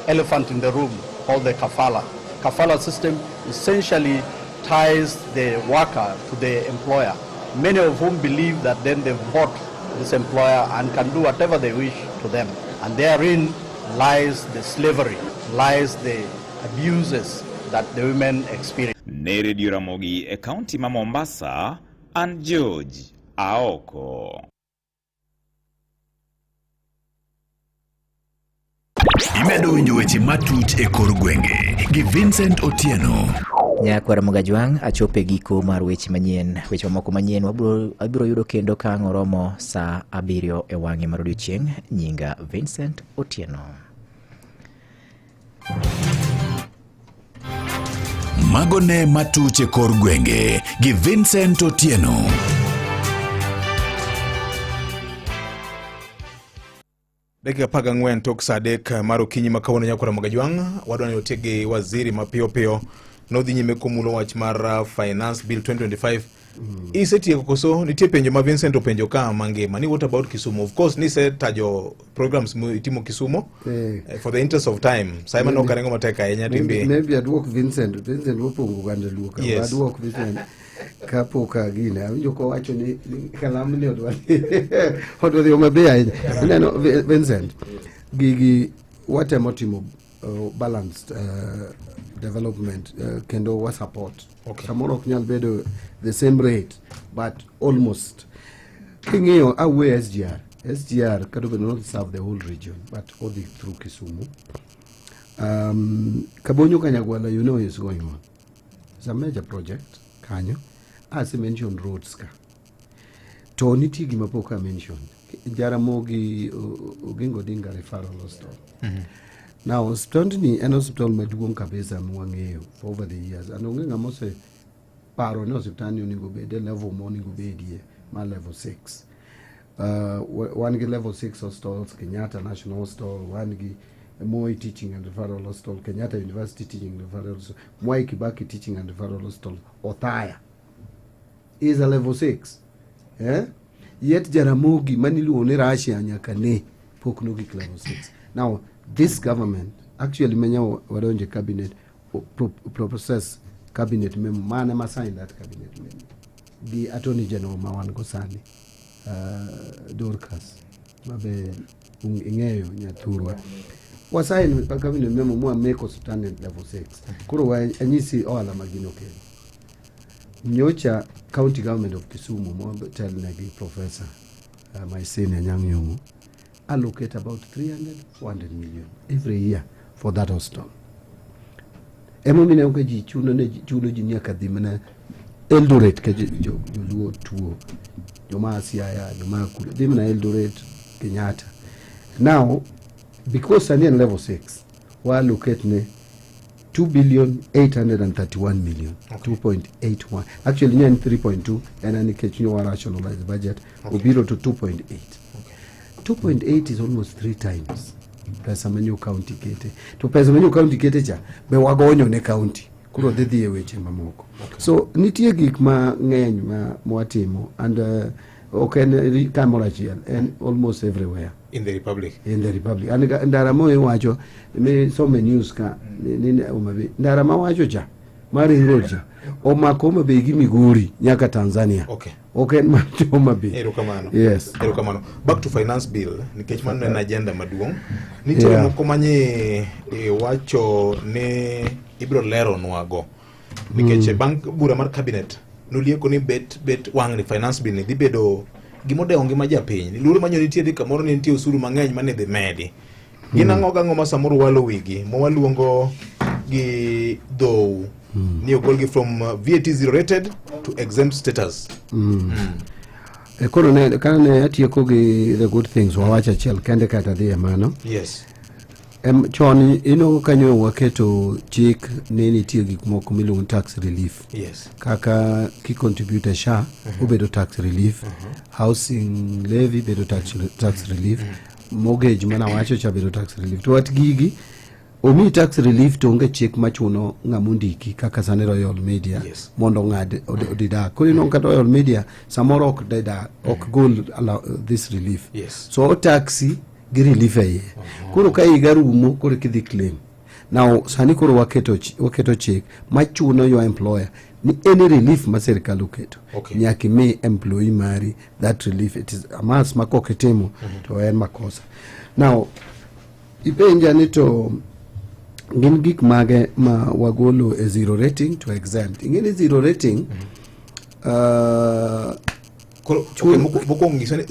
elephant in the room called the kafala. Kafala system essentially ties the worker to the employer, many of whom believe that then they've bought this employer and can do whatever they wish to them. And therein lies the slavery, lies the abuses that the women experience. Ne Radio Ramogi e county ma Mombasa, and George Aoko. Imedo winjo weche matut e kor gwenge gi Vincent Otieno. Nyakwar Mogajwang' achope giko mar weche manyien. Weche mamoko manyien abiro yudo kendo ka ng'oromo saa 7 e wang'e mar odiechieng'. Nyinga Vincent Otieno. Magone matuche kor gwenge gi Vincent Otieno. Dakika 14 tok saa 3 mar okinyi ma kawuono Nyakwar Mogajwang' wadwa ni otegi waziri mapiyo piyo nodhi nyime komulo wach mar Finance Bill 2025. Isetieko koso nitie penjo ma Vincent openjo ka mangima ni what about Kisumu? Of course ni se tajo programs mu itimo Kisumu. For the interest of time Simon okarengo mateka enya timbe. Maybe adwok Vincent wopongo ganda luka. Yes. Adwok Vincent kapo ka gina awinjo ko wacho ni kalam ni odwa odwa maber ahinya. Neno Vincent gigi watemo timo balanced development kendo wa support. Samoro ok nyal bedo the same rate but almost king'eyo away SGR kado bedo not serve the whole region but only through Kisumu. Kabonyo Kanyagwala, you know is going on. It's a major project kanyo. As I mentioned roads ka to nitie gima pok I mentioned Jaramogi Oginga Odinga referral hospital. Now hospital ni en hospital maduong' kabisa mwang'eyo for over the years and onge ng'ama ose paro ni hospital ni onego bed level mo onego bedie ma level 6. One gi level 6 hospitals, Kenyatta National Hospital, one gi Moi Teaching and Referral Hospital, Kenyatta University Teaching and Referral Hospital, Mwai Kibaki Teaching and Referral Hospital, Othaya is a level 6. Yet Jaramogi manilu ne Russia nyaka ne pok no gi level 6. Now this government actually menya wadonje cabinet process cabinet memo mane ma sign that cabinet memo the attorney general Mawan Gosani Dorcas mabe ing'eyo nyathurwa wa sign cabinet memo mo make standard level 6 kuro wa anyisi oala magino kendo nyocha county government of Kisumu mo tell negi professor my senior Nyang' Nyong'o allocate about 400 million every year for that hospital. Emomine uke ji chuno ji nyaka dhi mana Eldoret ke joluo tuo joma Siaya joma kule dhi mana Eldoret Kenyatta. Now because ani level 6 wa allocate ne 2,831 million. 2.81 actually ni 3.2 and ani kechinyo wa rationalized budget ubiro to 2.8. 2.8 is almost 3 times pesa menyo county kete to pesa menyo county kete cha be wagonyo ne county kuro dhidhi e weche mamoko. So nitie gik ma ng'eny ma mwatimo and okay kamora chiel and almost everywhere in the republic and ndaramo iwacho me so many news ka ni umabe ndarama wacho cha mari roja o makoma be gi Migori nyaka Tanzania. Okay ma be erokamano. Yes erokamano. Back to finance bill nikech mano en agenda maduong' nitie moko manye wacho ne ibro lero nwago nikech bank bura mar cabinet nolieko ni bet wang ni finance bill ni dhi bedo gimode onge ma japiny luru manyo nitie dhi kamoro ni nitie usuru mang'eny mane dhi medi ginang'o gang'o ma samoro walo wigi mo waluongo gi though ni ogolgi from VAT zero rated to exempt status. Koro ne kane atieko gi the good things wawacha chiel kende kata dhi mano. Yes. Chon kanyo waketo chik ne nitie gik moko miluongo tax relief. Yes. Kaka ki contributor SHA obedo tax relief, housing levy bedo tax relief, mortgage mana wacho cha bedo tax relief. To at gigi omi tax relief to onge chik machuno ng'amundiki kaka sane Royal Media mondo ng'ad odida. Koro ino kata Royal Media samoro ok dida ok gol this relief. So taxi gi relief ye. Koro ka igarumo koro kidhi claim. Now sani koro waketo chik machuno your employer ni any relief ma serikal oketo nyaki me employee mari that relief. It is a mass makoketimo to en makosa. Now ipenja ni to gin gik mage ma wagolo e zero rating to exempt. Ingeni zero rating moko ngisoni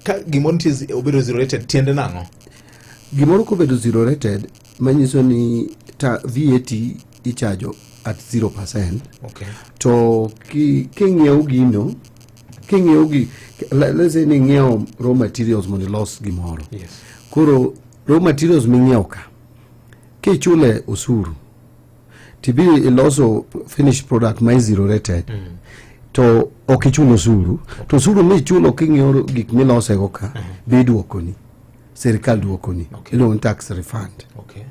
ka gimoro ntie obedo zero rated tiende nang'o? Gimoro ko bedo zero rated manyiso ni VAT ichajo at 0%. Okay. To king'iew gino, let's say ning'iew raw materials mondo los gimoro. Yes. Koro raw materials ming'iew ka, kichule osuru, tibi iloso finished product ma zero rated, to okichulo osuru, to osuru michulo king'iew gik milose go ka, biduokoni. Serikal duokoni. Iluongo tax refund. Okay.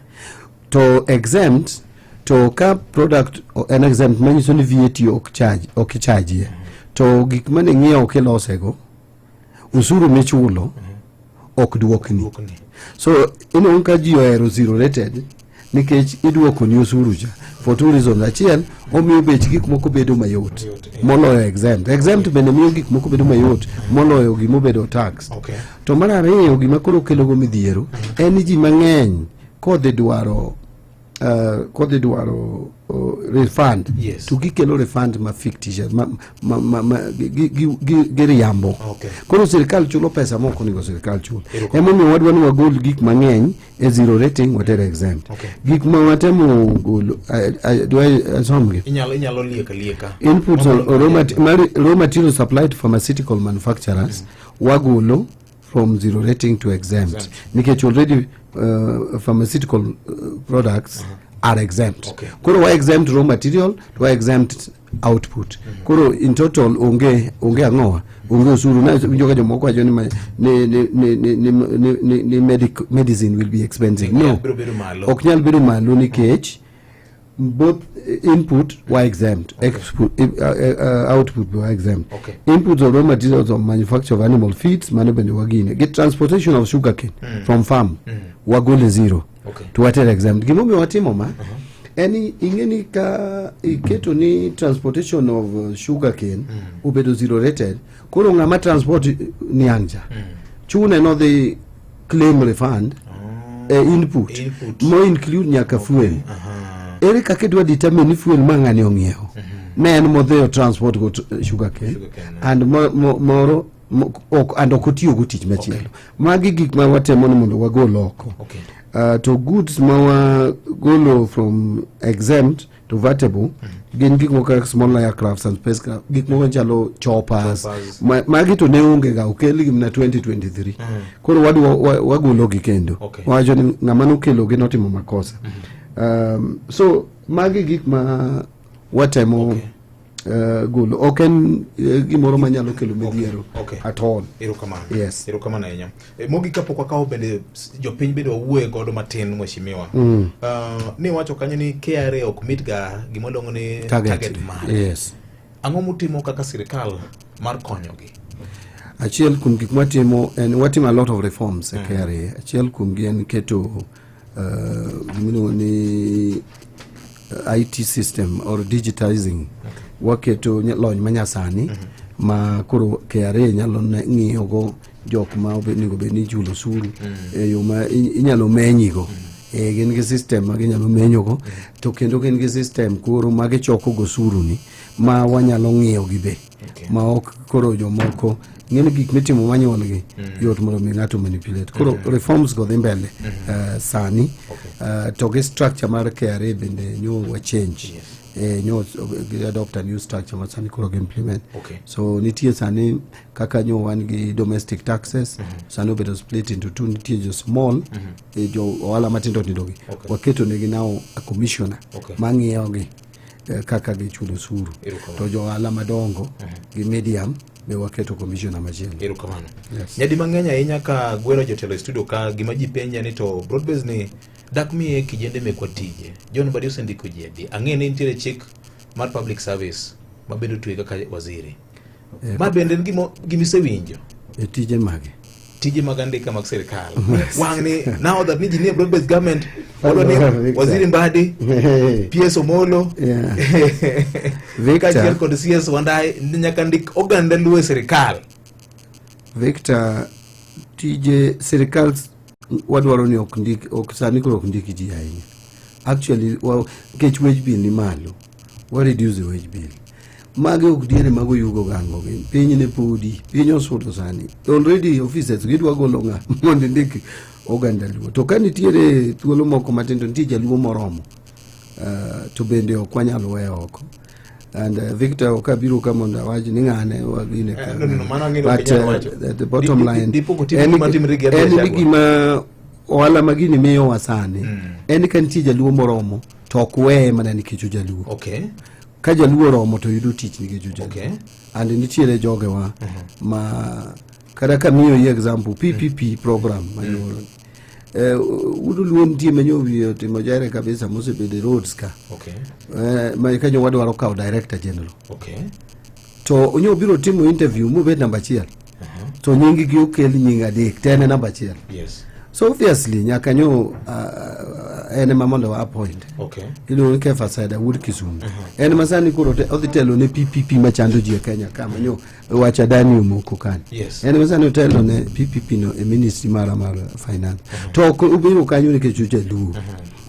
To exempt, to ka product an exempt manyiso ni VAT ok charge. To gik mane ng'iewo kilosego, usuru michulo ok duokni. So ino ka ji ohero zero rated nikech iduokoni usuru cha for two reasons. Achiel, omiyo bech gik moko bedo mayot moloyo exempt. Exempt bende miyo gik moko bedo mayot moloyo gimobedo tax. To mar ariyo, gima koro kelogo midhiero en ji mang'eny kodhi dwaro refund. Yes. To gikelo refund ma fictitious giriambo. Koro sirikal chulo pesa moko nigo sirikal chulo. Emomiyo wadwa ni wagol gik mang'eny e zero rating whatever exempt. Gik ma watemo golo asomgi. Inyalo lieka. Inputs raw materials supplied to pharmaceutical manufacturers wagolo from zero rating to exempt. Nikech already pharmaceutical products are exempt. Koro wa exempt raw material, wa exempt output. Koro in total onge ang'owa, onge usuru na joga jomoko wacho ni medicine will be expensive. No. Ok nyal bedo malo nikech both input were exempt, output were exempt. Inputs of raw materials of manufacture of animal feeds, mano bende wagine. Get transportation of sugarcane from farm, wagole zero. To whatever exempt. Gimomiyo watimo ma, eni ingeni ka iketo ni transportation of sugarcane ubedo zero rated, koro ng'ama transport ni anja. Chune no the claim refund input. Mo include nyaka fuel. Ere kaka dwa determine ni fuel mang'ani ong'iewo. Ne en modheyo transport go sugarcane and moro and okotiyo go tich machielo. Magi gik ma watemo ni mondo wagol oko. To goods ma wagolo from exempt to vatable, gin gik moko small aircrafts and spacecraft, gik moko chalo choppers. Magi to ne onge ga okelgi na 2023. Koro wagolo gi kendo. Wacho ni ng'ama nokelo gi notimo makosa. So magi gik ma watemo golo. Oken gimoro manyalo kelo midhiero at all. Yes. Erokamano ahinya. Mogi kapok wakawo bende jopiny bedo wawuoye godo matin mheshimiwa. Ni wacho kanyo ni KRA ok mitga gimoluongo ni target mare. Yes. Ang'o mutimo kaka sirikal mar konyogi? Achiel kuom gik watimo en watimo a lot of reforms e KRA. Achiel kuom gi en keto gimiluongo ni IT system or digitizing. Waketo lony manyasani ma koro KRA nyalo ng'iyo go jok ma onego bed ni chulo osuru e yo ma inyalo menyigo. Gin gi system ma ginyalo menyogo, to kendo gin gi system koro ma gichoko go osuru ni ma wanyalo ng'iyo gi be. Ma ok koro jomoko ng'eni gik mitimo manyuolgi yot mondo mi ng'ato manipulate. Koro reforms go dhi mbele sani. To gi structure mar KRA bende nyo change. Nyo adopt a new structure ma sani koro implement. So nitie sani kaka nyo wan gi domestic taxes, sani obedo split into two. Nitie jo small, jo ohala matindo tindogi. Waketo negi now a commissioner ma ng'iyogi kaka gichulo osuru. To jo ohala madongo gi medium be waketo commissioner machielo. Erokamano. Nyadi mang'eny ahinya ka gwelo jotelo studio ka gima ji penja ni to broadbase ni dak miye kijende mekwa tije. John Mbadi osendiko jedi. Ang'e ni nitiere chik mar public service ma bedo tuwe kaka waziri. Ma bende gimisewinjo. Tije mage. Tije magandika mag serikal. Wang'ni now that ni jinie broadbase government olo ni waziri Mbadi, PS Omolo, Victor kod CS Wandai nyaka ndik oganda luwe serikal. Victor, tije serikal wadwaro ni ok sani koro ok ndiki ji ahinya. Actually, kech wage bill ni malo. Wa reduce the wage bill. Mage ok diere mago yugo gango gi. Piny ne podi, piny osudo sani. Already offices gidwa golo ng'a mondo ndiki oganda luo. To ka nitiere thuolo moko matindo nitie jaluo moromo to bende okwanyalo weyo oko. And Victor okabiro kama ndawaji ni ngane wagine but the bottom line en gima wala magini miyo wasani en kantie jaluo moromo to okwe mana nikech jaluo. Okay. Ka jaluo romo to yudo tich nikech jaluo. Okay. And nitiere jogewa ma kada ka miyo ye example PPP program manyo udu luon tie manyo wiyo timo jare kabisa mosebede roads ka. Okay. Ma kanyo wadwaro kaw director general. Okay. To onyo biro timo interview mo bet number 1. To nyingi gi okel nyinga adek tene number 1. Yes. So obviously nyaka nyo ene mamondo appoint. Okay. Ilo ke fasada wood Kisumu. Ene masani kuro odhitelo ne PPP machando ji e Kenya kama nyo wacha Dani moko kan. Yes. Ene masani otelo ne PPP no e ministry mara finance. To ubiro kanyo ne kechuche du.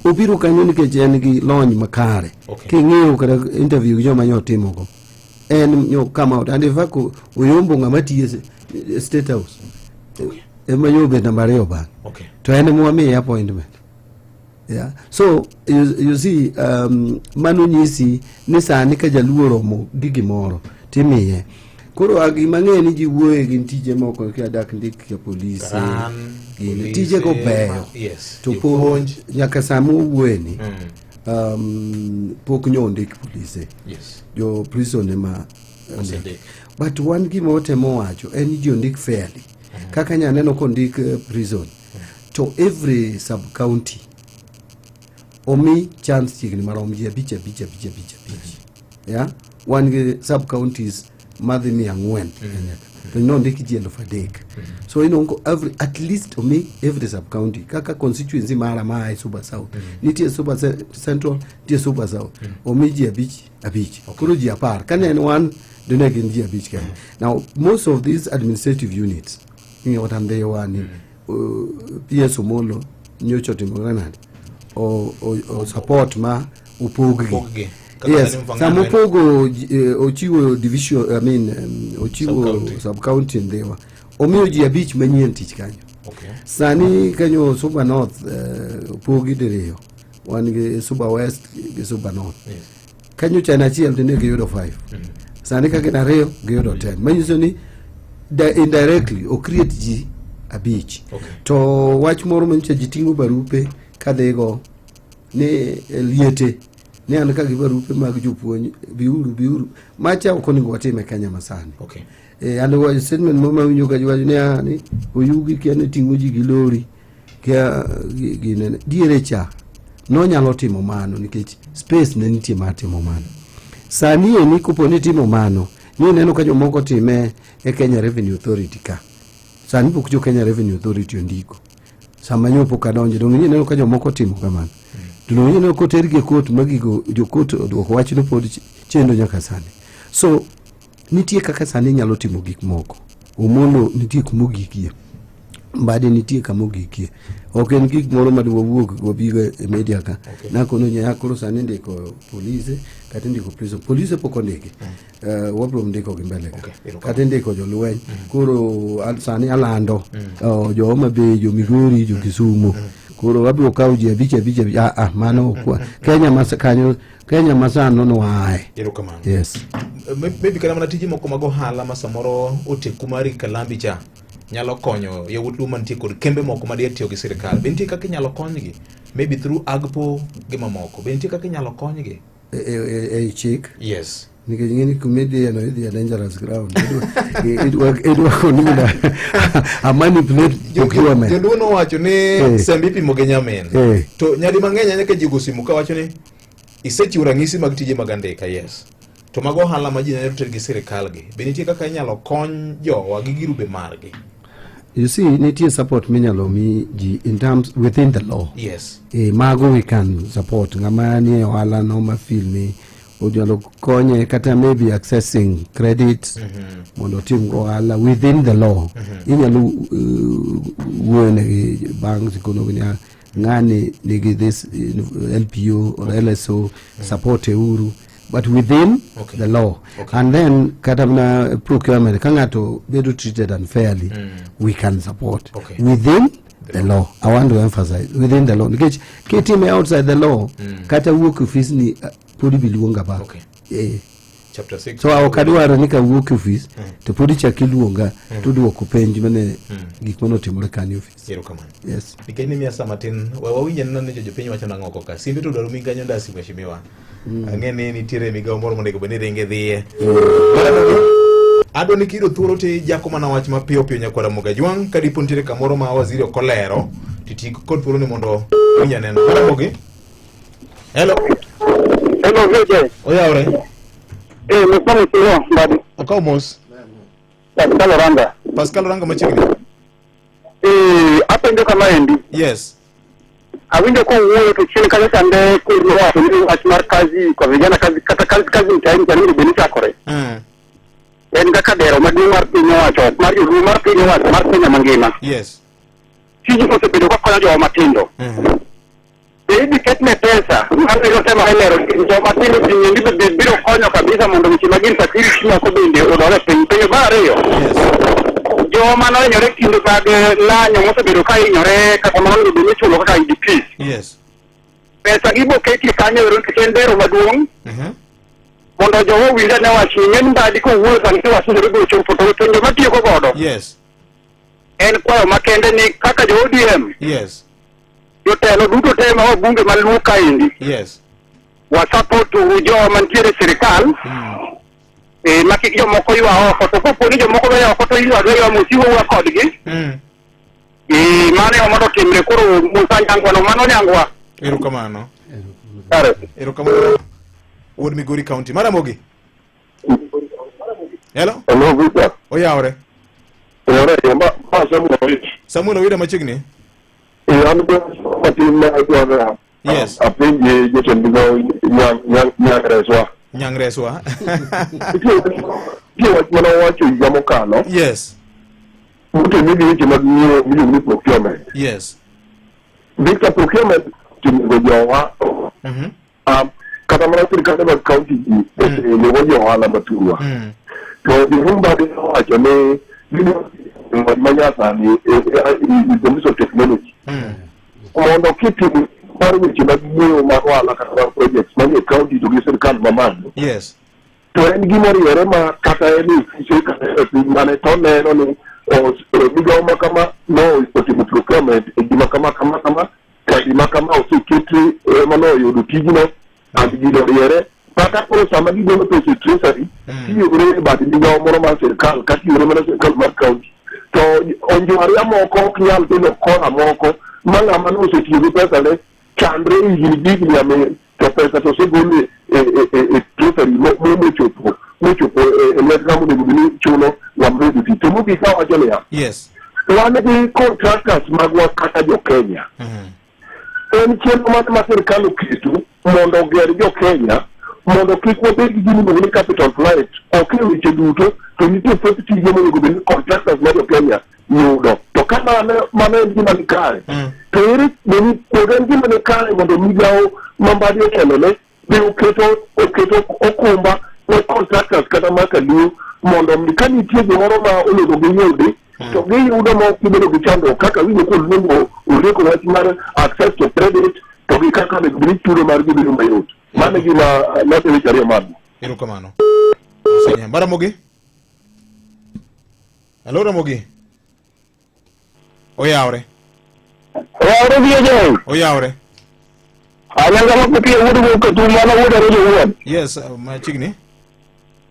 Ubiro kanyo ne keche en gi lony makare. King'eyo kada interview gi joma nyo timo go. En nyo kama out and vako uyombo ngamati State House. Ema yo be number 2 ba. Okay. To ene mwami appointment. Yeah. So you see manu nyisi ni sani ka jaluo romo gigi moro timiye. Koro agi mang'eni ji wuoye gin tije moko ka dak ndik ya polisi. Gin tije go beyo. Yes. To ponj nyaka samu wuweni. Pok nyondik polisi. Yes. Jo prison ema. But one gima otemo wacho en ji ondik fairly. Kaka nyaneno kondik prison to every sub county omi chance chigni marom ji abich. Yeah, one sub counties madhi 400 to no ndiki ji 3,000. So at least omi every sub county kaka constituency mara ma Suba South nitie Suba Central nitie Suba South omi ji abich kuro ji 10 kanen one donegin ji abich kan. Now most of these administrative units watande wani PS Omolo nyocho timoganani o support ma upogi. Yes, some upogo ochiwo division ochiwo sub county ndewa omiyo ji abich manyien tich kanyo. Okay. Sani kanyo Suba North upogi diriyo wan gi Suba West gi Suba North. Yes. Kanyo chana chiel tene gi yudo 5. Sani kaka nariyo gi yudo 10. Manyiso ni indirectly o create ji abich. Okay. To wach moro manche jitingo barupe kadego ne liete ne an ka gi barupe mag jopuonj biuru macha okonigo watime Kenya masani. Okay. And was statement mama winyo ka jwa ne ani oyugi kene tingo ji gi lori ka gine diere cha no nyalo timo mano nikech space ne nitie matimo mano. Sani eni koponi timo mano ni neno ka jomoko time e Kenya Revenue Authority ka. Sani pok jo Kenya Revenue Authority ondiko. Sama nyopo kadonje donge ni neno ka jomoko timo kamano. Duno ni neno ko terige court magigo jo court odwoko wach no pod chendo nyaka sani. So nitie kaka sani nyalo timo gik moko. Omolo nitie kumogikie. Mbade nitie kamogikie. Ok en gik moro maduowuok go biga e media ka. Na kono nya koro sani ndiko police kata ndiko prison. Police poko ndike. Wabro ndiko gimbele ka. Kata ndiko jolweny. Koro sani alando. Jo Homa Bay, jo Migori, jo Kisumu. Koro wabro kawo ji abich. Mano kwa. Kenya masano no wae. Yes. Maybe kana manatiji moko mago hala masamoro oteku mari Kalambi cha nyalo konyo yawuot mantie kod kembe moko ma tiyo gi sirkal. Bentie kaka nyalo konygi maybe through Agpo gi mamoko. Bentie kaka nyalo konygi chick. Yes. Nikech ngeni comedian no idhi a dangerous ground. It work on a manipulate procurement. Joduo no wacho ni sembi pimo gi nyamin. To nyadi mang'eny nyaka jigo simu ka wacho ni isechiwo ranyisi mag tije mag andika. Yes. To mago hala ma ji nyalo ter gi sirkal gi. Bentie kaka inyalo kony jowa gi girube margi. You see, nitie support minyalo mi ji in terms within the law. Yes. Mago we can support. Ngama ni wala no ma feel ni onyalo konye kata maybe accessing credit mondo tim go ala within the law. Inyalo wuone banks economy ngani nigi this LPO or LSO support euru. But within the law. And then katamna procurement kangato bedo treated unfairly we can support within the law. I want to emphasize within the law. Because kitime outside the law, kata wuok office ni podi biluonga ba. Okay. Chapter 6. So awakadwaro ni ka wuok office to podi chakiluonga to duoko penj mane gik mano timore kan office. Yero kamano. Yes. Nikeni mia samatin wawinja nane jopiny wacho nang'o koka. Simbe to dwaro miganyo ndasi mheshimiwa. Ang'eni nitiere migao moro monego bed ni ringe dhiye. Adoni kiro thuolo te jako mana wach mapiyo piyo nyakwara Mogajwang kadipo nitiere kamoro ma waziri okolero titik kod thuolo ni mondo winya neno. Mogi. Hello. Hello, Vijay. Oyaore. Mfano sio mbadi. Akao mos. Pascal Oranga. Pascal Oranga machiegni. Hapa ndio kama endi. Yes. Awinjo kwa uwe tuchini kaza sande kuwa watu kazi kwa vijana kazi mtaini kwa nini benita kore. En kaka dero maduong' mar piny owacho mar joluo mar piny owacho mar Kenya mangima. Yes. Tiji osebedo ka konyo joma matindo. Ibi ketne pesa mar biro tema helero joma matindo piny biro konyo kabisa mondo weche magin security moko bende odore piny mar ariyo. Joma nohinyore kinde mag lanyo mosebedo ka hinyore kata mondo bende chulo kaka IDP. Yes. Pesa gibo keti kanyo en dero maduong'. Mondo jowo winja ne wachi ng'en mbadi ko wuoyo kan ke wachi ndoro gocho foto to joma tiyo godo. Yes. En kwayo makende ni kaka jo ODM. Yes. Jotelo duto te ma bunge maluo kaendi. Yes. Wa support jo mantiere sirikal. Maki jomoko ywa oko to kopo ni jomoko weyo oko to ywa musiwo wa kodgi. Mane omondo timre koro Musa Nyangwa mano Nyangwa. Erokamano. Erokamano. Wood Migori County. Maramogi. Hello? Hello, Vita. Oyaore. Samuel Owida machiegni. Yes. Nyangreswa. Yes. Yes. Victor procurement tumegojowa. Kata mana serikali ma county ni wojo hala maturwa. To dimba de wacho ne manyasa ni the technology. Mondo kitu par weche mag ng'eyo mag ohala kata projects manie county to gi sirkal mamalo. Yes. To en gimoro yore ma kata en mane to neno ni migao ma kama no otimo procurement gima kama gima kama oseketi mano yudo tijno agilo yere kata koro sama gigolo pesa treasury tiyore bad migao moro mar sirkal kata yore mar sirkal mar county to onjwaria moko ok nyal timo kora moko mang'ama no osetiyo gi pesa ne chandre higni digni ame to pesa to segolo e treasury mochopo e lwet ng'ama onego bed ni chulo wamredo ti to mogik ka wacho niya wan gi contractors magwa kata jo Kenya en chenro mane ma sirkal oketo mondo oger jo Kenya mondo kik wabed gi gini ni capital flight ok e weche duto to nitie pesa tije monego bed ni contractors ma jo Kenya yudo to kama mano en gima ni kare to ere beni en gima ni kare mondo migao mambadi otelone be oketo okumba ne contractors kata makaluo mondo ka nitie gimoro ma onego giyudi to giyudo ma ok gibedo gi chandruok kaka winjo kod nengo orieko wach mar access to credit to gi kaka onego bed ni chudo mar gibedo mayot. Mano gima note weche ariyo mago. Erokamano. Maramogi. Hello Ramogi. Oyaore. Oyaore Vijay. Oyaore. Anyanga makupi wudu ko tumana wudu rojo wuon. Yes, machiegni.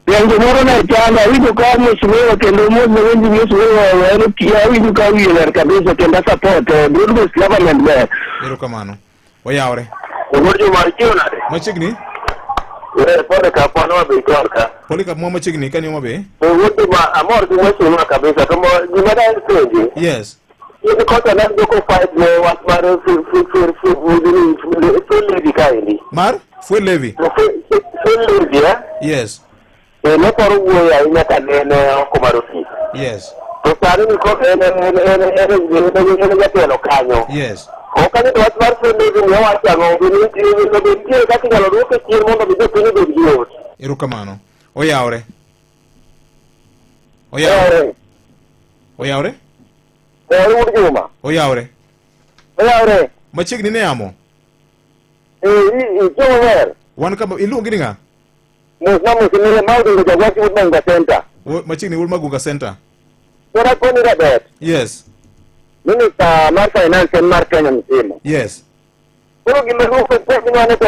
Yango moro na changa widu ka mheshimiwa kendo mmoja wengi mheshimiwa wa pia widu ka wiyo kabisa kenda support broadcast government there. Erokamano. Oyaore. Ogojo markiona. Machiegni. Pole ka pano mabe korka. Pole ka mwa machiegni kani mabe. Wudu ma amor gi mheshimiwa kabisa kama gimada seje. Yes. Ini kota na doko fight me wat maro full levy kaini. Mar? Full levy? Full levy, yeah? Yes. No paro wo ya ina kanene komaro fi. Yes. To sari ni ko ene gatelo kanyo. Yes. O kanyo to wat mar full levy no wacha ngo ni ka tingalo duke kir mondo bido pini do giot. Erokamano. Oyaore. Oyaore. Oyaore? Wudu Juma. Oyaore. Oyaore. Machiegni ne amo. Jower. Wan kama iluongi nga? Musna musimile maudu jagwati Magunga Center. Machiegni Magunga Center. Kora koni rabet. Yes. Minister mar finance mar Kenya mzima. Yes. Kuro gimeruko kwa nito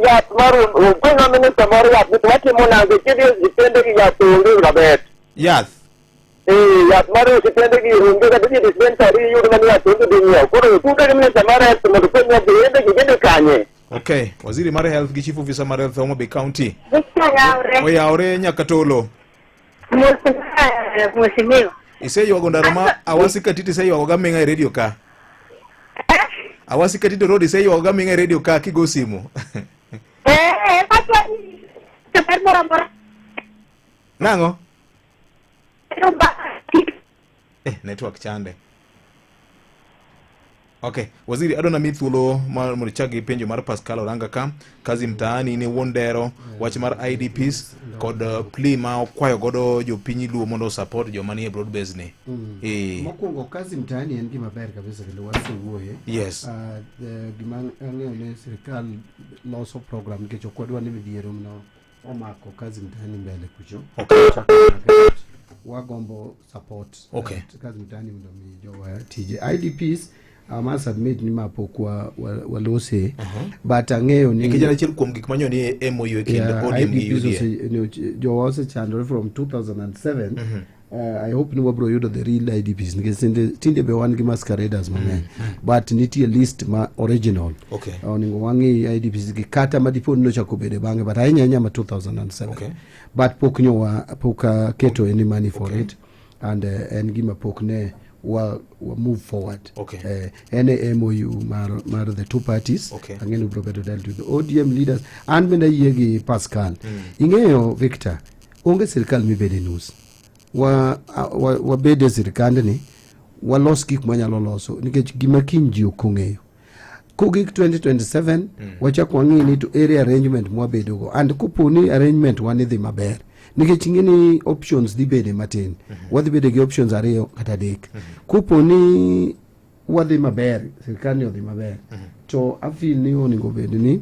ya maru kwa minister mar ya bitwati mona ngekidi dipende ki ya tungi rabet. Yes. Ya maru dipende ki rungi ka didi dispensary yudu mani ya tungi dunia. Kuro kuka minister mar ya tumodu kwenye gende kanye. Okay, waziri mar health gi chief officer mar health Homa Bay County. Oyaore Nyakatolo. Mheshimiwa. Iseywago ndaro ma Awasi Katiti iseywago ga minga e radio ka. Awasi Katiti road iseywago ga minga e radio ka kigo simu. Nango? Network chande. Okay, waziri adona mithulo mar chagi penjo mar Pascal Oranga ka kazi mtaani ni wondero wach mar IDPs kod plea ma okwayo godo jopiny luo mondo support joma ni e broad base ni. Mokwongo kazi mtaani en gima ber kabisa kendo wasewuoye. Yes. Gima ang'eyo ne sirikal loso program nikech okwadwa ni midhiero mno omako kazi mtaani mbele kucho. Okay. Wagombo support. Okay. Kazi mtaani mondo mi jowa tije. IDPs ama submit ni mapo kwa walose but ang'eyo ni kijana chiel kuom gik manyo ni MOU e kind ODM gi UDA jo wase chandore from 2007 I hope ni wabro yudo the real IDPs nikech tinde be wan gi masqueraders mang'eny but nitie list ma original oningo wangi IDPs gi kata madipo no chako bede bange but ahinya ma 2007 but pok keto any money for it and en gima pok ne wa move forward. Any MOU mar the two parties. Ang'eni bro bedo dealt with the ODM leaders and benda yegi Pascal. Ing'eyo Victor, onge sirikal mi bede nus. Wa bede sirikande ni wa los gik manyalo loso nikech gima kinji okong'eyo. Kugik 2027 wachak wang'i ni to area arrangement mwa bedo go and kuponi arrangement wanidhi maber. Nikech ngini options di bede matin. Wadhi bede gi options ariyo kata adek. Kupo ni wadhi maber, sirikal ni odhi maber. To I feel ni oningo bede ni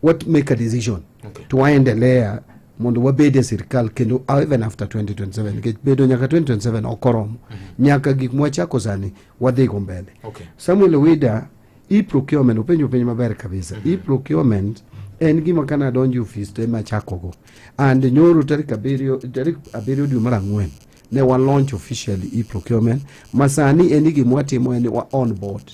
what make a decision to waendelea mondo wabede sirikal kendo even after 2027 nikech bedo nyaka 2027 okoromo. Nyaka gik mwachako sani wadhi go mbele. Samuel Wida procurement openjo maber kabisa. Procurement en gima kana donjo office to ema chakogo and nyoro tarik abiriyo dwe mar ang'wen ne wa launch officially procurement masani en gima watimo en wa on board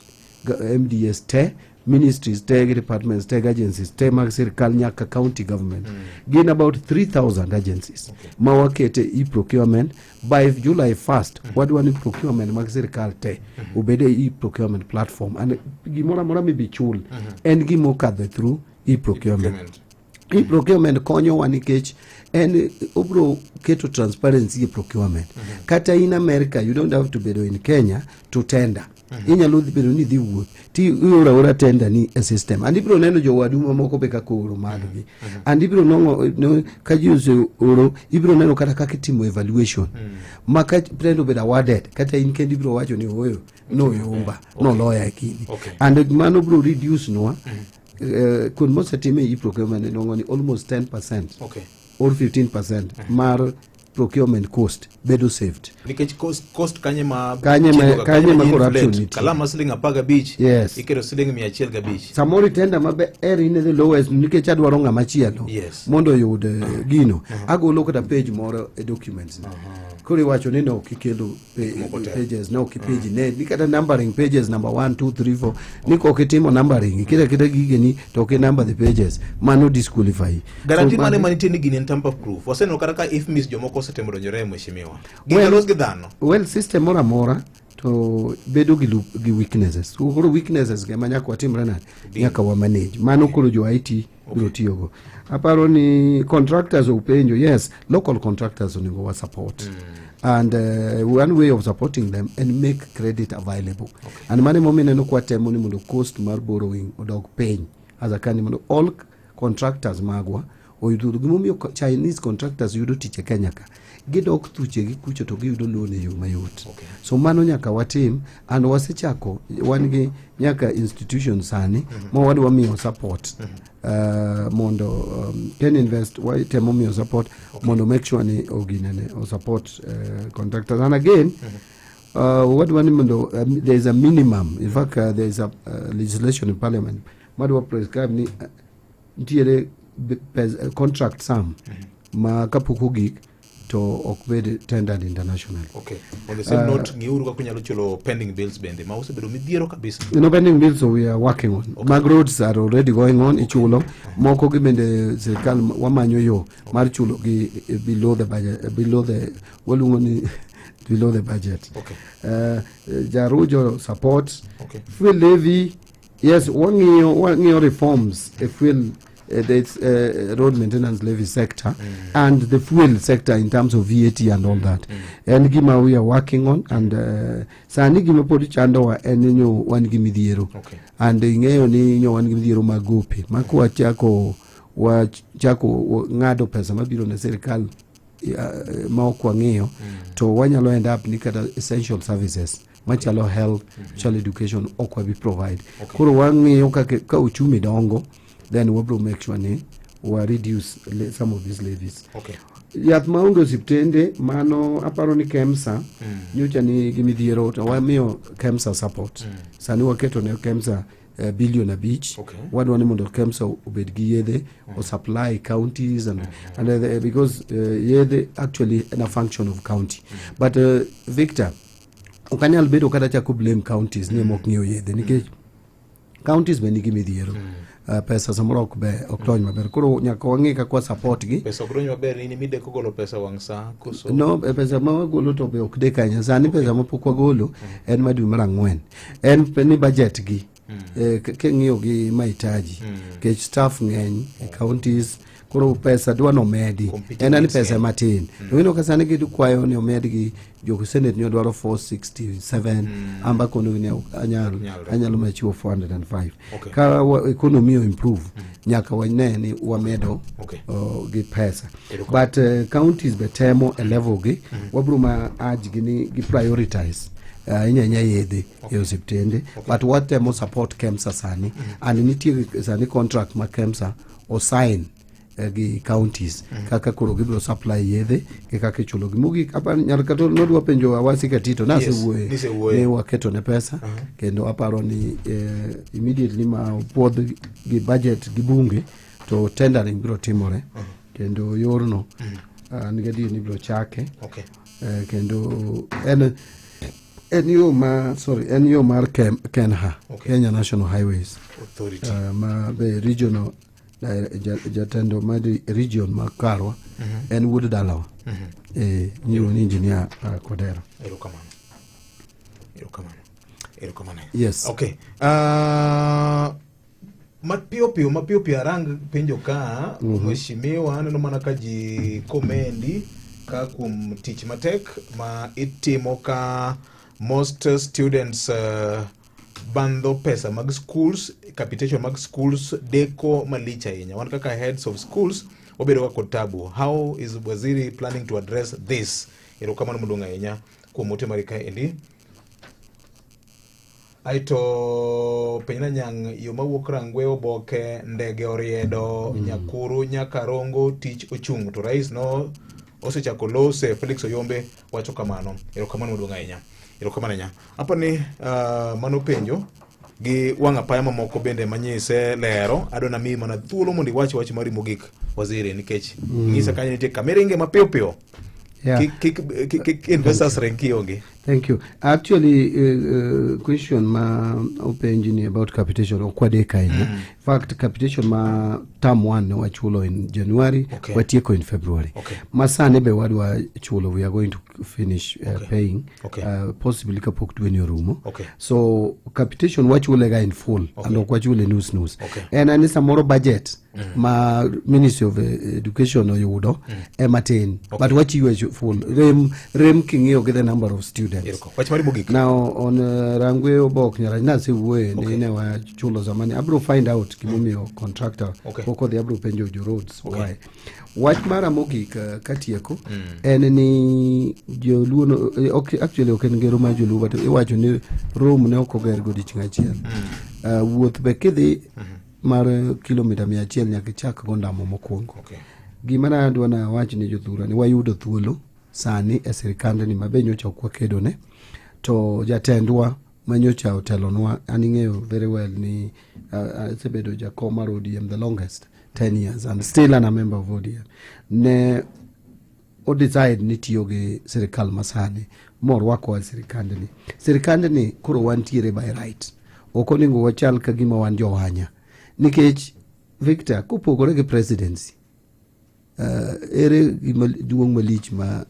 MDS te ministries te departments te agencies te mag sirikal nyaka county government gin about 3000 agencies ma wakete procurement by July 1st wadwa ni procurement mag sirikal te obede procurement platform and gimora mora mibi chul en gimo kadhe through procurement. Procurement konyo wa nikech en obro keto transparency e procurement. Kata in America you don't have to bedo in Kenya to tender. Inyalo bedo ni dhi wuoth ti ora tender ni a system. And ibro neno jowadu mamoko be kako oro maggi. And ibro no ka juse oro ibro neno kata kaka timo evaluation. Maka prendo bedo awarded kata in kendi ibro wacho ni oyo no yomba no lawyer kini. And mano bro reduce no kun most time procurement ni almost 10% or 15% mar procurement cost bedo saved nikech cost kanye ma corruption kalama siling apaga beach ikero siling 105 samori tenda mabe eri ne the lowest nikech adwaro ng'ama chielo mondo yud gino agolo kata page moro e documents kuri wacho ni no kikelo pages no kipage ne nikata numbering pages number 1 2 3 4 niko kitimo numbering kida gigeni to ke number the pages mano disqualify guarantee mane manite ni gini tamper proof waseno kata if miss jomoko setemo donjore mheshimiwa gilos gidhano well system mora to bedo gi weaknesses koro weaknesses ge manya kwa timre na nyaka wa manage mano koro jo IT biro tiyogo aparo ni contractors upenjo yes local contractors onego wa support and one way of supporting them and make credit available and mane momene no kwa temo ni mondo cost mar borrowing odog piny as a kind mondo all contractors magwa oyudo gimomiyo Chinese contractors yudo tich e Kenya ka gidok thuche gi kucho to giyudo loan e yo mayot. So mano nyaka watim, and wasechako wan gi nyaka institution sani ma wadwa miyo support mondo Kenya Invest watemo miyo support mondo make sure ni oginene o support contractors. And again what one mondo there is a minimum, in fact there is a legislation in parliament madwa prescribe ni ntiere contract sum ma kapoko gik to okbed tendered internationally. Okay. On the same note, ngiuru ka kunyalo chulo pending bills bende ma osebedo midhiero kabisa. Pending bills so we are working on. Mag roads are already going on ichulo. Moko gi bende serikal wamanyo yo mar chulo gi below the budget, below the budget. Okay. Jarujo support. Okay. Fuel levy, yes, one reforms a fuel road maintenance levy sector and the fuel sector in terms of VAT and all that. And gima we are working on, and sani gima podi chando wa enyo wan gimi dhiero. And ingeyo ni nyo wan gimi dhiero magope. Makuwa chako ngado pesa mabiro na serikal ma okwa ng'eyo to wanyalo end up ni kata essential services machalo health, machalo education okwa bi provide. Koro wang'eyo ka uchumi dongo, then we will make sure we reduce some of these levies. Okay. Yath maungo siptende mano aparo ni KEMSA nyocha ni gimidhiero to wamiyo KEMSA support. Sani waketo ne KEMSA billion a beach. Wadwa ni mondo KEMSA obed gi yedhe or supply counties and because yedhe actually in a function of county. But Victor, ukanyal bedo kata chako blame counties ni mok ng'iyo yedhe nikech counties be nigi midhiero. Pesa samoro oktony maber. Koro nyaka wang'e ka kwa support gi. Pesa oktony maber ni mide kogolo pesa wangsa koso. No, pesa ma wagolo to be ok de kanya. Sani pesa ma pok wagolo en madwe mar 4. En ni budget gi. Keng'iyo gi mahitaji. Kech staff ng'eny counties koro pesa dwa no medi. En ani pesa matin. Wino ka sani gi kwayo ni omedi gi jo Senate nyo dwaro 467 amba kono ni anyalo machiwo 405. Ka economy improve nyaka wane ni wamedo gi pesa. But counties betemo a level gi wabro ma urge gi ni gi prioritize inyanya yedhe e osiptende, but watemo support KEMSA sani and nitie sani contract ma KEMSA o sign gi counties kaka koro gibro supply yedhe kaka chulo gi mugi apa nyarkato nodwa penjo awasi katito na ne waketo ne pesa kendo aparo ni immediately ma pod gi budget gi bunge to tendering bro timore kendo yorno ngadi ni bro chake kendo en yo mar KENHA, Kenya National Highways Authority ma be regional jatendo madi region makarwa en wuod dalawa nyiro ni engineer Kodera. Erokamano. Yes. Okay. Mapio pio arang penjo ka mheshimiwa neno mana ka ji komendi ka kum tich matek ma itimo ka most students bando pesa mag schools, capitation mag schools deko malicha yenya. Wan kaka heads of schools obedo ka tabu. How is waziri planning to address this? Erokamano mudonga yenya kuomote marika endi. Aito penyina nyang yo mawuok Rangwe Oboke ndege oriedo Nyakuru Nyakarongo tich ochung to rais no osechako lose Felix Oyombe wacho kamano. Erokamano mudonga yenya. Erokamano nya. Apa ni mano penjo gi wanga paya mamoko bende manyise lero adona mi mana thuolo mondi wach mari mogik waziri nikech ngisa kanyo nitie kamerenge mapio kik investors renki onge. Thank you. Actually, question ma open about capitation okwadeka ina. In fact, capitation ma term 1 wachulo in January, watieko in February. Masane be wadwa chulo, we are going to finish paying, possibly kapok dweni orumo. So capitation wachulega in full, and okwachule news. And anisa moro budget ma Ministry of Education oyudo ematin, but wachiwe full. Rem kingio get the number of students. evidence. Wach mari mogik. Now on Rangwe Obok nyara nase wuoye ni ne wa chulo zamani abro find out gimomiyo contractor poko the abro penjo jo roads why. Wach mara mogik katieko en ni joluo actually oken ngero ma joluo but iwacho ni Rome ne okoger godiochieng' achiel. Wuoth be kidhi mar kilomita 100 nyaka chak gondamo mokwongo. Gima na adwa na wach ni jothura ni wayudo thuolo sani e sirikande ni mabenyo chokwa kedo ne to jatendwa manyocha otelonwa aning'eyo very well ni sebedo jakom mar ODM the longest 10 years and still a member of ODM ne o decide ni tiyo gi sirikal masani morwako sirikande ni koro wantiere by right okoningo wachal ka gima wan johanya nikech Victor kupogore gi presidency ere gima duong' malich ma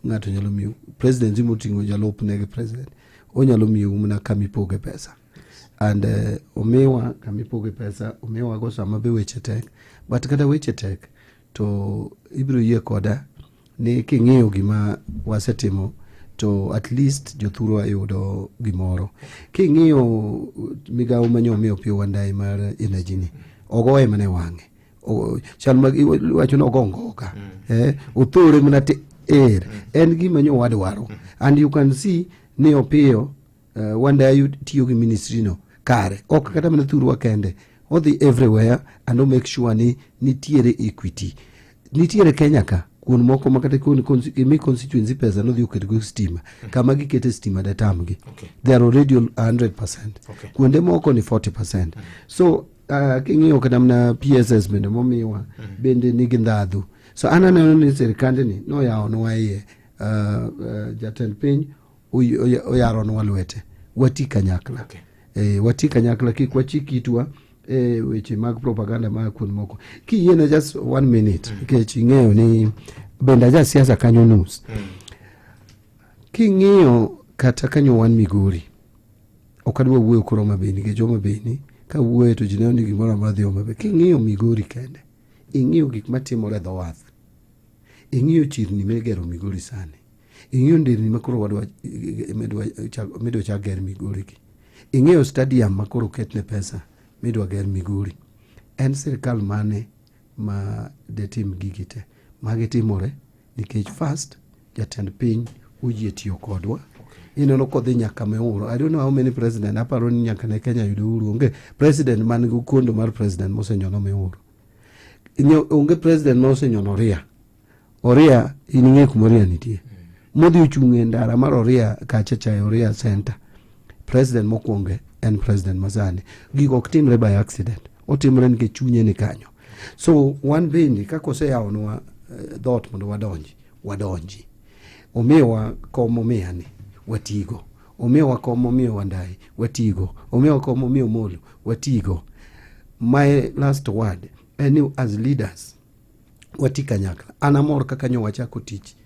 ng'ato nyalo miyo presidency moting'o jalupne gi president onyalo miyo mna kamipoge pesa and omiwa kamipoge pesa omiwa go sama be weche tek but kada weche tek to ibiro yie koda ni king'iyo gima wasetimo to at least jothuro ayudo gimoro king'iyo migawo manyomiyo Opiyo Wandayi mar energy ni ogoye mane wang'e chal mag wacho no gongoka othore mna te en gima nyo wadwaro and you can see ni Opiyo Wandayi tiyo gi ministry no kare ok kata mana thurwa kende odhi everywhere and make sure ni nitiere equity nitiere Kenya ka kun moko makata kun mi constituency pesa no dhi oket go stima kama gikete stima datamgi they are already 100% kuonde moko ni 40% so king'iyo kada mna PSS bende momiwa bende nigi ndadhu so ananeno ni sirikande ni no yaonwa iye jatend piny oyaronwa lwete wati kanyakla wati kanyakla kik wachikitwa weche mag propaganda ma kuon moko kiyiene just 1 minute nikech ing'eyo ni benda ja siasa kanyo nus king'iyo kata kanyo wan Migori okadwa wuoyo koro Homabay nikech Homabay ka wuoyo to jineo ni gimoro madhi Homabay king'iyo Migori kende ing'iyo gik matimore dho wath ing'iyo chirni megero Migori sani ing'iyo ndirni makoro wadwa medwa chager Migori ki ing'iyo stadium makoro ketne pesa midwa ger Migori en sirikal mane ma detim gigite magitimore nikech first jatend piny uyie tiyo kodwa ineno kodhi nyaka Meuru I don't know how many president aparo ni nyaka ne Kenya yudo uhuru onge president man gi kondo mar president mosenyono Meuru onge president mosenyono Oria ining'e kuma Oria nitie modhi ochung'e ndara mar Oria kachacha Oria center president mokwonge en president masani gigo ok timre by accident otimre nikech chunye ni kanyo so wan bende kako seyaonwa dot mondo wadonji omiwa kom omiyani watigo omiwa kom omiyo Wandayi watigo omiwa kom omiyo Molo watigo my last word and as leaders wati kanyakla anamor kaka nyo wachako tich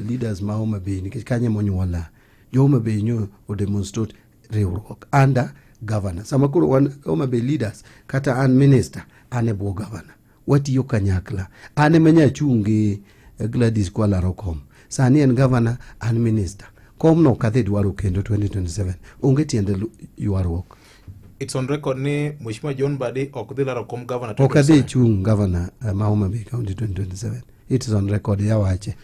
leaders ma Homabay nikech kanye monyuola jo Homabay nyo o demonstrate riwruok under governor sama koro wan Homabay leaders kata an minister ane bwo governor watiyo kanyakla ane menya chungi Gladys Kwala Rokom sani en governor an minister kom no kadhi dwaro kendo 2027 onge tiende yuarruok it's on record ni Mheshimiwa John Mbadi ok dhi laro kom governor ok adhi chung governor ma Homabay County 2027 it is on record ya wache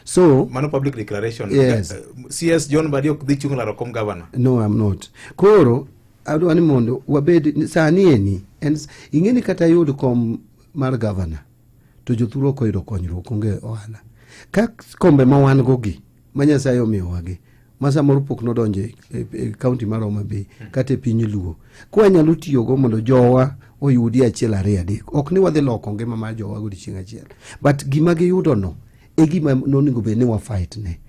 so mano public declaration yes. CS John Mbadi ok dhi chung laro kom governor no I'm not koro adwa ni mondo wabed sani eni ing'eni kata yud kom mar governor to jothuro koyudo konyruok onge ohala ka kombe ma wan gogi ma Nyasaye omiyowa ma samoro pok nodonje e county mar Homabay kata piny Luo kwa nyalo tiyo go mondo jowa oyudi achiel ariyo adek ok ni wadhi loko ngima mar jowa godiochieng' achiel but gima giyudo no e gima nonego bed ni wa fight ne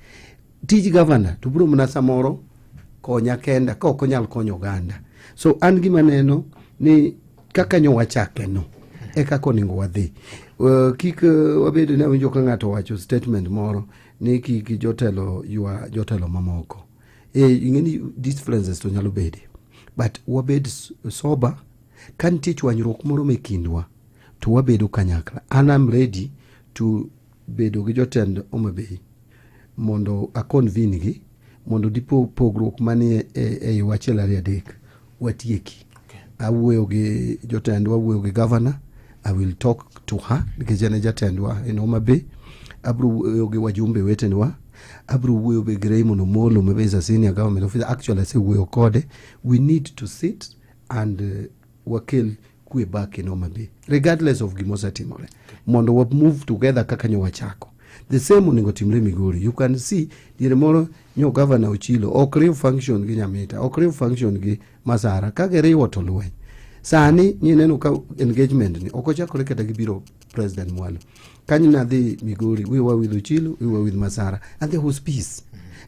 tij governor to biro mana samoro konya kenda ka ok onyal konyo oganda so an gima neno ni kaka nyo wachake no e kaka onego wadhi kik wabed ni awinjo ka ng'ato wacho statement moro ni kik jotelo mamoko ing'eni differences to nyalo bede but wabed sober kan nitie chwanyruok moro mekindwa to wabedo kanyakla and I'm ready to bedo gi jotend Homabay mondo akonvene gi mondo dipo pogruok manie e wachiel ariyo adek watieki. Awuoyo gi jotendwa, awuoyo gi governor. I will talk to her because ene jatendwa in Homa Bay. Abro wuoyo gi wajumbe wetenwa. Abro wuoyo gi Raymond Omolo, maybe is a senior government officer. Actually, I say wuoyo kode. We need to sit and wakel kwe back in Homa Bay, regardless of gimosa timore. Mondo we move together kaka nyo wachako. The same uningo timre Migori. You can see dire moro nyo governor Ochilo okriu function gi Nyamita, okriu function gi Masara kage riwo to lweny. Sani nyineno ka engagement ni okochakore kata gibiro President Mwalo. Kanyo na dhi Migori, we were with Ochilo, we were with Masara, and there was peace.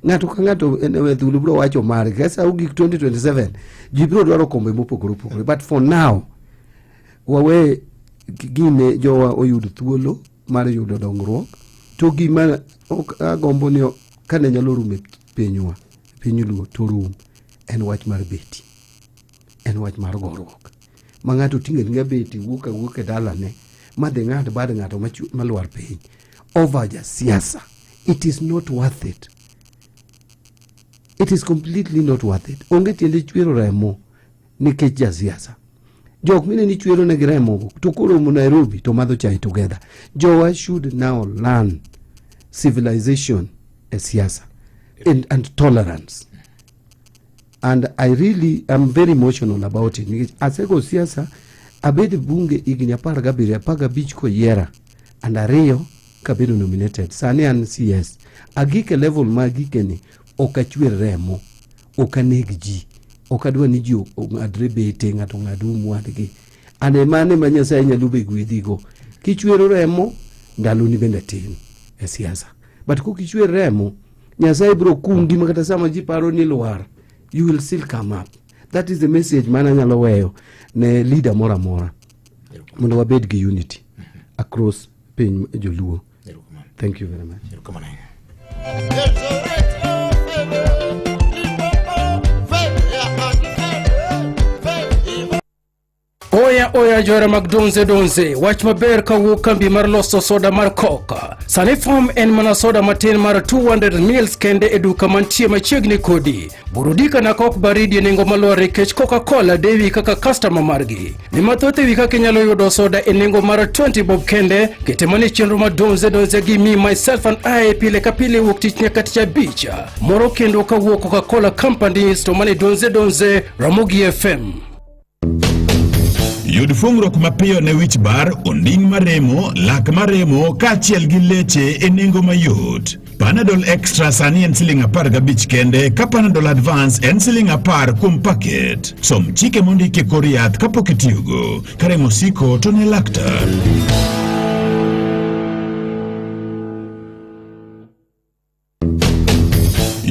Ngato ka ngato enewe dhulu bro wacho mare kesa ugik 2027 jibro dwaro kombe mopogore opogore, but for now wawe gine jowa oyud thuolo mar yudo dongruok. To gima agombo ni kane nyalo rume pinywa, piny luo to rum en wach mar beti, en wach mar goruok. Ma ng'ato ting'e nga beti wuok e dalane ma de ng'ato bad ng'ato maluar piny over ja siasa. It is not worth it. It is completely not worth it. Onge tiende chwero remo nikech ja siasa. Jok mine ni chwero ne remo to koro mu Nairobi to madho chai together. Jowa should now learn civilization as siasa and tolerance. And I really am very emotional about it. Asego siasa abede bunge igni 17 ko yera and ariyo kabedo nominated. Sani an CS. Agike level ma agike ni okachwer remo, okaneg ji, okadwa ni ji adre bete ng'ato ng'adu mwadgi. Ane mane ma Nyasaye nyalo be gwedhigo. Kichwero remo ndalo ni bende tin e siasa. But kukichwer remo Nyasaye bro kungi makata sama ji paro ni lwar. You will still come up. That is the message mana nyalo weyo ne leader mora mora. Mondo wabed gi unity across piny joluo. Thank you very much. Oya jora mag donze wach maber kawuok kambi mar loso soda mar Coca. Sani form en mana soda matin mar 200 ml kende e duka mantie machiegni kodi. Burudika na Coke baridi e nengo malwar kech Coca-Cola dewi kaka customer margi. Ni mathoth ewi kaka inyalo yudo soda e nengo mar 20 bob kende. Kete mane chenro ma donze gi me myself and I pile ka pile wuok tich nyaka tich abich. Moro kendo kawuok Coca-Cola Company to mane donze Ramogi FM. Yud fungruok mapiyo ne wich bar, onding maremo, lak maremo, kachiel gi leche e nengo mayot. Panadol Extra sani en siling 15 kende, ka Panadol Advance en siling 10 kuom paket. Som chike mondiki kor yath kapok itiyogo. Karemo siko to ne laktar.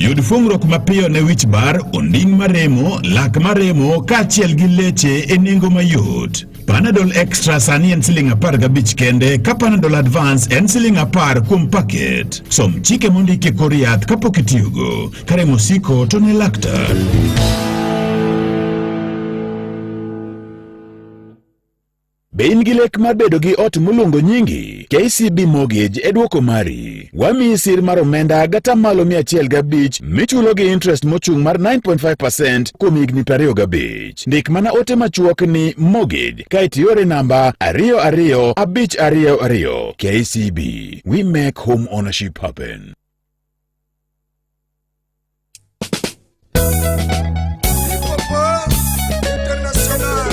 Yud fungruok mapiyo ne wich bar, onding maremo, lak maremo, kachiel gi leche e nengo mayot. Panadol Extra sani en siling 15 kende, ka Panadol Advance en siling 10 kuom paket. Som chike mondiki kor yath kapok itiyogo. Karemo siko to ne laktar. Be in gi lek mar bedo gi ot mulungo nyingi? KCB Mortgage e duoko mari. Wamiyi sir mar omenda gata malo 105 michulo gi interest mochung' mar 9.5% kuom higni 25. Ndik mana ote machuok ni mortgage ka itiore namba 225222. KCB, we make home ownership happen. International,